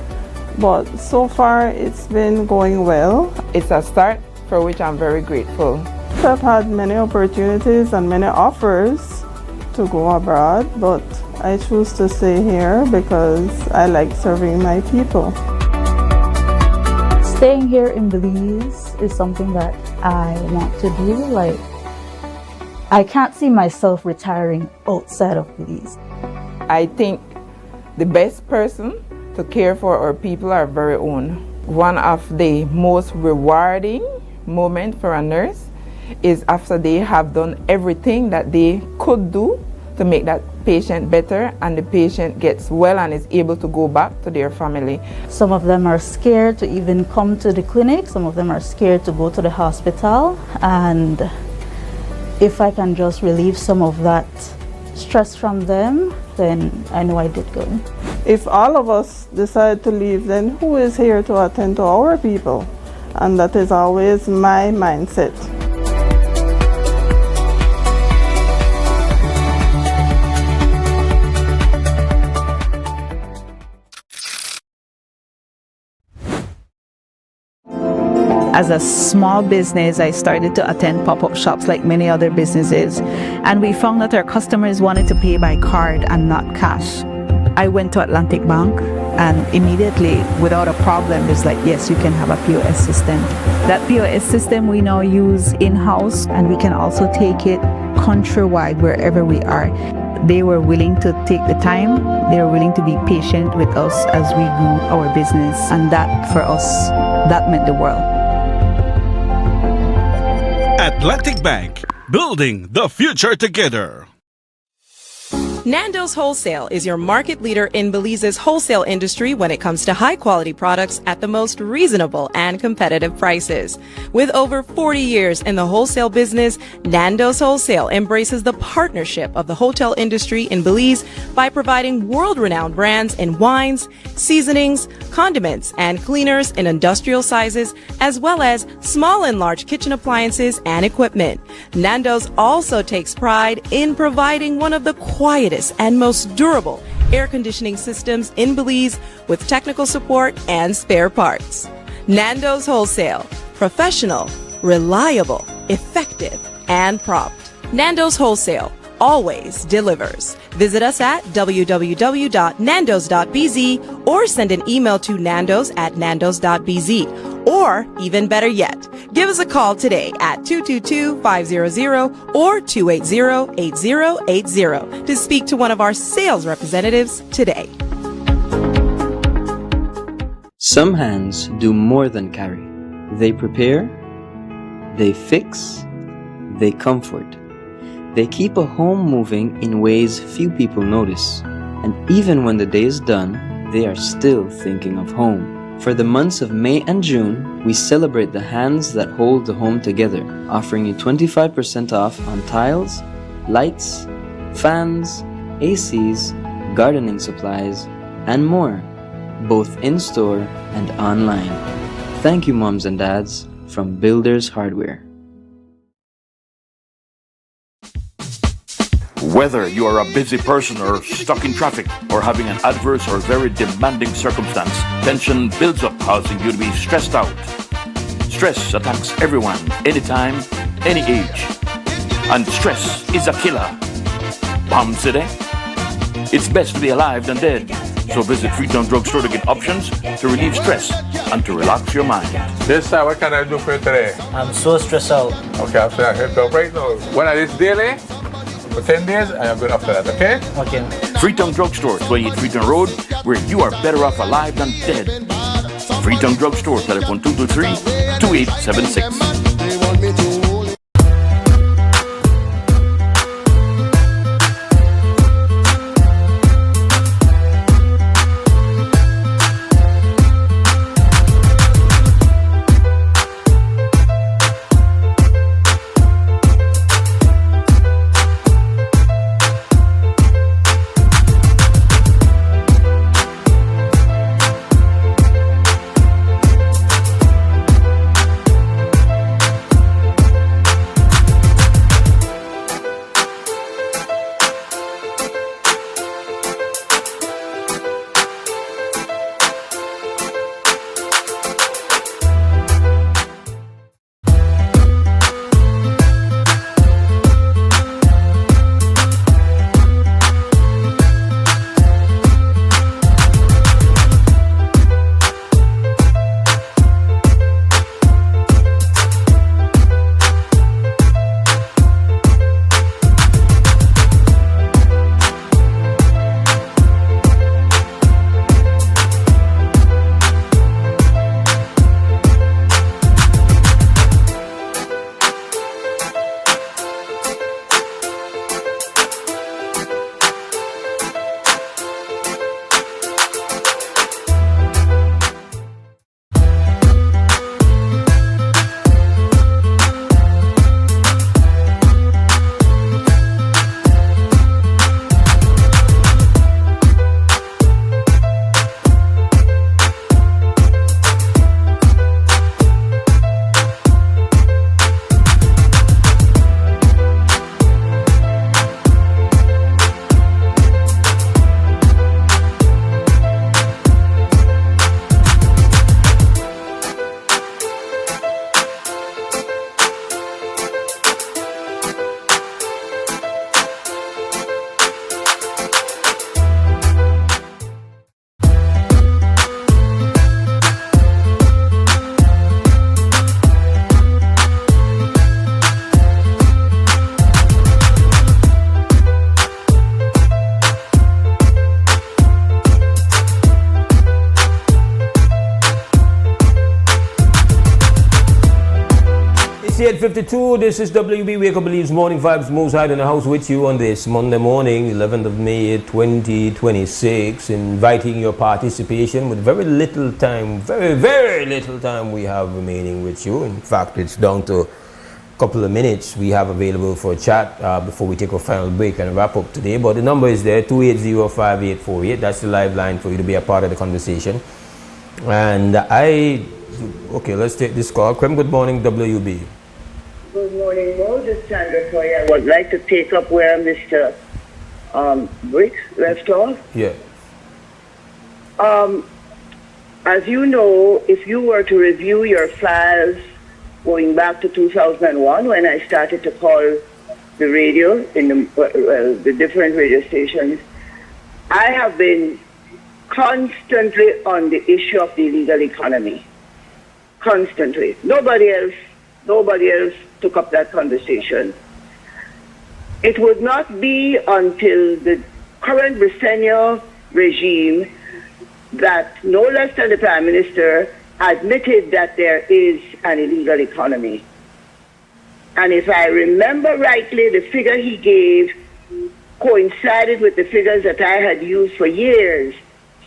but so far it's been going well. It's a start for which I'm very grateful. I've had many opportunities and many offers to go abroad, but I choose to stay here because I like serving my people. Staying here in Belize is something that I want to do. Like, I can't see myself retiring outside of Belize. I think the best person to care for our people are very own. One of the most rewarding moments for a nurse is after they have done everything that they could do to make that patient better, and the patient gets well and is able to go back to their family. Some of them are scared to even come to the clinic. Some of them are scared to go to the hospital. And if I can just relieve some of that stress from them, then I know I did good. If all of us decide to leave, then who is here to attend to our people? And that is always my mindset. As a small business, I started to attend pop-up shops like many other businesses, and we found that our customers wanted to pay by card and not cash. I went to Atlantic Bank, and immediately, without a problem, it's like, yes, you can have a POS system. That POS system we now use in-house, and we can also take it countrywide wherever we are. They were willing to take the time. They were willing to be patient with us as we grew our business, and that, for us, that meant the world. Atlantic Bank, building the future together. Nando's Wholesale is your market leader in Belize's wholesale industry when it comes to high-quality products at the most reasonable and competitive prices. With over 40 years in the wholesale business, Nando's Wholesale embraces the partnership of the hotel industry in Belize by providing world-renowned brands in wines, seasonings, condiments, and cleaners in industrial sizes, as well as small and large kitchen appliances and equipment. Nando's also takes pride in providing one of the quietest and most durable air conditioning systems in Belize with technical support and spare parts. Nando's Wholesale. Professional, reliable, effective, and prompt. Nando's Wholesale always delivers. Visit us at www.nandos.bz or send an email to nandos@nandos.bz. Or, even better yet, give us a call today at 222-500 or 280-8080 to speak to one of our sales representatives today. Some hands do more than carry. They prepare, they fix, they comfort. They keep a home moving in ways few people notice. And even when the day is done, they are still thinking of home. For the months of May and June, we celebrate the hands that hold the home together, offering you 25% off on tiles, lights, fans, ACs, gardening supplies, and more, both in-store and online. Thank you, moms and dads, from Builders Hardware. Whether you are a busy person or stuck in traffic or having an adverse or very demanding circumstance, tension builds up, causing you to be stressed out. Stress attacks everyone, anytime, any age. And stress is a killer. Bomb City? It's best to be alive than dead. So visit Freetown Drugstore to get options to relieve stress and to relax your mind. Yes, sir. What can I do for you today? I'm so stressed out. Okay, I'm saying I help you right now. When I this daily, for 10 days, I am good after that, okay? Okay. Freetown Drugstore, 28 Freetown Road, where you are better off alive than dead. Freetown Drugstore, telephone 223-2876. 28:52. This is WB Wake Up Belize Morning Vibes. Mose Hyde in the house with you on this Monday morning, 11th of May 2026. Inviting your participation with very little time, very little time we have remaining with you. In fact, it's down to a couple of minutes we have available for a chat before we take a final break and wrap up today. But the number is there, 280-5848. That's the live line for you to be a part of the conversation. And okay, let's take this call. Krem, good morning, WB. Good morning, Mo. This is Sandra Toy. I would like to take up where Mr. Brick left off. Yeah. As you know, if you were to review your files going back to 2001, when I started to call the radio in the different radio stations, I have been constantly on the issue of the illegal economy. Constantly. Nobody else took up that conversation. It would not be until the current Belizean regime that no less than the Prime Minister admitted that there is an illegal economy. And if I remember rightly, the figure he gave coincided with the figures that I had used for years,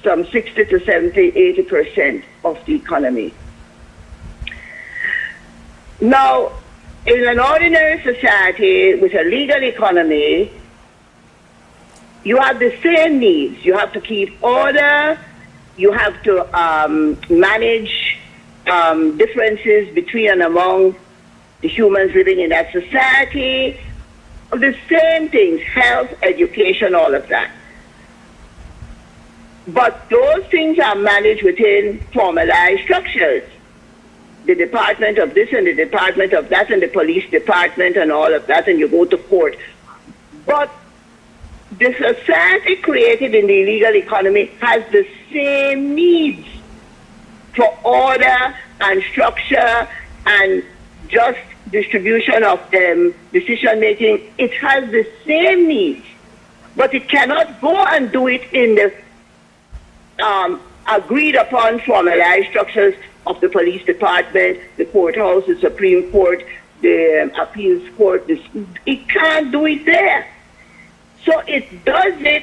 some 60 to 70, 80% of the economy. Now, in an ordinary society with a legal economy, you have the same needs. You have to keep order. You have to manage differences between and among the humans living in that society. The same things, health, education, all of that. But those things are managed within formalized structures. The department of this and the department of that and the police department and all of that, and you go to court. But the society created in the illegal economy has the same needs for order and structure and just distribution of decision making. It has the same needs, but it cannot go and do it in the agreed upon formalized structures of the police department, the courthouse, the Supreme Court, the appeals court. It can't do it there. So it does it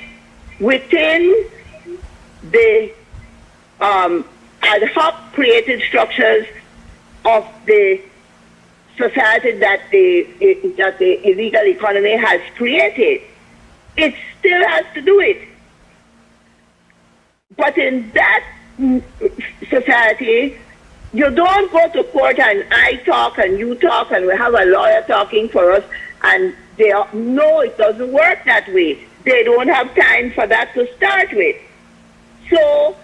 within the ad hoc created structures of the society that the illegal economy has created. It still has to do it. But in that society, you don't go to court and I talk and you talk and we have a lawyer talking for us, and no, it doesn't work that way. They don't have time for that to start with. So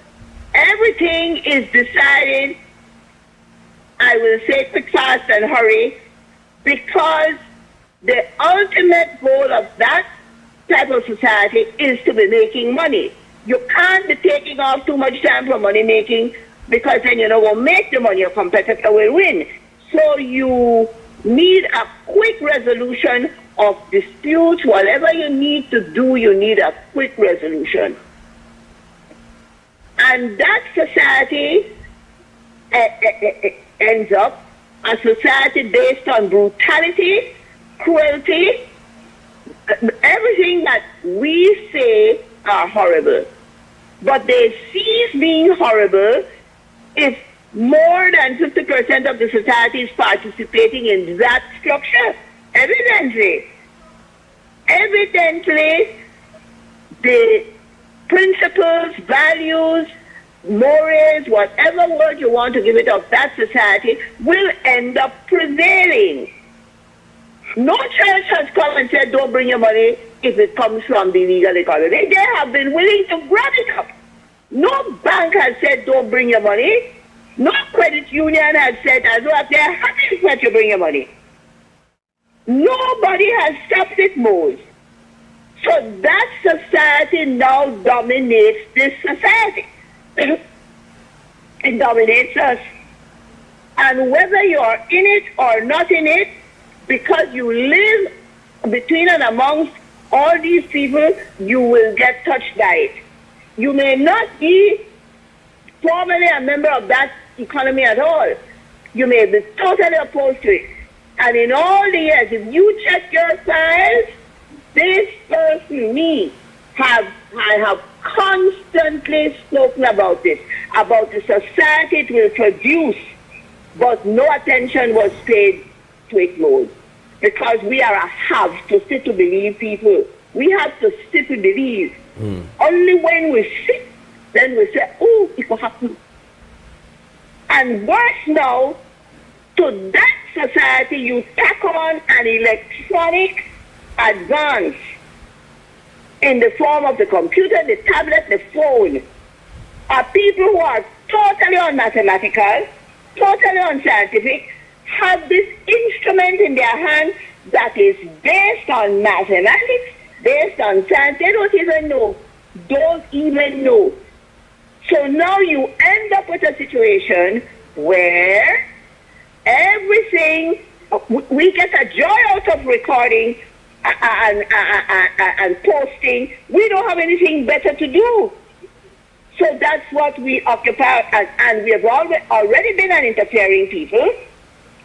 everything is decided, I will say quick, fast, and hurry, because the ultimate goal of that type of society is to be making money. You can't be taking off too much time for money making, because then you won't make the money, your competitor will win. So you need a quick resolution of disputes. Whatever you need to do, you need a quick resolution. And that society ends up a society based on brutality, cruelty, everything that we say are horrible. But they cease being horrible if more than 50% of the society is participating in that structure. Evidently, the principles, values, mores, whatever word you want to give it of that society will end up prevailing. No church has come and said, don't bring your money if it comes from the illegal economy. They have been willing to grab it up. No bank has said, don't bring your money. No credit union has said, as well, they're happy to let you bring your money. Nobody has stopped it, Mose. So that society now dominates this society. It dominates us. And whether you're in it or not in it, because you live between and amongst all these people, you will get touched by it. You may not be formally a member of that economy at all. You may be totally opposed to it. And in all the years, if you check your files, this person, me, I have constantly spoken about this, about the society it will produce, but no attention was paid to it more. Because we are a have to sit to believe people. We have to sit to believe. Only when we sit, then we say, oh, it will happen. And worse now, to that society, you tack on an electronic advance in the form of the computer, the tablet, the phone. Are people who are totally unmathematical, totally unscientific, have this instrument in their hands that is based on mathematics, based on science. They don't even know. So now you end up with a situation where everything, we get a joy out of recording and posting. We don't have anything better to do. So that's what we occupy, and we have already been an interfering people.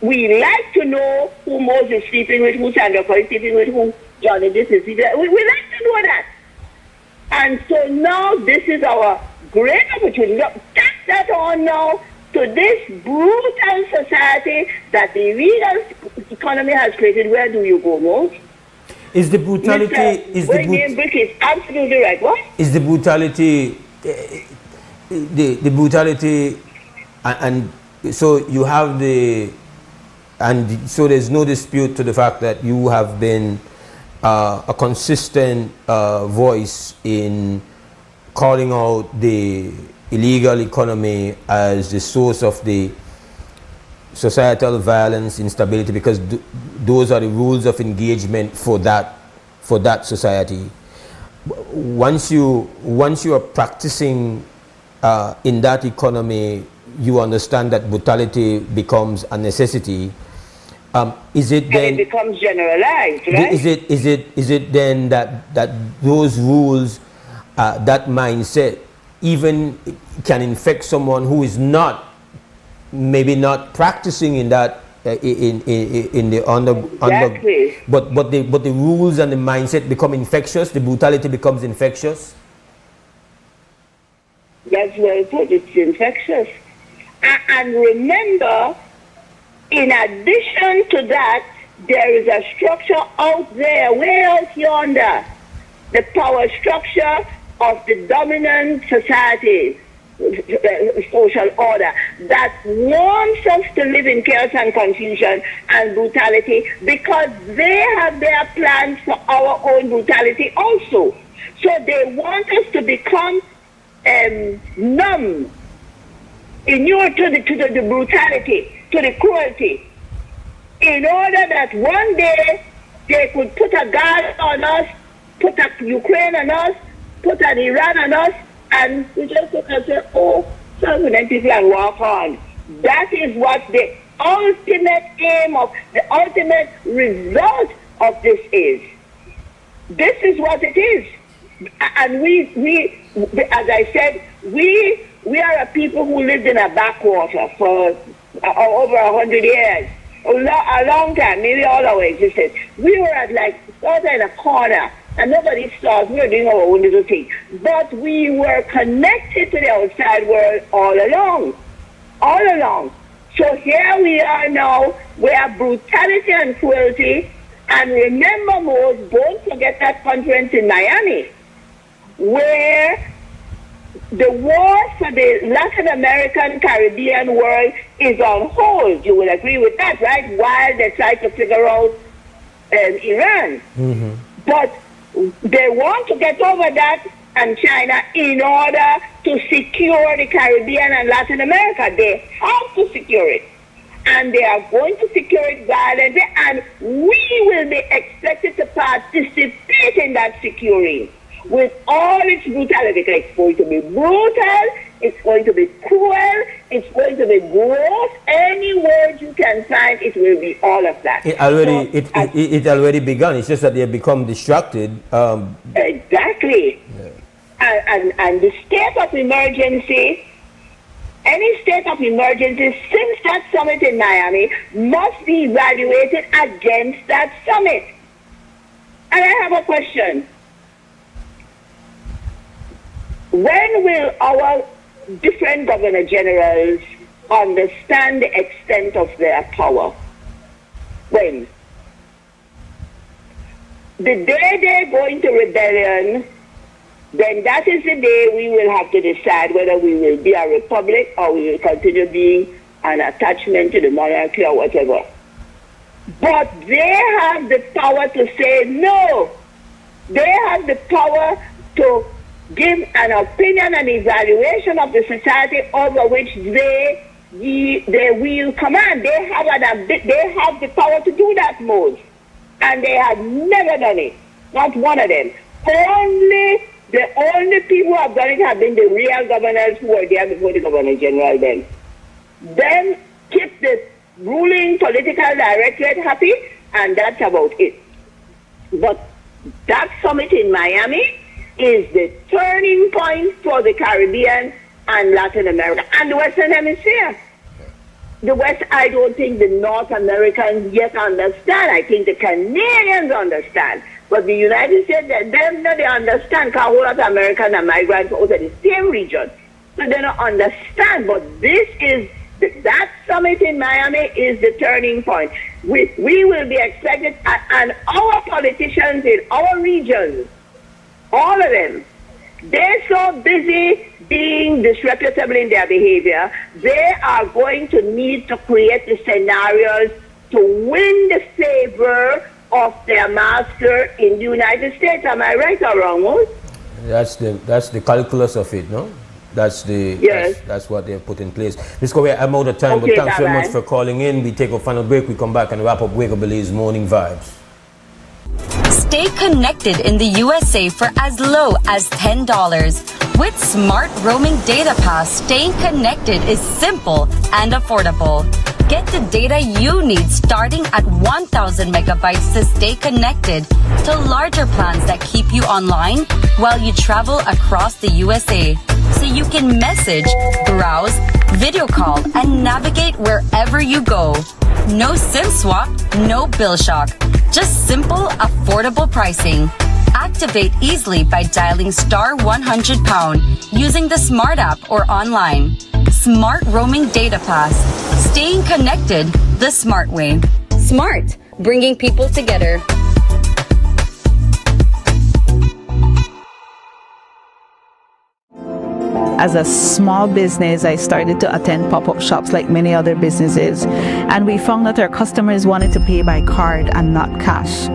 We like to know who Mose is sleeping with, who Sandra is sleeping with, who Johnny this is sleeping with. We like to know that. And so now this is our great opportunity. Take that on now to this brutal society that the illegal economy has created. Where do you go, Mose? Is the brutality... is absolutely right. What? Is the brutality... the brutality... And so you have the... And so there's no dispute to the fact that you have been a consistent voice in calling out the illegal economy as the source of the societal violence, instability, because those are the rules of engagement for that society. Once you are practicing in that economy, you understand that brutality becomes a necessity. Is it then? And it becomes generalized, right? Is it then that those rules, that mindset, even can infect someone who is maybe not practicing in that in the under, but the rules and the mindset become infectious. The brutality becomes infectious. That's well put. It's infectious. And remember, in addition to that, there is a structure out there, way out yonder, the power structure of the dominant society, social order, that wants us to live in chaos and confusion and brutality because they have their plans for our own brutality also. So they want us to become numb, inured to the brutality, to the cruelty, in order that one day they could put a guard on us, put a Ukraine on us, put an Iran on us, and we just look and say, oh, self-evident people and walk on. That is what the ultimate aim of, the ultimate result of this is. This is what it is. And we as I said, we are a people who lived in a backwater for over 100 years. A long time, maybe all our existence. We were at sort of in a corner, and nobody saw us. We were doing our own little thing. But we were connected to the outside world all along. So here we are now, where brutality and cruelty, and remember, Mose, don't forget that conference in Miami, where the war for the Latin American Caribbean world is on hold. You will agree with that, right? While they try to figure out Iran. Mm-hmm. But they want to get over that and China in order to secure the Caribbean and Latin America. They have to secure it. And they are going to secure it violently, and we will be expected to participate in that securing with all its brutality. It's going to be brutal, it's going to be cruel, it's going to be gross. Any word you can find, it will be all of that. It already begun. It's just that they have become distracted. Exactly. Yeah. And the state of emergency any state of emergency since that summit in Miami must be evaluated against that summit. And I have a question. When will our different governor generals understand the extent of their power? When? The day they go into rebellion, then that is the day we will have to decide whether we will be a republic or we will continue being an attachment to the monarchy or whatever. But they have the power to say no. They have the power to give an opinion and evaluation of the society over which they will command. They have the power to do that, Mose. And they have never done it. Not one of them. The only people who have done it have been the real governors who were there before the Governor General then. Then keep the ruling political directorate happy, and that's about it. But that summit in Miami is the turning point for the Caribbean and Latin America and the Western Hemisphere. The West, I don't think the North Americans yet understand. I think the Canadians understand. But the United States, they understand because whole lot of Americans and migrants out of the same region. So they don't understand. But this is, that summit in Miami is the turning point. We will be expected, and our politicians in our regions, all of them, they're so busy being disreputable in their behavior, they are going to need to create the scenarios to win the favor of their master in the United States. Am I right or wrong, Mose? That's the calculus of it, no? That's what they've put in place. Let's go away. I'm out of time, but thanks very much for calling in. We take a final break. We come back and wrap up Wake Up Belize Morning Vibes. Stay connected in the USA for as low as $10. With Smart Roaming Data Pass, staying connected is simple and affordable. Get the data you need starting at 1,000 megabytes to stay connected to larger plans that keep you online while you travel across the USA. So you can message, browse, video call, and navigate wherever you go. No SIM swap, no bill shock. Just simple, affordable pricing. Activate easily by dialing *100# using the Smart app or online. Smart Roaming Data Pass. Staying connected the smart way. Smart, bringing people together. As a small business, I started to attend pop-up shops like many other businesses, and we found that our customers wanted to pay by card and not cash.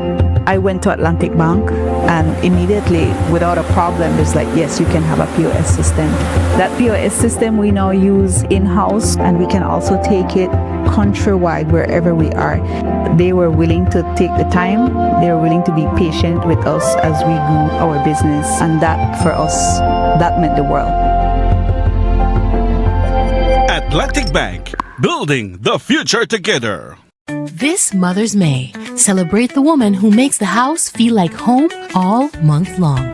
I went to Atlantic Bank, and immediately, without a problem, it's like, yes, you can have a POS system. That POS system we now use in-house, and we can also take it countrywide wherever we are. They were willing to take the time. They were willing to be patient with us as we grew our business, and that, for us, that meant the world. Atlantic Bank, building the future together. This Mother's May, celebrate the woman who makes the house feel like home all month long.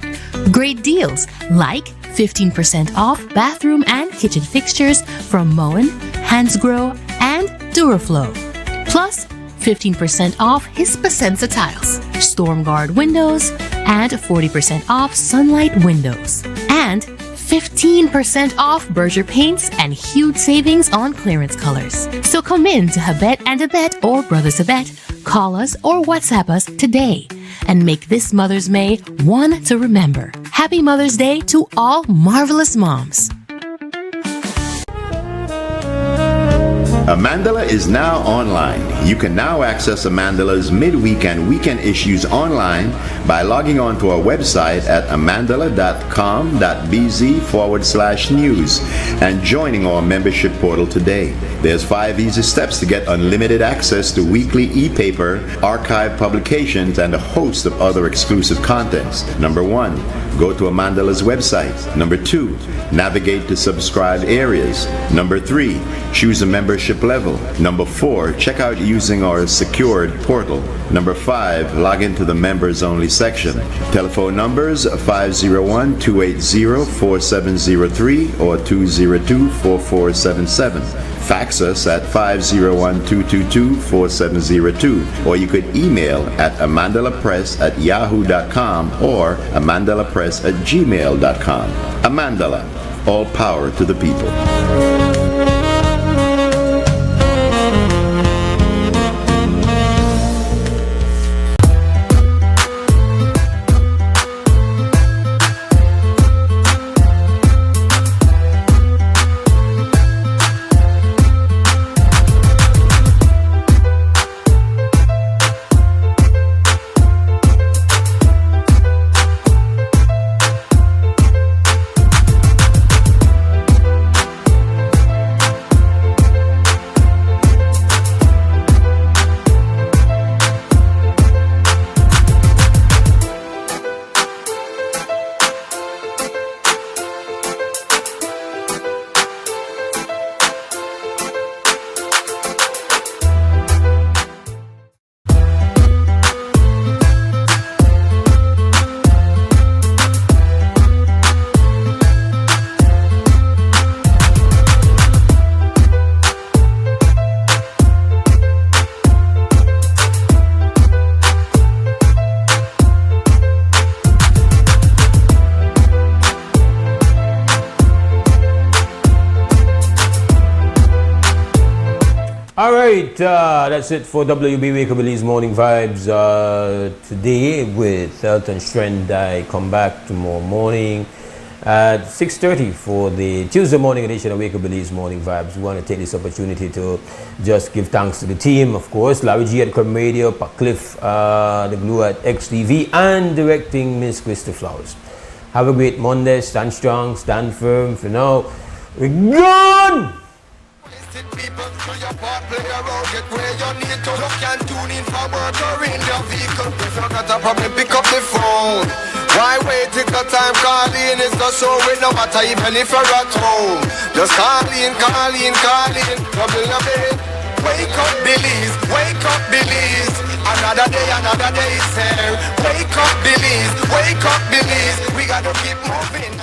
Great deals like 15% off bathroom and kitchen fixtures from Mose, Hyde, and Duraflow. Plus 15% off Hispasensa tiles, Stormguard windows, and 40% off Sunlight windows. And 15% off Berger paints and huge savings on clearance colors. So come in to Habet and Abet or Brothers Abet, call us or WhatsApp us today and make this Mother's May one to remember. Happy Mother's Day to all marvelous moms. Amandala is now online. You can now access Amandala's midweek and weekend issues online by logging on to our website at amandala.com.bz/news and joining our membership portal today. There's 5 easy steps to get unlimited access to weekly e-paper, archive publications, and a host of other exclusive contents. Number 1, go to Amandala's website. Number 2, navigate to subscribed areas. Number 3, choose a membership level. Number 4, check out using our secured portal. Number 5, log into the members only section. Telephone numbers 501-280-4703 or 202-4477. Fax us at 501-222-4702, or you could email at amandalapress@yahoo.com or amandalapress@gmail.com. Amandala, all power to the people. That's it for WB Wake Up Belize Morning Vibes today with Health and Strength. I come back tomorrow morning at 6:30 for the Tuesday morning edition of Wake Up Belize Morning Vibes. We want to take this opportunity to just give thanks to the team, of course, Larry G at Crumb Radio, Pat Cliff, the glue at XTV, and directing Miss Krista Flowers. Have a great Monday. Stand strong, stand firm. For now, we're gone! People to your part, play around, get where you need to. You can tune in for work or in your vehicle. If you got a problem, pick up the phone. Why wait till the time calling is not showing, no matter even if you're at home. Just call in, call in, call in. Trouble your bed. Wake up, Belize, wake up, Belize. Another day is here. Wake up, Belize, we gotta keep moving.